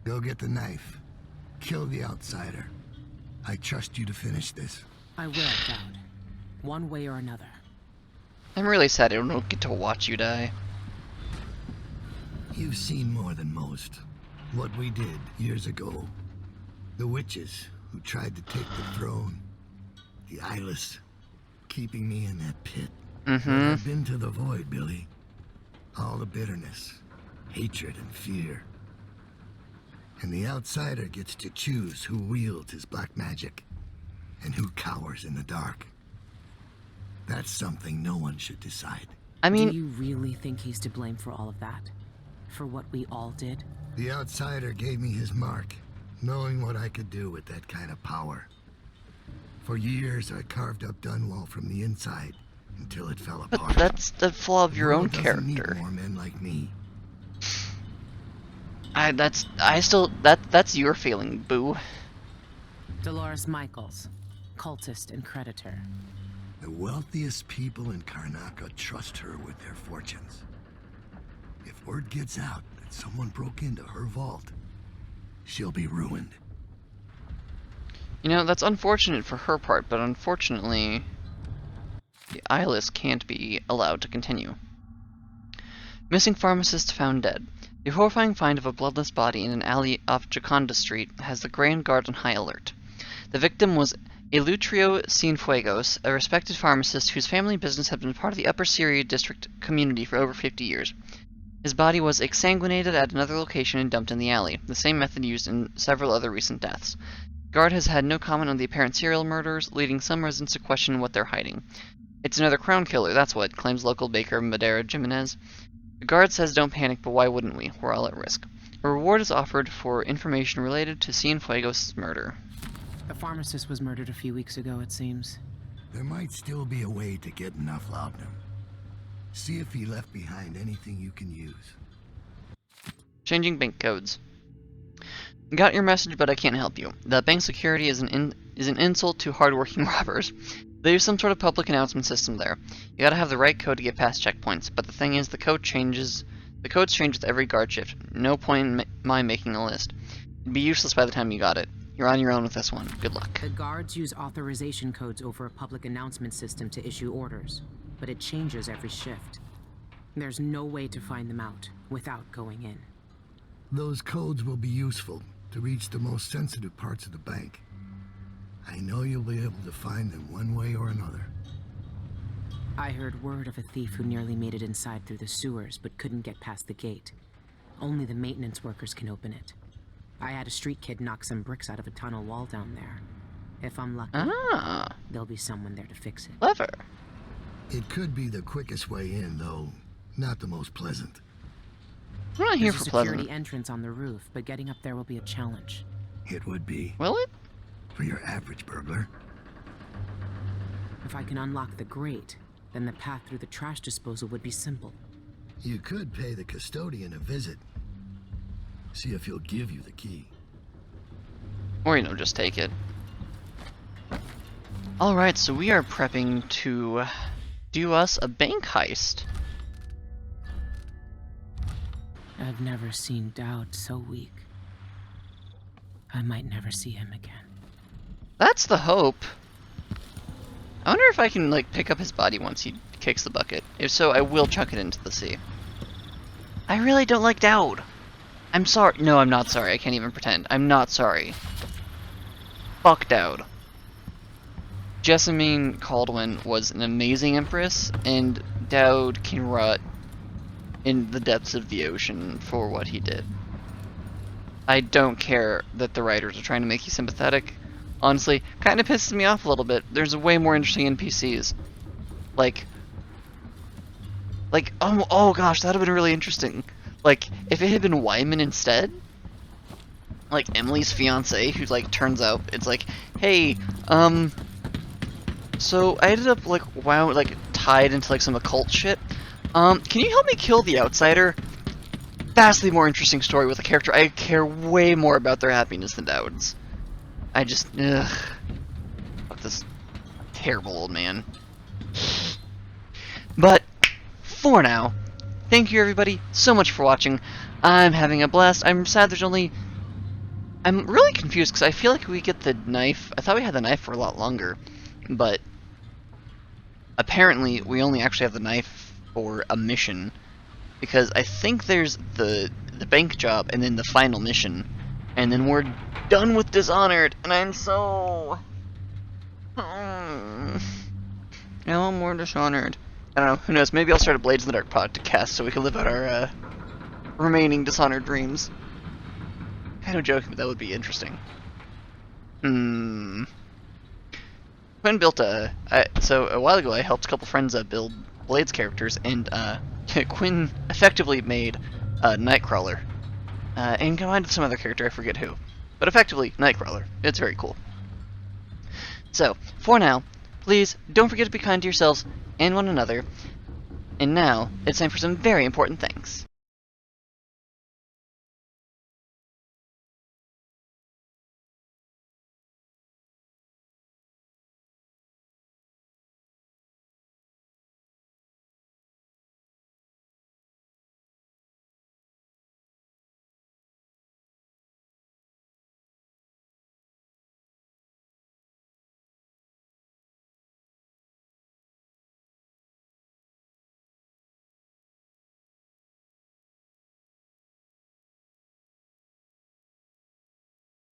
Go get the knife. Kill the outsider. I trust you to finish this. I will, Dowd. One way or another. I'm really sad I don't get to watch you die. You've seen more than most. What we did years ago. The witches who tried to take the throne. The eyeless. Keeping me in that pit. I've been to the void, Billy. All the bitterness, hatred, and fear. And the outsider gets to choose who wields his black magic and who cowers in the dark. That's something no one should decide. I mean, do you really think he's to blame for all of that? For what we all did? The outsider gave me his mark, knowing what I could do with that kind of power. For years, I carved up Dunwall from the inside until it fell apart. But that's the flaw of your own character. Need more men like me. That's your feeling, boo. Dolores Michaels, cultist and creditor. The wealthiest people in Karnaca trust her with their fortunes. If word gets out that someone broke into her vault, she'll be ruined. You know, that's unfortunate for her part, but unfortunately, the eyeless can't be allowed to continue. Missing pharmacist found dead. The horrifying find of a bloodless body in an alley off Jaconda Street has the Grand Guard on high alert. The victim was Eleuterio Cienfuegos, a respected pharmacist whose family business had been part of the Upper Syria District community for over 50 years. His body was exsanguinated at another location and dumped in the alley, the same method used in several other recent deaths. Guard has had no comment on the apparent serial murders, leading some residents to question what they're hiding. It's another crown killer, that's what, claims local baker Madera Jimenez. The guard says don't panic, but why wouldn't we? We're all at risk. A reward is offered for information related to Cienfuegos' murder. The pharmacist was murdered a few weeks ago, it seems. There might still be a way to get enough laudanum. See if he left behind anything you can use. Changing bank codes. Got your message, but I can't help you. The bank security is an insult to hardworking robbers. They use some sort of public announcement system there. You gotta have the right code to get past checkpoints, but the thing is, the codes change with every guard shift. No point in my making a list. It'd be useless by the time you got it. You're on your own with this one. Good luck. The guards use authorization codes over a public announcement system to issue orders, but it changes every shift. There's no way to find them out without going in. Those codes will be useful to reach the most sensitive parts of the bank. I know you'll be able to find them one way or another. I heard word of a thief who nearly made it inside through the sewers, but couldn't get past the gate. Only the maintenance workers can open it. I had a street kid knock some bricks out of a tunnel wall down there. If I'm lucky, there'll be someone there to fix it. Clever. It could be the quickest way in, though not the most pleasant. I'm not here There's for a pleasant. security entrance on the roof, but getting up there will be a challenge. It would be. Will it? For your average burglar. If I can unlock the grate, then the path through the trash disposal would be simple. You could pay the custodian a visit. See if he'll give you the key. Or, you know, just take it. Alright, so we are prepping to do us a bank heist. I've never seen Dowd so weak. I might never see him again. That's the hope. I wonder if I can, like, pick up his body once he kicks the bucket. If so, I will chuck it into the sea. I really don't like Dowd. I'm sorry. No, I'm not sorry. I can't even pretend. I'm not sorry. Fuck Dowd. Jessamine Caldwin was an amazing empress, and Dowd can rot in the depths of the ocean for what he did. I don't care that the writers are trying to make you sympathetic. Honestly, kind of pisses me off a little bit. There's way more interesting NPCs. Like Like, oh gosh, that would have been really interesting. Like, if it had been Wyman instead, like Emily's fiance, who like turns out it's like, hey, so I ended up like tied into like some occult shit. Can you help me kill the outsider? Vastly more interesting story with a character I care way more about their happiness than Dowd's. I just, ugh. Fuck this terrible old man. But, for now, thank you everybody so much for watching. I'm having a blast. I'm sad there's only... I'm really confused because I feel like we get the knife... I thought we had the knife for a lot longer, but apparently we only actually have the knife for a mission, because I think there's the bank job and then the final mission, and then we're done with Dishonored, and I'm so... I want more Dishonored. I don't know, who knows, maybe I'll start a Blades in the Dark podcast so we can live out our remaining Dishonored dreams. Kind of joking, but that would be interesting. Quinn built so a while ago I helped a couple friends build Blades characters, and Quinn effectively made Nightcrawler. And combined with some other character, I forget who. But effectively, Nightcrawler. It's very cool. So, for now, please don't forget to be kind to yourselves and one another. And now, it's time for some very important things.